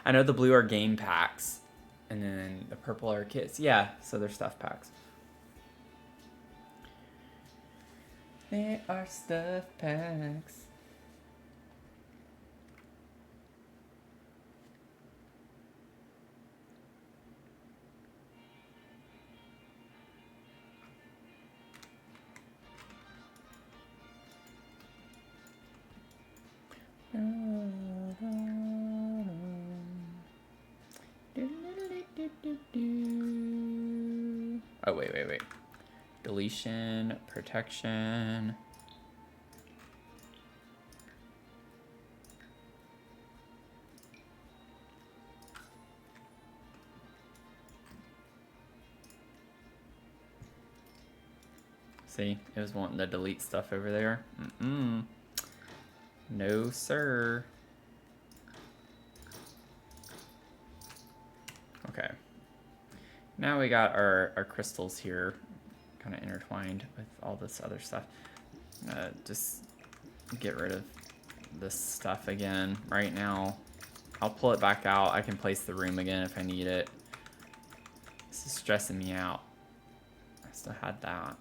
I know the blue are game packs, and then the purple are kits. Yeah, so they're stuff packs. They are stuff packs. Oh, wait. Deletion, protection. See, it was wanting to delete stuff over there. No, sir. Okay. Now we got our crystals here, kind of intertwined with all this other stuff. Just get rid of this stuff again right now. I'll pull it back out. I can place the room again if I need it. This is stressing me out. I still had that.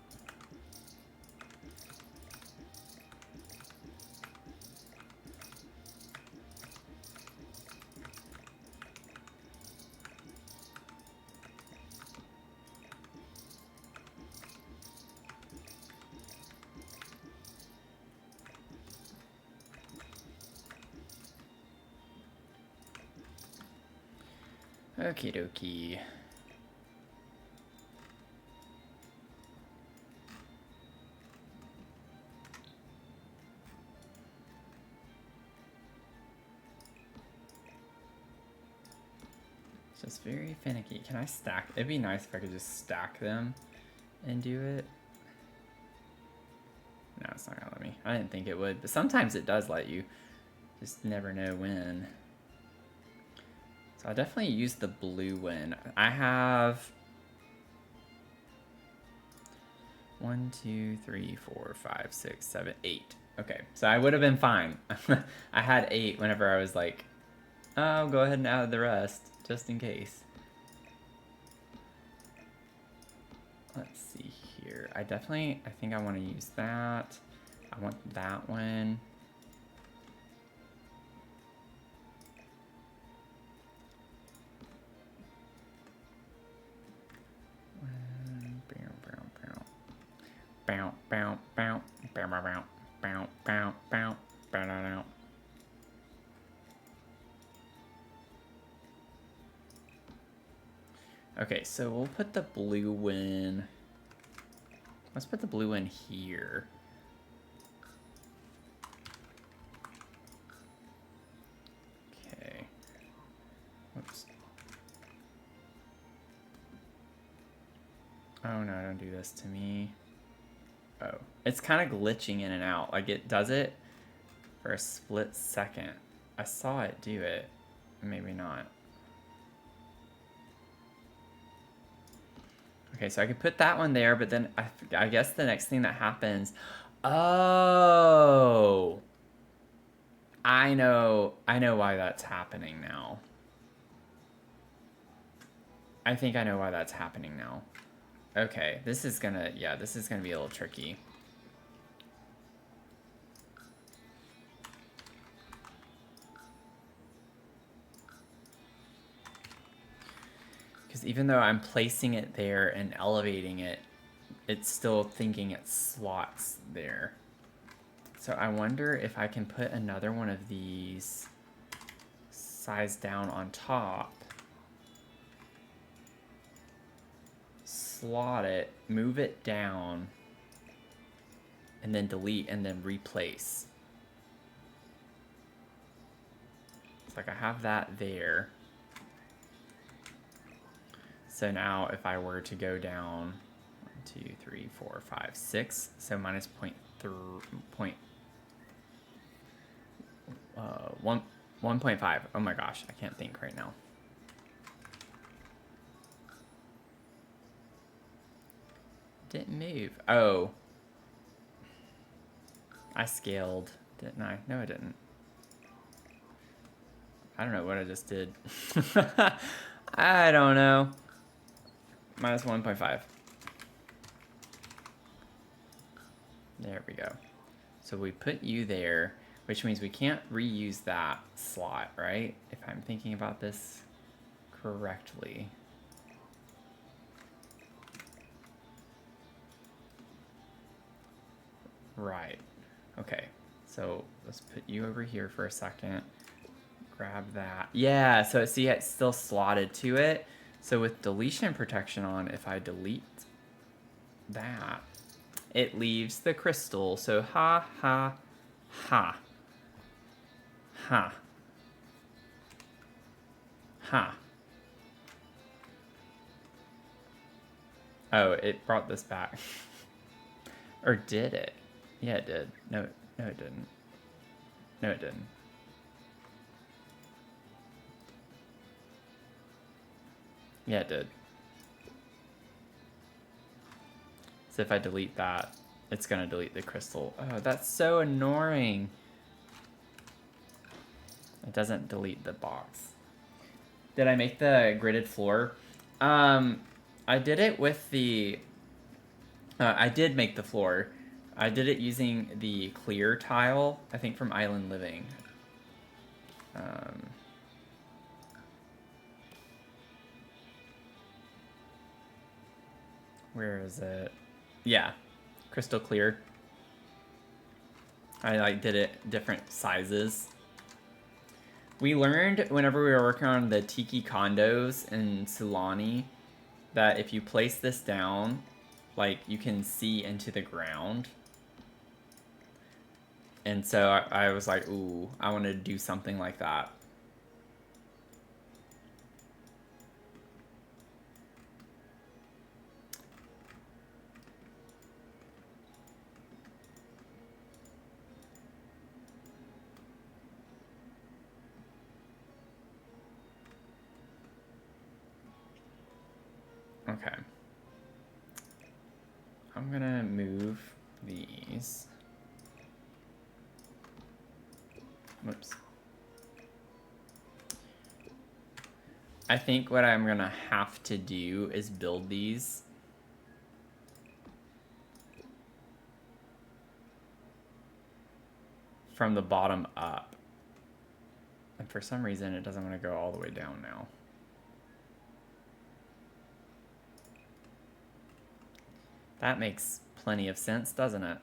Okie dokie. It's just very finicky. Can I stack? It'd be nice if I could just stack them and do it. No, it's not gonna let me. I didn't think it would, but sometimes it does let you. Just never know when. So I'll definitely use the blue one. I have 1, 2, 3, 4, 5, 6, 7, 8. Okay, so I would have been fine. I had 8 whenever I was like, oh, go ahead and add the rest, just in case. Let's see here. I think I want to use that. I want that one. Bow, bow, bow, bow, bow, bow, bow, bow, bow, bow, bow. Okay, so we'll put the blue in. Let's put the blue in here. Okay. Whoops. Oh no, don't do this to me. Oh, it's kind of glitching in and out. Like it does it for a split second. I saw it do it. Maybe not. Okay, so I could put that one there, but then I guess the next thing that happens... Oh! I know why that's happening now. I think I know why that's happening now. Okay, this is gonna be a little tricky. Because even though I'm placing it there and elevating it, it's still thinking it slots there. So I wonder if I can put another one of these size down on top. Slot it, move it down, and then delete and then replace. It's like I have that there. So now if I were to go down 1, 2, 3, 4, 5, 6, so minus 1.5. Oh my gosh, I can't think right now. Didn't move. Oh. I scaled, didn't I? No, I didn't. I don't know what I just did. I don't know. Minus 1.5. There we go. So we put you there, which means we can't reuse that slot, right? If I'm thinking about this correctly. Right. Okay. So let's put you over here for a second. Grab that. Yeah, so see, it's still slotted to it. So with deletion protection on, if I delete that, it leaves the crystal. So ha, ha, ha. Ha. Ha. Oh, it brought this back. Or did it? Yeah, it did. No, no, it didn't. No, it didn't. Yeah, it did. So if I delete that, it's gonna delete the crystal. Oh, that's so annoying. It doesn't delete the box. Did I make the gridded floor? I did it with the... I did make the floor. I did it using the clear tile, I think from Island Living. Where is it? Yeah, crystal clear. I like did it different sizes. We learned whenever we were working on the Tiki condos in Sulani that if you place this down, like you can see into the ground. And so I was like, ooh, I want to do something like that. Okay. I'm gonna move these. Whoops. I think what I'm gonna have to do is build these. From the bottom up. And for some reason, it doesn't want to go all the way down now. That makes plenty of sense, doesn't it?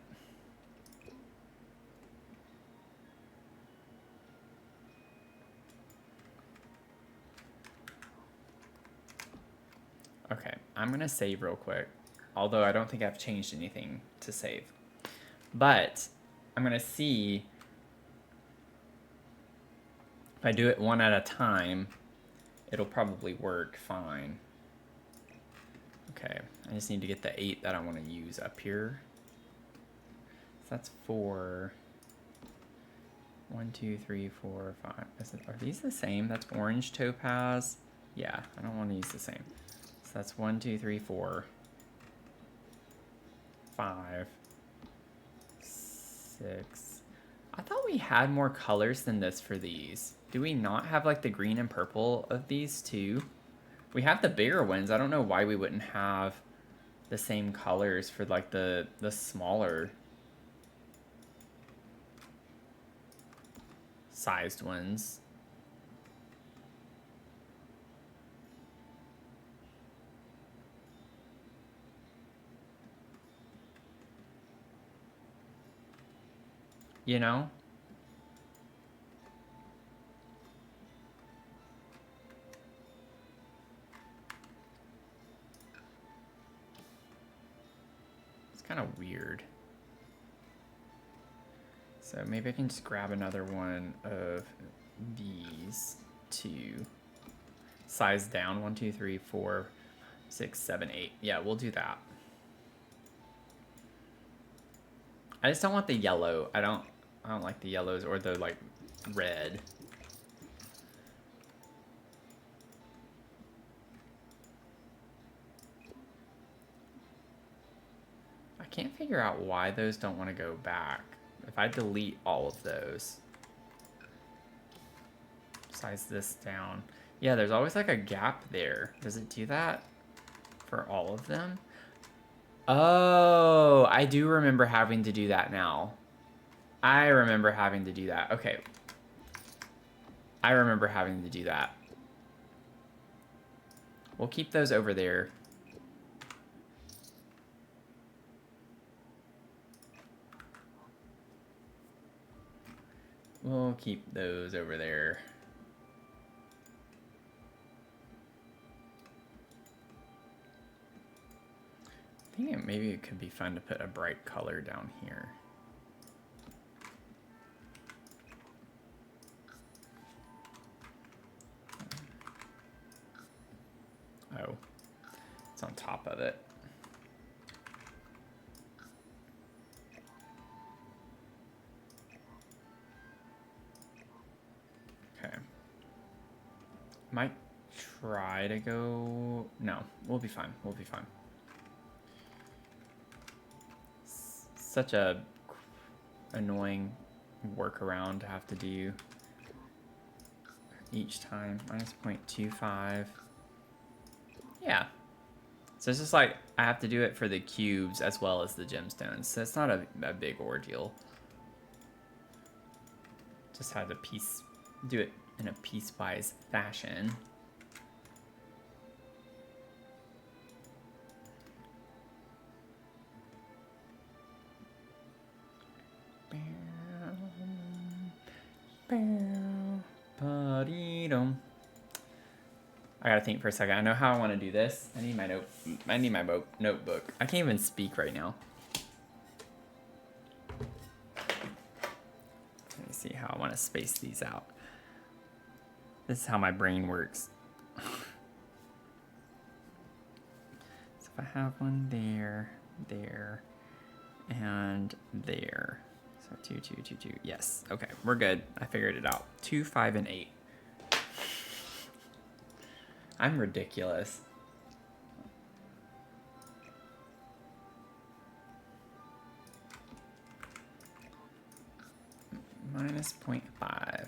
Okay, I'm gonna save real quick. Although I don't think I've changed anything to save. But I'm gonna see if I do it one at a time, it'll probably work fine. Okay, I just need to get the 8 that I want to use up here. So that's 4. 1, 2, 3, 4, 5. Are these the same? That's orange topaz. Yeah, I don't want to use the same. So that's 1, 2, 3, 4, 5, 6. I thought we had more colors than this for these. Do we not have like the green and purple of these too? We have the bigger ones. I don't know why we wouldn't have the same colors for like the smaller sized ones. You know? It's kind of weird. So maybe I can just grab another one of these two. Size down, 1, 2, 3, 4, 6, 7, 8. Yeah, we'll do that. I just don't want the yellow. I don't like the yellows or the like red. I can't figure out why those don't want to go back. If I delete all of those, size this down. Yeah, there's always like a gap there. Does it do that for all of them? Oh, I do remember having to do that now. I remember having to do that. Okay. I remember having to do that. We'll keep those over there. We'll keep those over there. I think maybe it could be fun to put a bright color down here. Oh, it's on top of it. Okay. Might try to go... No, we'll be fine. We'll be fine. Such a annoying workaround to have to do each time. Minus 0.25. Yeah. So it's just like I have to do it for the cubes as well as the gemstones. So it's not a big ordeal. Just had to do it in a piecewise fashion. I gotta think for a second. I know how I want to do this. I need my notebook. I can't even speak right now. Let me see how I want to space these out. This is how my brain works. So if I have one there, and there. So 2, 2, 2, 2. Yes. Okay, we're good. I figured it out. 2, 5, and 8. I'm ridiculous. Minus 0.5.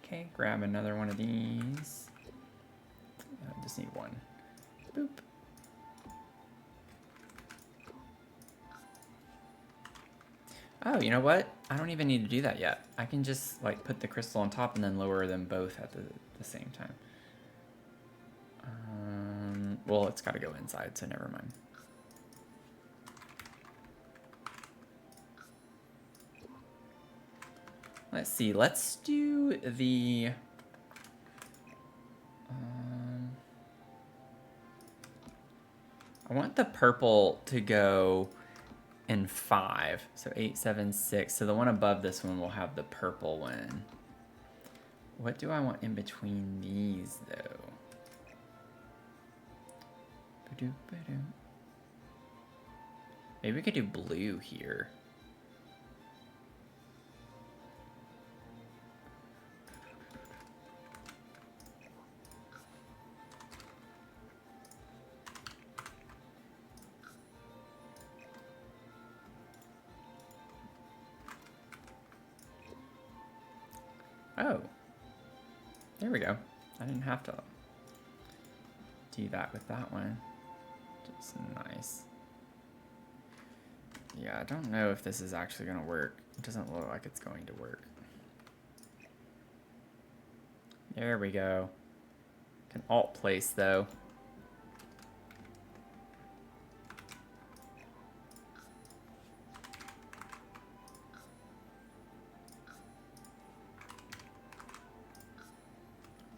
Okay, grab another one of these. I just need one. Boop. Oh, you know what? I don't even need to do that yet. I can just like put the crystal on top and then lower them both at the same time. Well, it's got to go inside, so never mind. Let's see. Let's do the... I want the purple to go in 5. So 8, 7, 6. So the one above this one will have the purple one. What do I want in between these, though? Maybe we could do blue here. Oh, there we go. I didn't have to do that with that one. Just nice. Yeah, I don't know if this is actually going to work. It doesn't look like it's going to work. There we go. Can alt place though.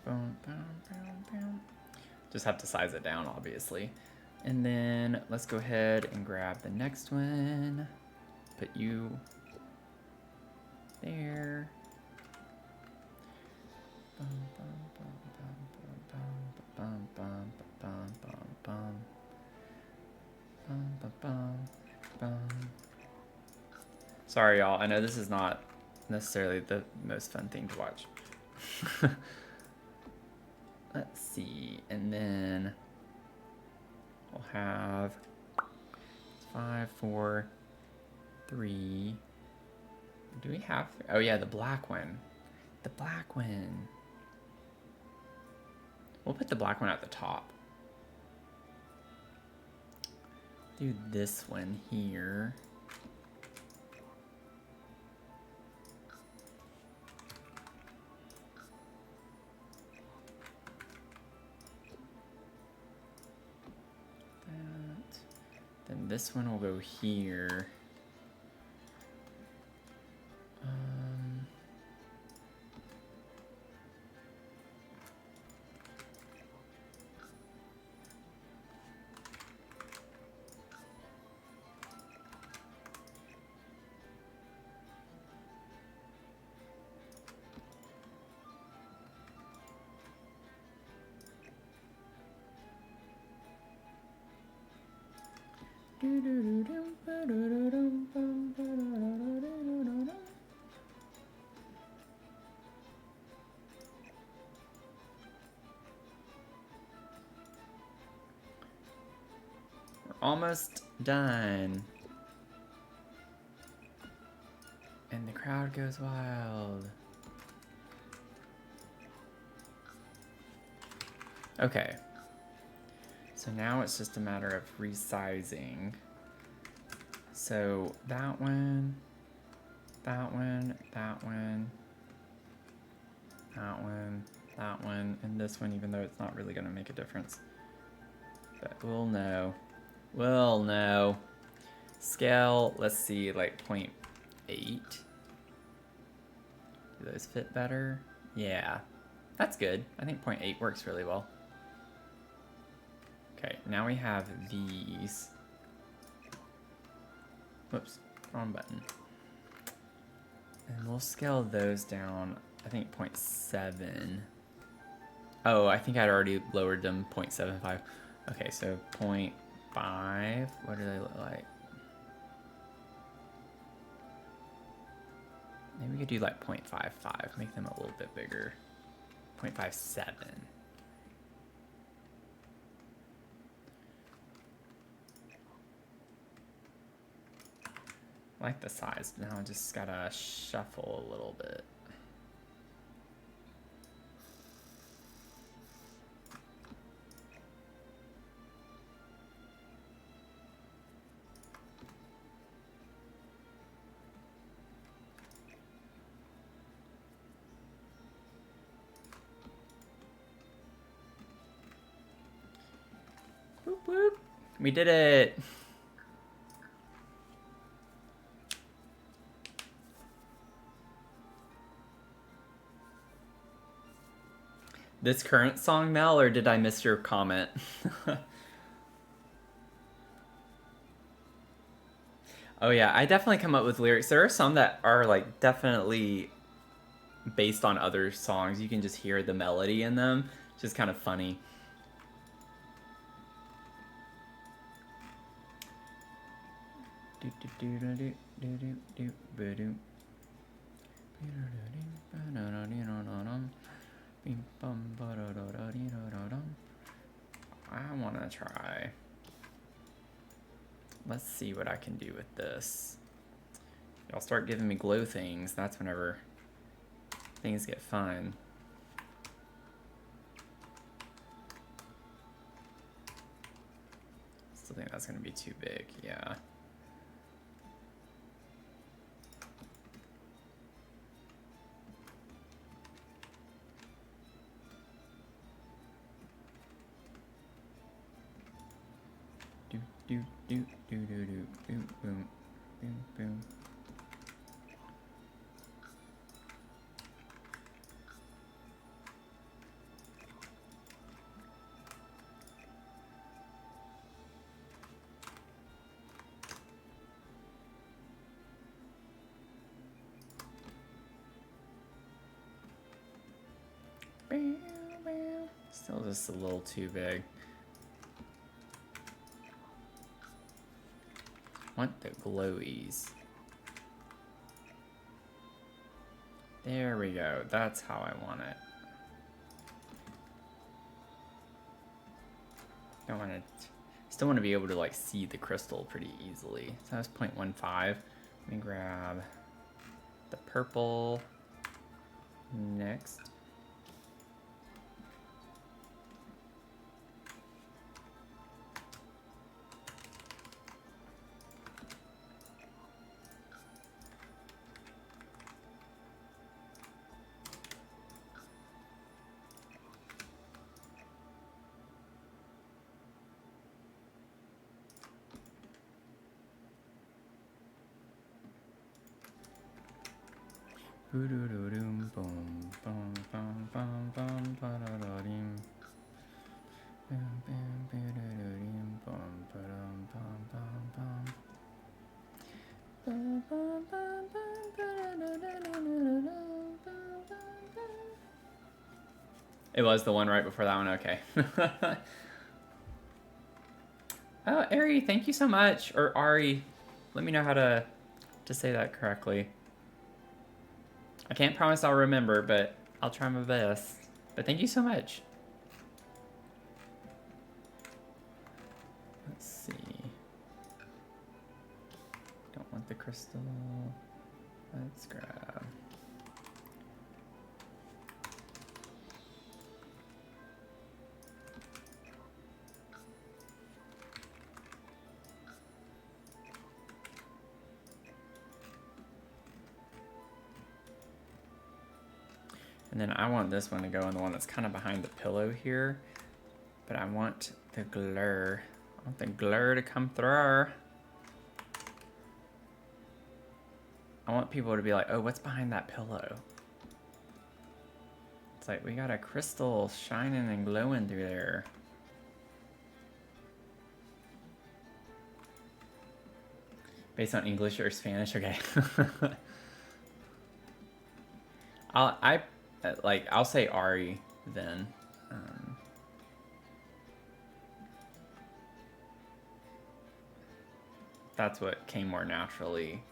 Boom, boom, boom, boom. Just have to size it down, obviously. And then let's go ahead and grab the next one. Put you there. bum, bum, bum, bum, bum. Bum, bum, bum, bum. Sorry, y'all. I know this is not necessarily the most fun thing to watch. Let's see. And then we'll have 5, 4, 3. Do we have? Oh, yeah, the black one. The black one. We'll put the black one at the top. Do this one here. That. Then this one will go here. We're almost done. And the crowd goes wild. Okay. So now it's just a matter of resizing. So that one, that one, that one, that one, that one, and this one, even though it's not really going to make a difference. But we'll know. We'll know. Scale, let's see, like 0.8. Do those fit better? Yeah, that's good. I think 0.8 works really well. Okay, now we have these. Whoops, wrong button. And we'll scale those down, I think 0.7. Oh, I think I'd already lowered them 0.75. Okay, so 0.5. What do they look like? Maybe we could do like 0.55, make them a little bit bigger. 0.57. I like the size. Now I just gotta shuffle a little bit. Whoop whoop. We did it. This current song, Mel, or did I miss your comment? Oh yeah, I definitely come up with lyrics. There are some that are like definitely based on other songs. You can just hear the melody in them. It's just kind of funny. I want to try. Let's see what I can do with this. Y'all start giving me glow things. That's whenever things get fun. Still think that's going to be too big. Yeah. Do do do do do boom boom boom boom. Still just a little too big. Want the glowies. There we go. That's how I want it. I want to. Still want to be able to like see the crystal pretty easily. So that's 0.15. Let me grab the purple next. It was the one right before that one, okay. Oh, Ari, thank you so much. Or Ari, let me know how to say that correctly. I can't promise I'll remember, but I'll try my best. But thank you so much. Let's see. Don't want the crystal. Let's grab. And then I want this one to go in the one that's kind of behind the pillow here. But I want the glur. I want the glur to come through. I want people to be like, oh, what's behind that pillow? It's like, we got a crystal shining and glowing through there. Based on English or Spanish? Okay. I'll say Ari then. That's what came more naturally.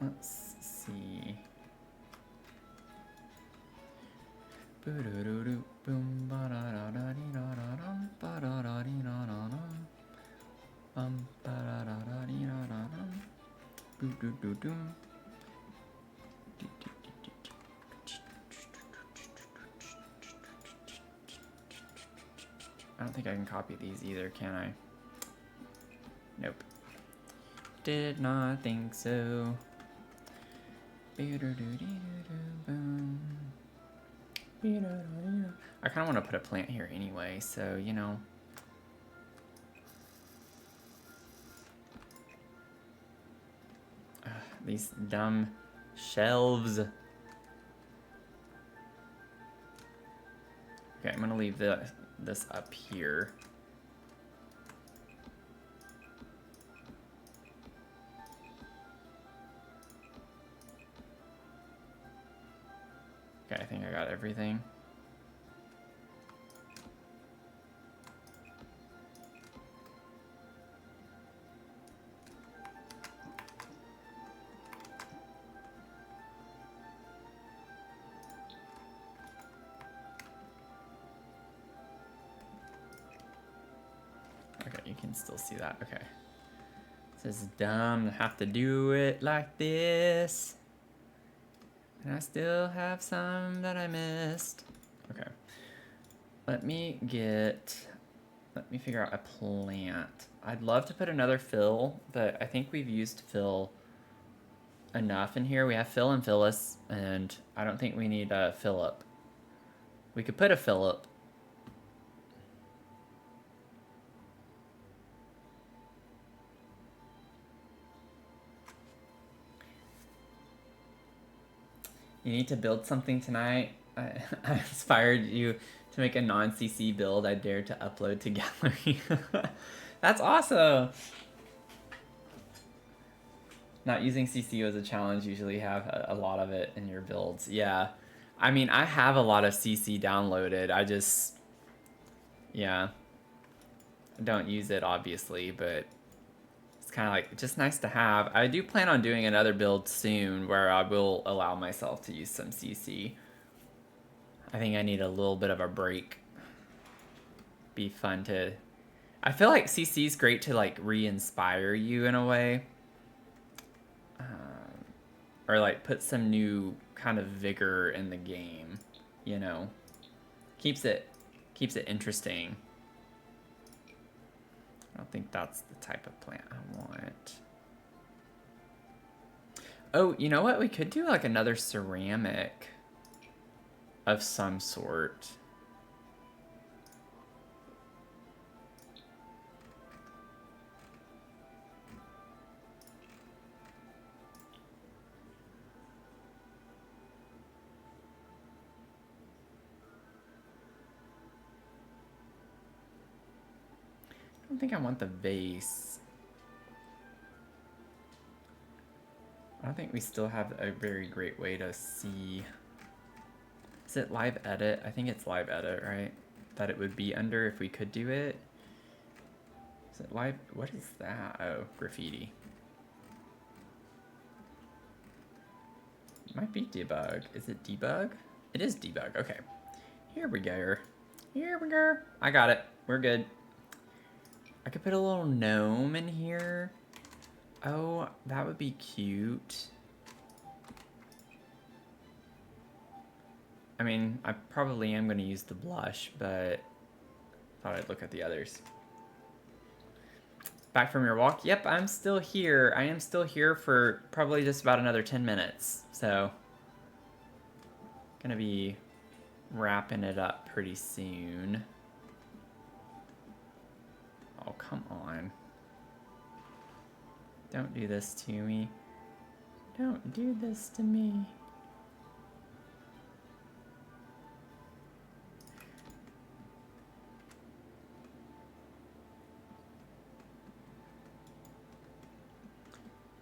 Let's see. I don't think I can copy these either, can I? Nope. Did not think so. I kind of want to put a plant here anyway, so, you know. These dumb shelves. Okay, I'm going to leave this up here. Okay, I think I got everything. Okay, you can still see that. Okay. This is dumb to have to do it like this. And I still have some that I missed. Okay. Let me figure out a plant. I'd love to put another fill, but I think we've used fill enough in here. We have Phil and Phyllis, and I don't think we need a Philip. We could put a Philip. You need to build something tonight. I inspired you to make a non-CC build I dared to upload to gallery. That's awesome! Not using CC was a challenge. Usually have a lot of it in your builds. Yeah. I mean, I have a lot of CC downloaded. I just, yeah, I don't use it obviously, but it's kind of like just nice to have. I do plan on doing another build soon where I will allow myself to use some CC. I think I need a little bit of a break. Be fun to... I feel like CC is great to like re-inspire you in a way. Or like put some new kind of vigor in the game, you know. Keeps it interesting. I don't think that's the type of plant I want. Oh, you know what? We could do like another ceramic of some sort. I don't think I want the vase. I don't think we still have a very great way to see. Is it live edit? I think it's live edit, right? That it would be under if we could do it. Is it live? What is that? Oh, graffiti. It might be debug. Is it debug? It is debug. Okay. Here we go. Here we go. I got it. We're good. I could put a little gnome in here. Oh, that would be cute. I mean, I probably am going to use the blush, but thought I'd look at the others. Back from your walk? Yep, I'm still here. I am still here for probably just about another 10 minutes. So, gonna be wrapping it up pretty soon. Oh, come on. Don't do this to me. Don't do this to me.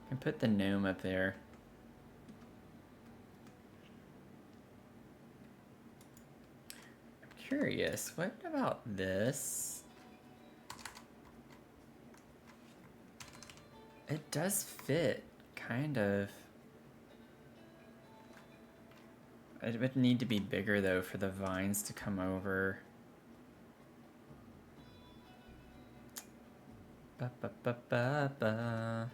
I can put the gnome up there. I'm curious, what about this? It does fit, kind of. It would need to be bigger though for the vines to come over. Ba ba ba ba ba.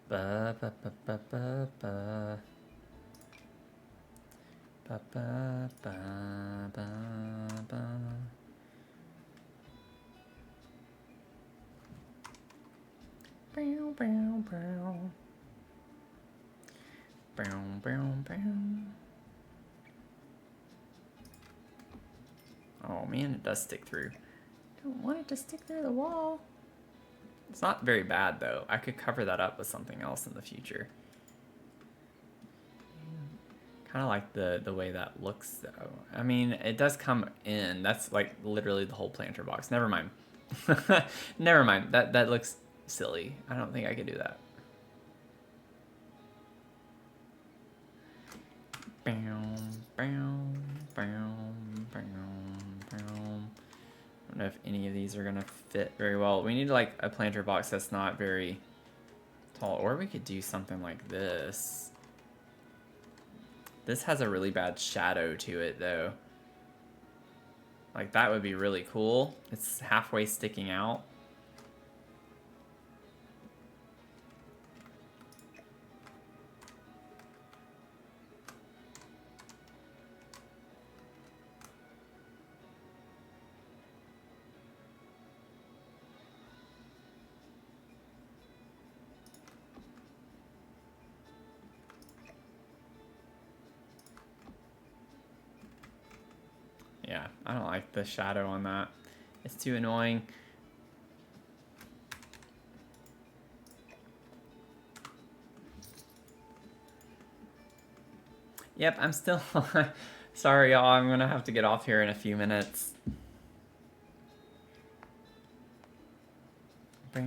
Ba ba ba ba ba ba. Ba ba ba ba ba. Bow bow bow. Bow bow bow. Oh man, it does stick through. Don't want it to stick through the wall. It's not very bad though. I could cover that up with something else in the future. Kind of like the way that looks though. I mean, it does come in. That's like literally the whole planter box. Never mind. Never mind. That looks silly. I don't think I could do that. Bow, bow, bow, bow, bow. I don't know if any of these are gonna fit very well. We need like a planter box that's not very tall, or we could do something like this. This has a really bad shadow to it though. Like that would be really cool. It's halfway sticking out. Yeah, I don't like the shadow on that. It's too annoying. Yep, I'm still... Sorry, y'all. I'm going to have to get off here in a few minutes. Bow,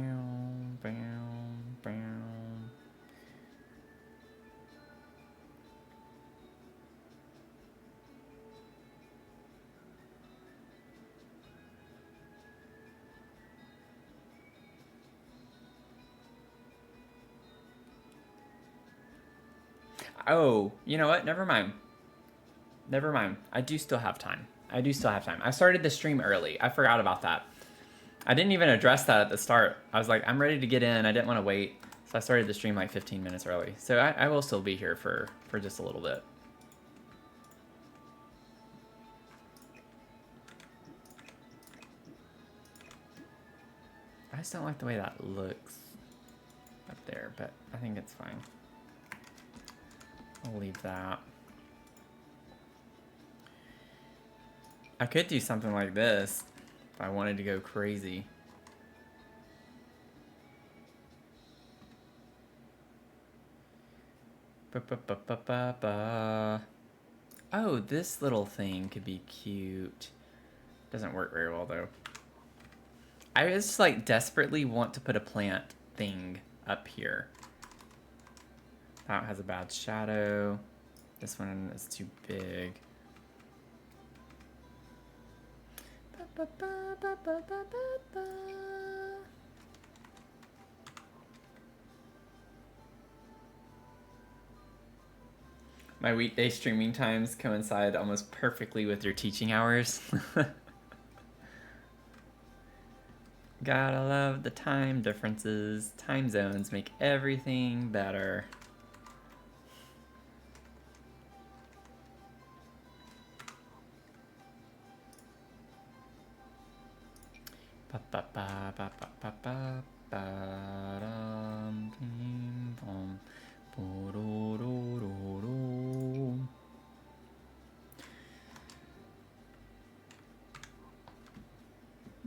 bow, bow. Oh, you know what? Never mind. Never mind. I do still have time. I do still have time. I started the stream early. I forgot about that. I didn't even address that at the start. I was like, I'm ready to get in. I didn't want to wait. So I started the stream like 15 minutes early. So I will still be here for just a little bit. I just don't like the way that looks up there, but I think it's fine. I'll leave that. I could do something like this if I wanted to go crazy. Oh, this little thing could be cute. Doesn't work very well though. I just like desperately want to put a plant thing up here. That has a bad shadow. This one is too big. My weekday streaming times coincide almost perfectly with your teaching hours. Gotta love the time differences. Time zones make everything better.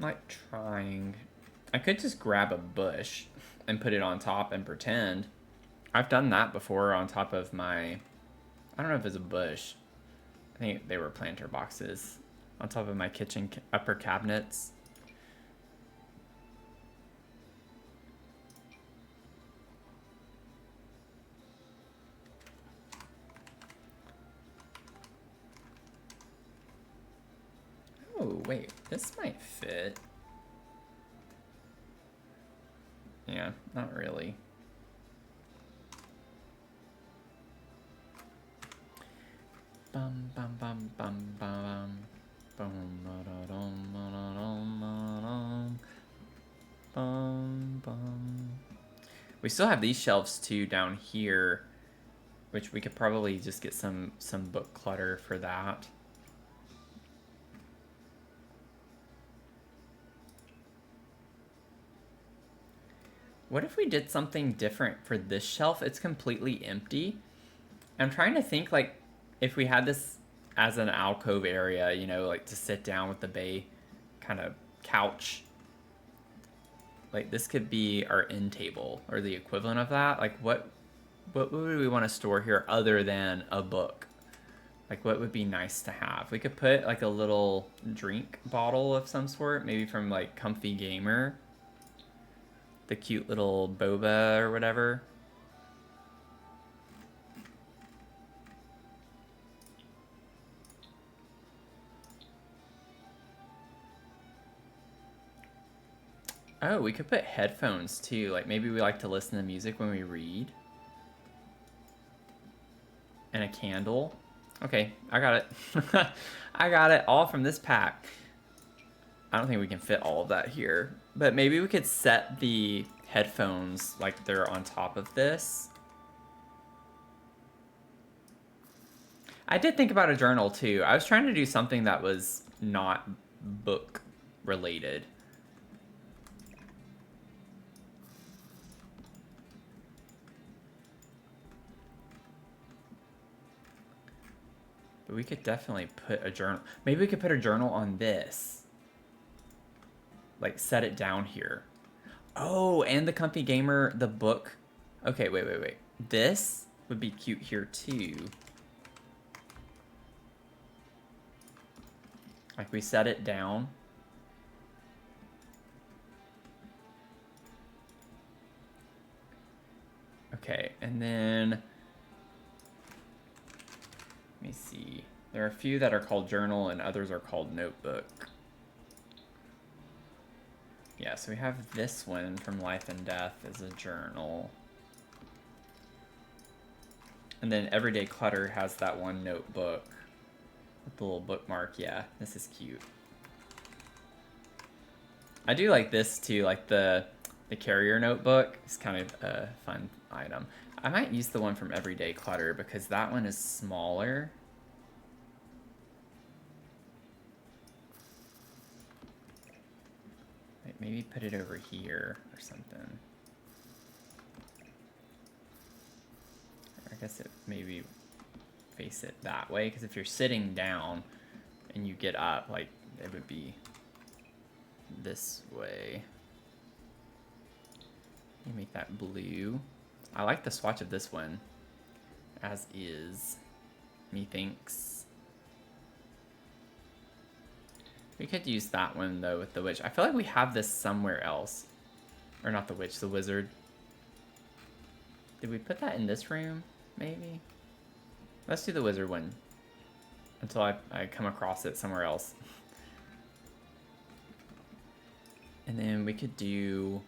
Like trying. I could just grab a bush and put it on top and pretend. I've done that before on top of my, I don't know if it's a bush. I think they were planter boxes on top of my kitchen upper cabinets. Oh, wait, this might fit. Yeah, not really. Bum bum bum bum bum bum bum bum. We still have these shelves too down here, which we could probably just get some book clutter for that. What if we did something different for this shelf? It's completely empty. I'm trying to think, like, if we had this as an alcove area, you know, like to sit down with the bay kind of couch. Like, this could be our end table or the equivalent of that. Like, what would we want to store here other than a book? Like, what would be nice to have? We could put, like, a little drink bottle of some sort, maybe from, like, Comfy Gamer. The cute little boba or whatever. Oh, we could put headphones too. Like maybe we like to listen to music when we read. And a candle. Okay, I got it. I got it all from this pack. I don't think we can fit all of that here. But maybe we could set the headphones like they're on top of this. I did think about a journal too. I was trying to do something that was not book related. But we could definitely put a journal. Maybe we could put a journal on this. Like, set it down here. Oh, and the Comfy Gamer, the book. Okay, wait. This would be cute here, too. Like, we set it down. Okay, and then... Let me see. There are a few that are called journal and others are called notebook. Yeah, so we have this one from Life and Death as a journal. And then Everyday Clutter has that one notebook with the little bookmark. Yeah, this is cute. I do like this too, like the carrier notebook. It's kind of a fun item. I might use the one from Everyday Clutter because that one is smaller. Maybe put it over here or something. I guess it maybe face it that way, because if you're sitting down and you get up, like, it would be this way. You make that blue. I like the swatch of this one, as is, methinks. We could use that one, though, with the witch. I feel like we have this somewhere else. Or not the witch, the wizard. Did we put that in this room, maybe? Let's do the wizard one until I come across it somewhere else. And then we could do...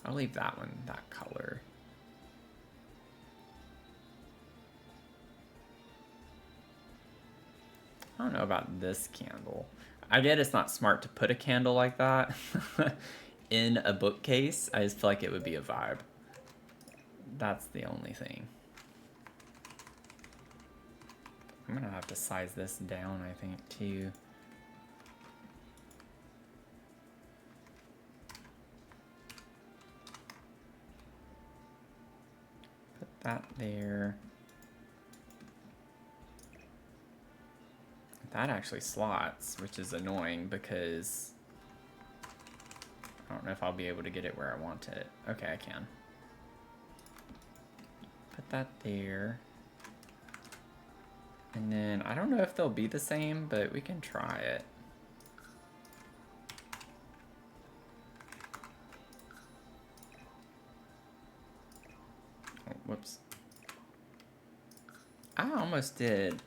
I'll leave that one, that color. I don't know about this candle. I get it's not smart to put a candle like that in a bookcase. I just feel like it would be a vibe. That's the only thing. I'm gonna have to size this down, I think, too. Put that there. That actually slots, which is annoying because I don't know if I'll be able to get it where I want it. Okay, I can. Put that there. And then I don't know if they'll be the same, but we can try it. Oh, whoops. I almost did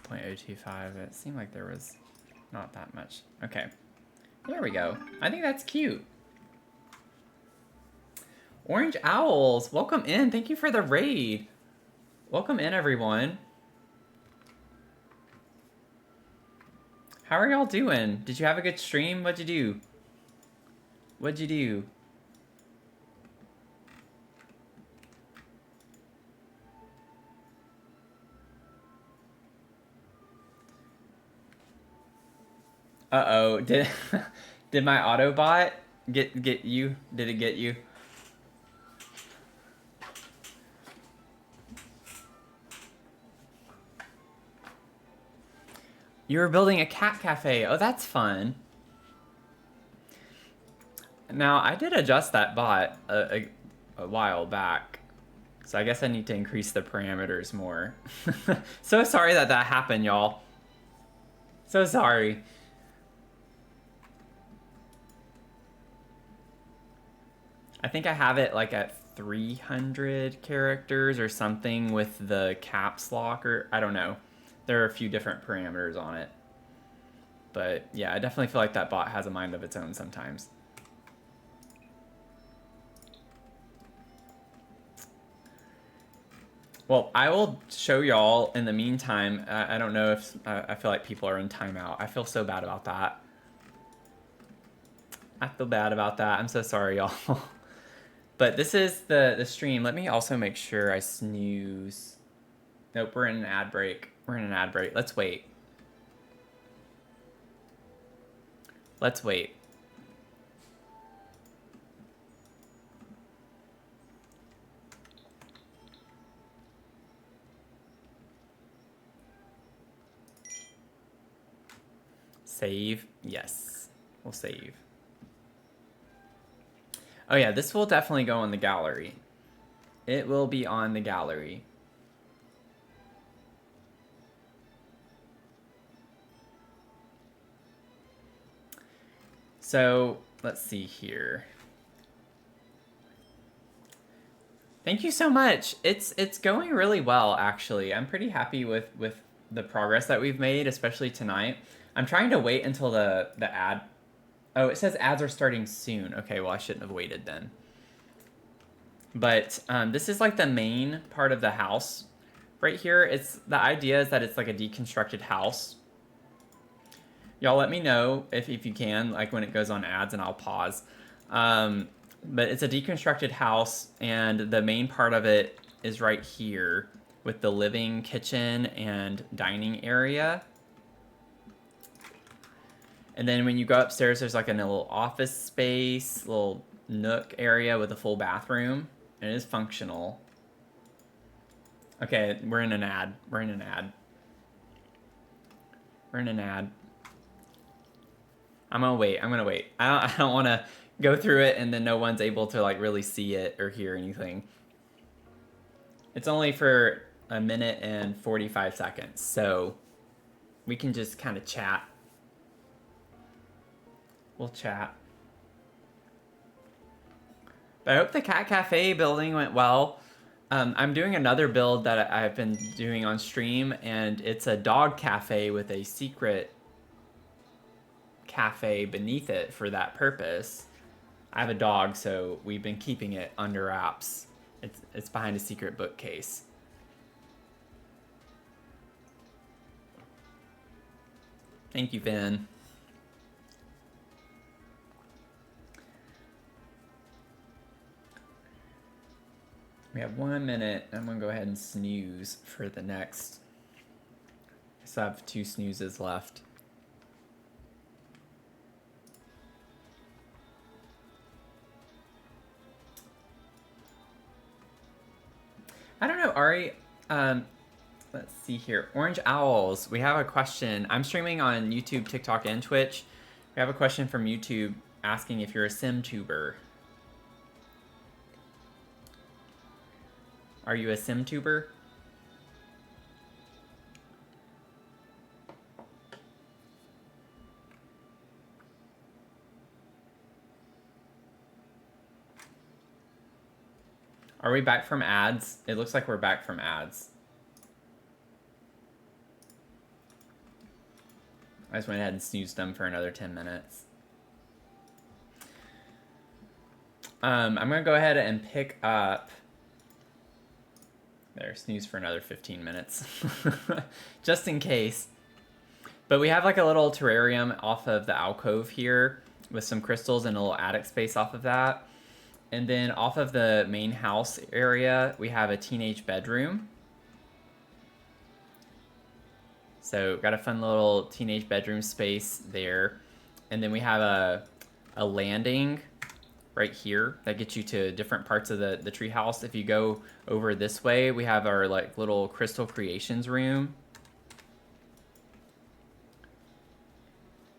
0.025. It seemed like there was not that much. Okay. There we go. I think that's cute. Orange Owls, welcome in. Thank you for the raid. Welcome in, everyone. How are y'all doing? Did you have a good stream? What'd you do? What'd you do? Uh-oh, did my Autobot get you? Did it get you? You were building a cat cafe. Oh, that's fun. Now, I did adjust that bot a while back, so I guess I need to increase the parameters more. So sorry that happened, y'all. So sorry. I think I have it like at 300 characters or something with the caps lock, or I don't know. There are a few different parameters on it. But yeah, I definitely feel like that bot has a mind of its own sometimes. Well, I will show y'all in the meantime. I don't know if I feel like people are in timeout. I feel so bad about that. I feel bad about that. I'm so sorry, y'all. But this is the stream. Let me also make sure I snooze. Nope, we're in an ad break. We're in an ad break. Let's wait. Let's wait. Save. Yes. We'll save. Oh yeah, this will definitely go on the gallery. It will be on the gallery. So let's see here. Thank you so much. It's going really well, actually. I'm pretty happy with the progress that we've made, especially tonight. I'm trying to wait until the ad. Oh, it says ads are starting soon. Okay, well I shouldn't have waited then. But this is like the main part of the house right here. The idea is that it's like a deconstructed house. Y'all let me know if you can, like when it goes on ads, and I'll pause. But it's a deconstructed house, and the main part of it is right here with the living, kitchen, and dining area. And then when you go upstairs, there's like a little office space, little nook area with a full bathroom. It is functional. Okay, we're in an ad. We're in an ad. We're in an ad. I'm gonna wait. I'm gonna wait. I don't want to go through it and then no one's able to like really see it or hear anything. It's only for a minute and 45 seconds, so we can just kind of chat. We'll chat. But I hope the Cat Cafe building went well. I'm doing another build that I've been doing on stream, and it's a dog cafe with a secret cafe beneath it for that purpose. I have a dog, so we've been keeping it under wraps. It's behind a secret bookcase. Thank you, Finn. We have 1 minute. I'm gonna go ahead and snooze for the next. I still have 2 snoozes left. I don't know, Ari. Let's see here. Orange Owls. We have a question. I'm streaming on YouTube, TikTok, and Twitch. We have a question from YouTube asking if you're a sim tuber. Are you a sim tuber? Are we back from ads? It looks like we're back from ads. I just went ahead and snoozed them for another 10 minutes. I'm gonna go ahead and pick up. There, snooze for another 15 minutes. Just in case. But we have like a little terrarium off of the alcove here with some crystals and a little attic space off of that. And then off of the main house area, we have a teenage bedroom. So got a fun little teenage bedroom space there. And then we have a landing right here that gets you to different parts of the treehouse. If you go over this way, we have our like little crystal creations room.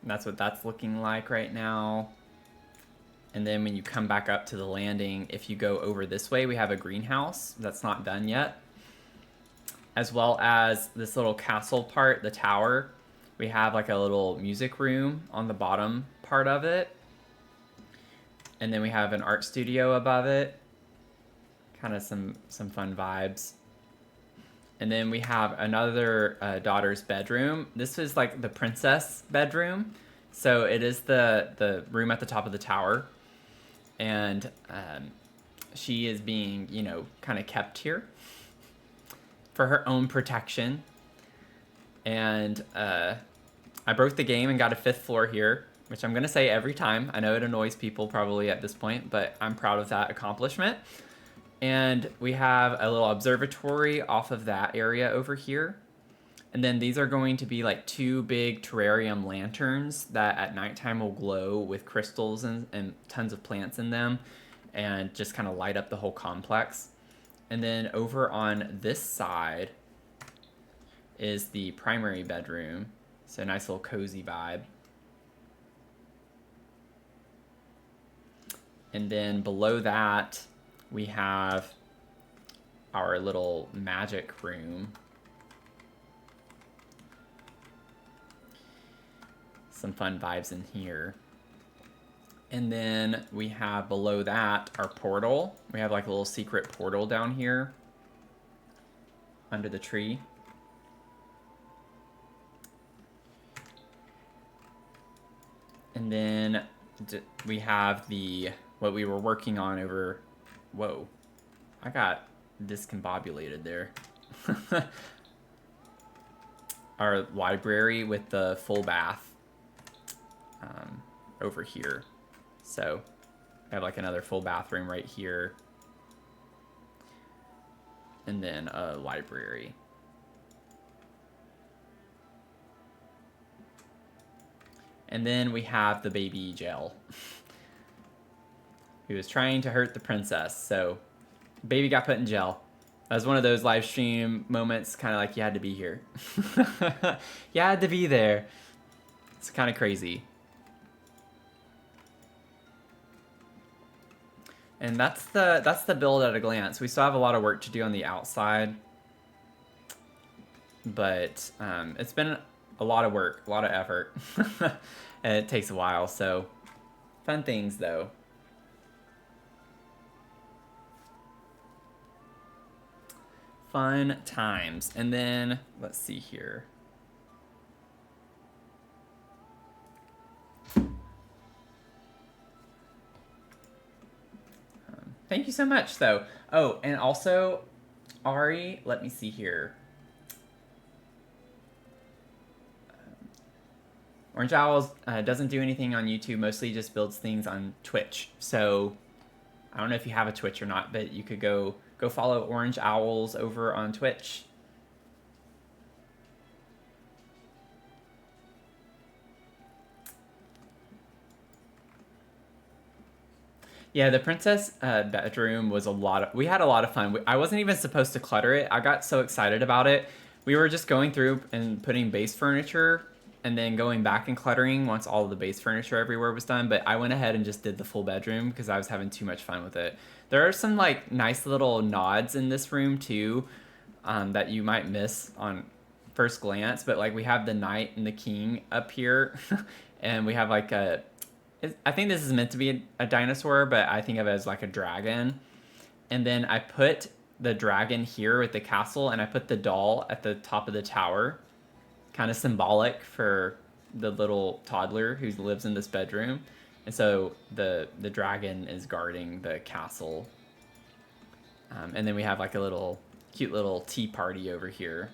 And that's what that's looking like right now. And then when you come back up to the landing, if you go over this way, we have a greenhouse that's not done yet. As well as this little castle part, the tower. We have like a little music room on the bottom part of it. And then we have an art studio above it. Kind of some fun vibes. And then we have another daughter's bedroom. This is like the princess bedroom. So it is the room at the top of the tower. And she is being, you know, kind of kept here for her own protection. And I broke the game and got a 5th floor here, which I'm going to say every time. I know it annoys people probably at this point, but I'm proud of that accomplishment. And we have a little observatory off of that area over here. And then these are going to be like 2 big terrarium lanterns that at nighttime will glow with crystals and tons of plants in them and just kind of light up the whole complex. And then over on this side is the primary bedroom. So a nice little cozy vibe. And then below that, we have our little magic room. Some fun vibes in here. And then we have below that our portal. We have like a little secret portal down here under the tree. And then we have what we were working on over, whoa, I got discombobulated there. Our library with the full bath over here. So I have like another full bathroom right here. And then a library. And then we have the baby jail. He was trying to hurt the princess, so baby got put in jail. That was one of those live stream moments, kind of like you had to be here. You had to be there. It's kind of crazy. And that's the build at a glance. We still have a lot of work to do on the outside, but it's been a lot of work, a lot of effort, and it takes a while. So fun things though. Fun times. And then let's see here. Thank you so much, though. Oh, and also, Ari, let me see here. Orange Owls doesn't do anything on YouTube, mostly just builds things on Twitch. So, I don't know if you have a Twitch or not, but you could go follow Orange Owls over on Twitch. Yeah, the princess bedroom was we had a lot of fun. I wasn't even supposed to clutter it. I got so excited about it. We were just going through and putting base furniture and then going back and cluttering once all of the base furniture everywhere was done. But I went ahead and just did the full bedroom because I was having too much fun with it. There are some like nice little nods in this room too that you might miss on first glance. But like we have the knight and the king up here and we have like I think this is meant to be a dinosaur, but I think of it as like a dragon. And then I put the dragon here with the castle, and I put the doll at the top of the tower. Kind of symbolic for the little toddler who lives in this bedroom. And so the dragon is guarding the castle. And then we have like a cute little tea party over here.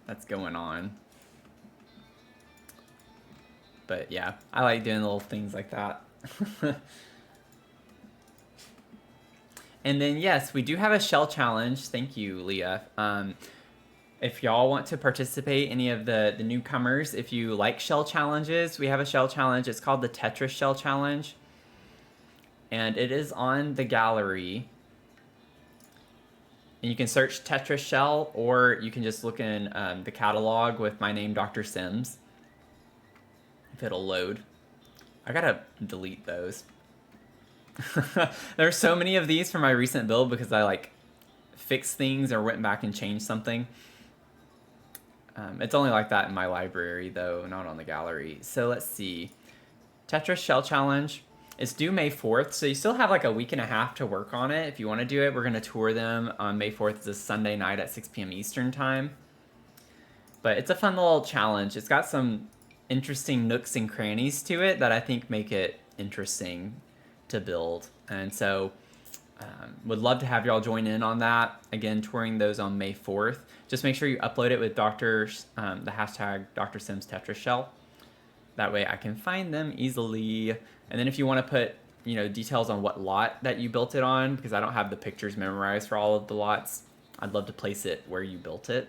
That's going on. But yeah, I like doing little things like that. And then yes, we do have a shell challenge. Thank you, Leah. If y'all want to participate, any of the newcomers, if you like shell challenges, we have a shell challenge. It's called the Tetris Shell Challenge. And it is on the gallery. And you can search Tetris Shell, or you can just look in the catalog with my name, Dr. Sims. If it'll load. I gotta delete those. There's so many of these from my recent build because I like fixed things or went back and changed something. It's only like that in my library though, not on the gallery. So let's see. Tetris Shell Challenge. It's due May 4th, so you still have like a week and a half to work on it. If you want to do it, we're going to tour them on May 4th. It's a Sunday night at 6 p.m. Eastern time. But it's a fun little challenge. It's got some interesting nooks and crannies to it that I think make it interesting to build. And so would love to have y'all join in on that. Again, touring those on May 4th. Just make sure you upload it with the hashtag Dr. Sims Tetris Shell. That way I can find them easily. And then if you want to put, details on what lot that you built it on, because I don't have the pictures memorized for all of the lots, I'd love to place it where you built it.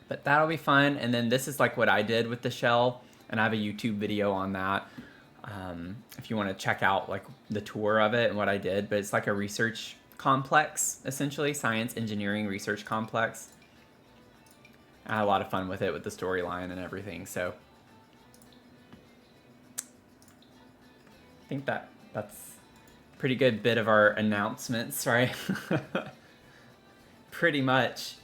But that'll be fun. And then this is like what I did with the shell, and I have a YouTube video on that. If you want to check out like the tour of it and what I did, but it's like a research complex, essentially, science, engineering, research complex. I had a lot of fun with it, with the storyline and everything. So I think that's a pretty good bit of our announcements, right? Pretty much.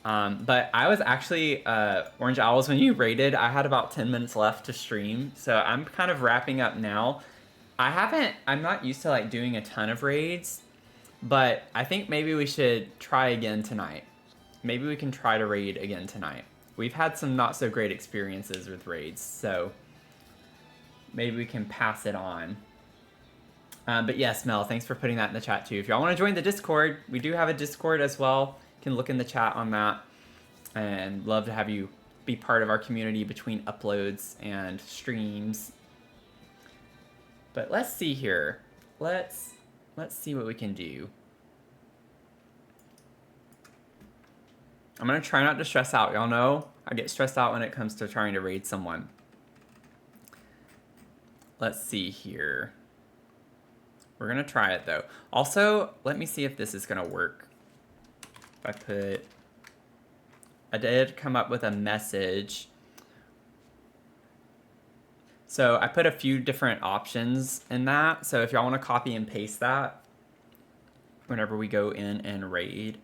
But I was actually, Orange Owls, when you raided, I had about 10 minutes left to stream. So I'm kind of wrapping up now. I'm not used to like doing a ton of raids, but I think maybe we should try again tonight. Maybe we can try to raid again tonight. We've had some not so great experiences with raids, so maybe we can pass it on. But yes, Mel, thanks for putting that in the chat too. If y'all want to join the Discord, we do have a Discord as well. You can look in the chat on that, and love to have you be part of our community between uploads and streams. But let's see here. Let's see what we can do. I'm gonna try not to stress out. Y'all know I get stressed out when it comes to trying to raid someone. Let's see here. We're gonna try it though. Also, let me see if this is gonna work. If I did come up with a message. So I put a few different options in that. So if y'all want to copy and paste that whenever we go in and raid.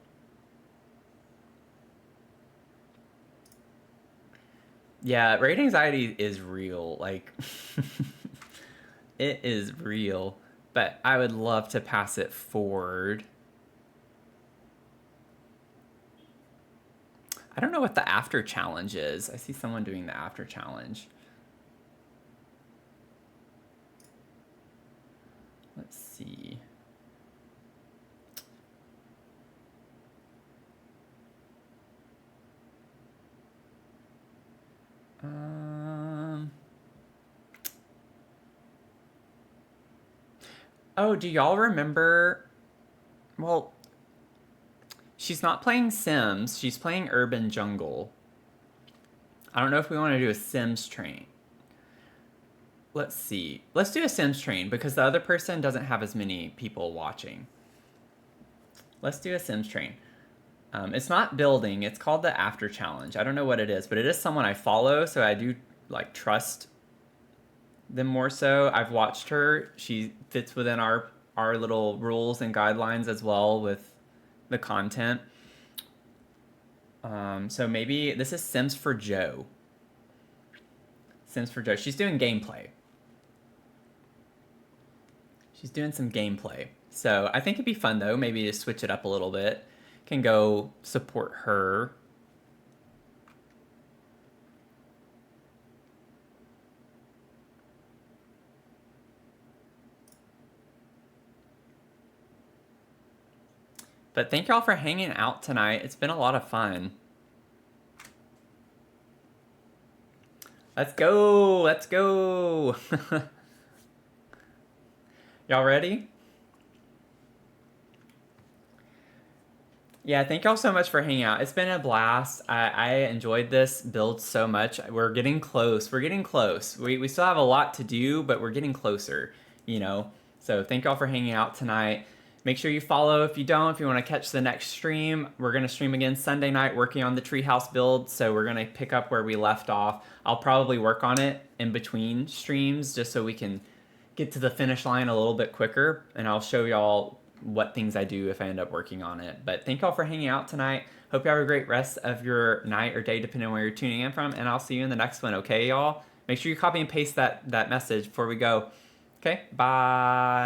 Yeah, raid anxiety is real. Like, it is real. But I would love to pass it forward. I don't know what the after challenge is. I see someone doing the after challenge. Let's see. Oh, do y'all remember? Well, she's not playing Sims. She's playing Urban Jungle. I don't know if we want to do a Sims train. Let's see. Let's do a Sims train because the other person doesn't have as many people watching. Let's do a Sims train. It's not building. It's called the After Challenge. I don't know what it is, but it is someone I follow, so I do like trust them more so. I've watched her. She fits within our little rules and guidelines as well with the content. So maybe this is Sims for Joe. Sims for Joe. She's doing gameplay. She's doing some gameplay. So I think it'd be fun though, maybe to switch it up a little bit. Can go support her. But thank y'all for hanging out tonight. It's been a lot of fun. Let's go. Let's go. Y'all ready? Yeah, thank y'all so much for hanging out. It's been a blast. I enjoyed this build so much. We're getting close. We're getting close. We still have a lot to do, but we're getting closer, you know? So thank y'all for hanging out tonight. Make sure you follow if you don't, if you want to catch the next stream. We're going to stream again Sunday night working on the Treehouse build, so we're going to pick up where we left off. I'll probably work on it in between streams just so we can get to the finish line a little bit quicker, and I'll show y'all what things I do if I end up working on it. But thank y'all for hanging out tonight. Hope you have a great rest of your night or day, depending on where you're tuning in from, and I'll see you in the next one, okay, y'all? Make sure you copy and paste that message before we go. Okay, bye.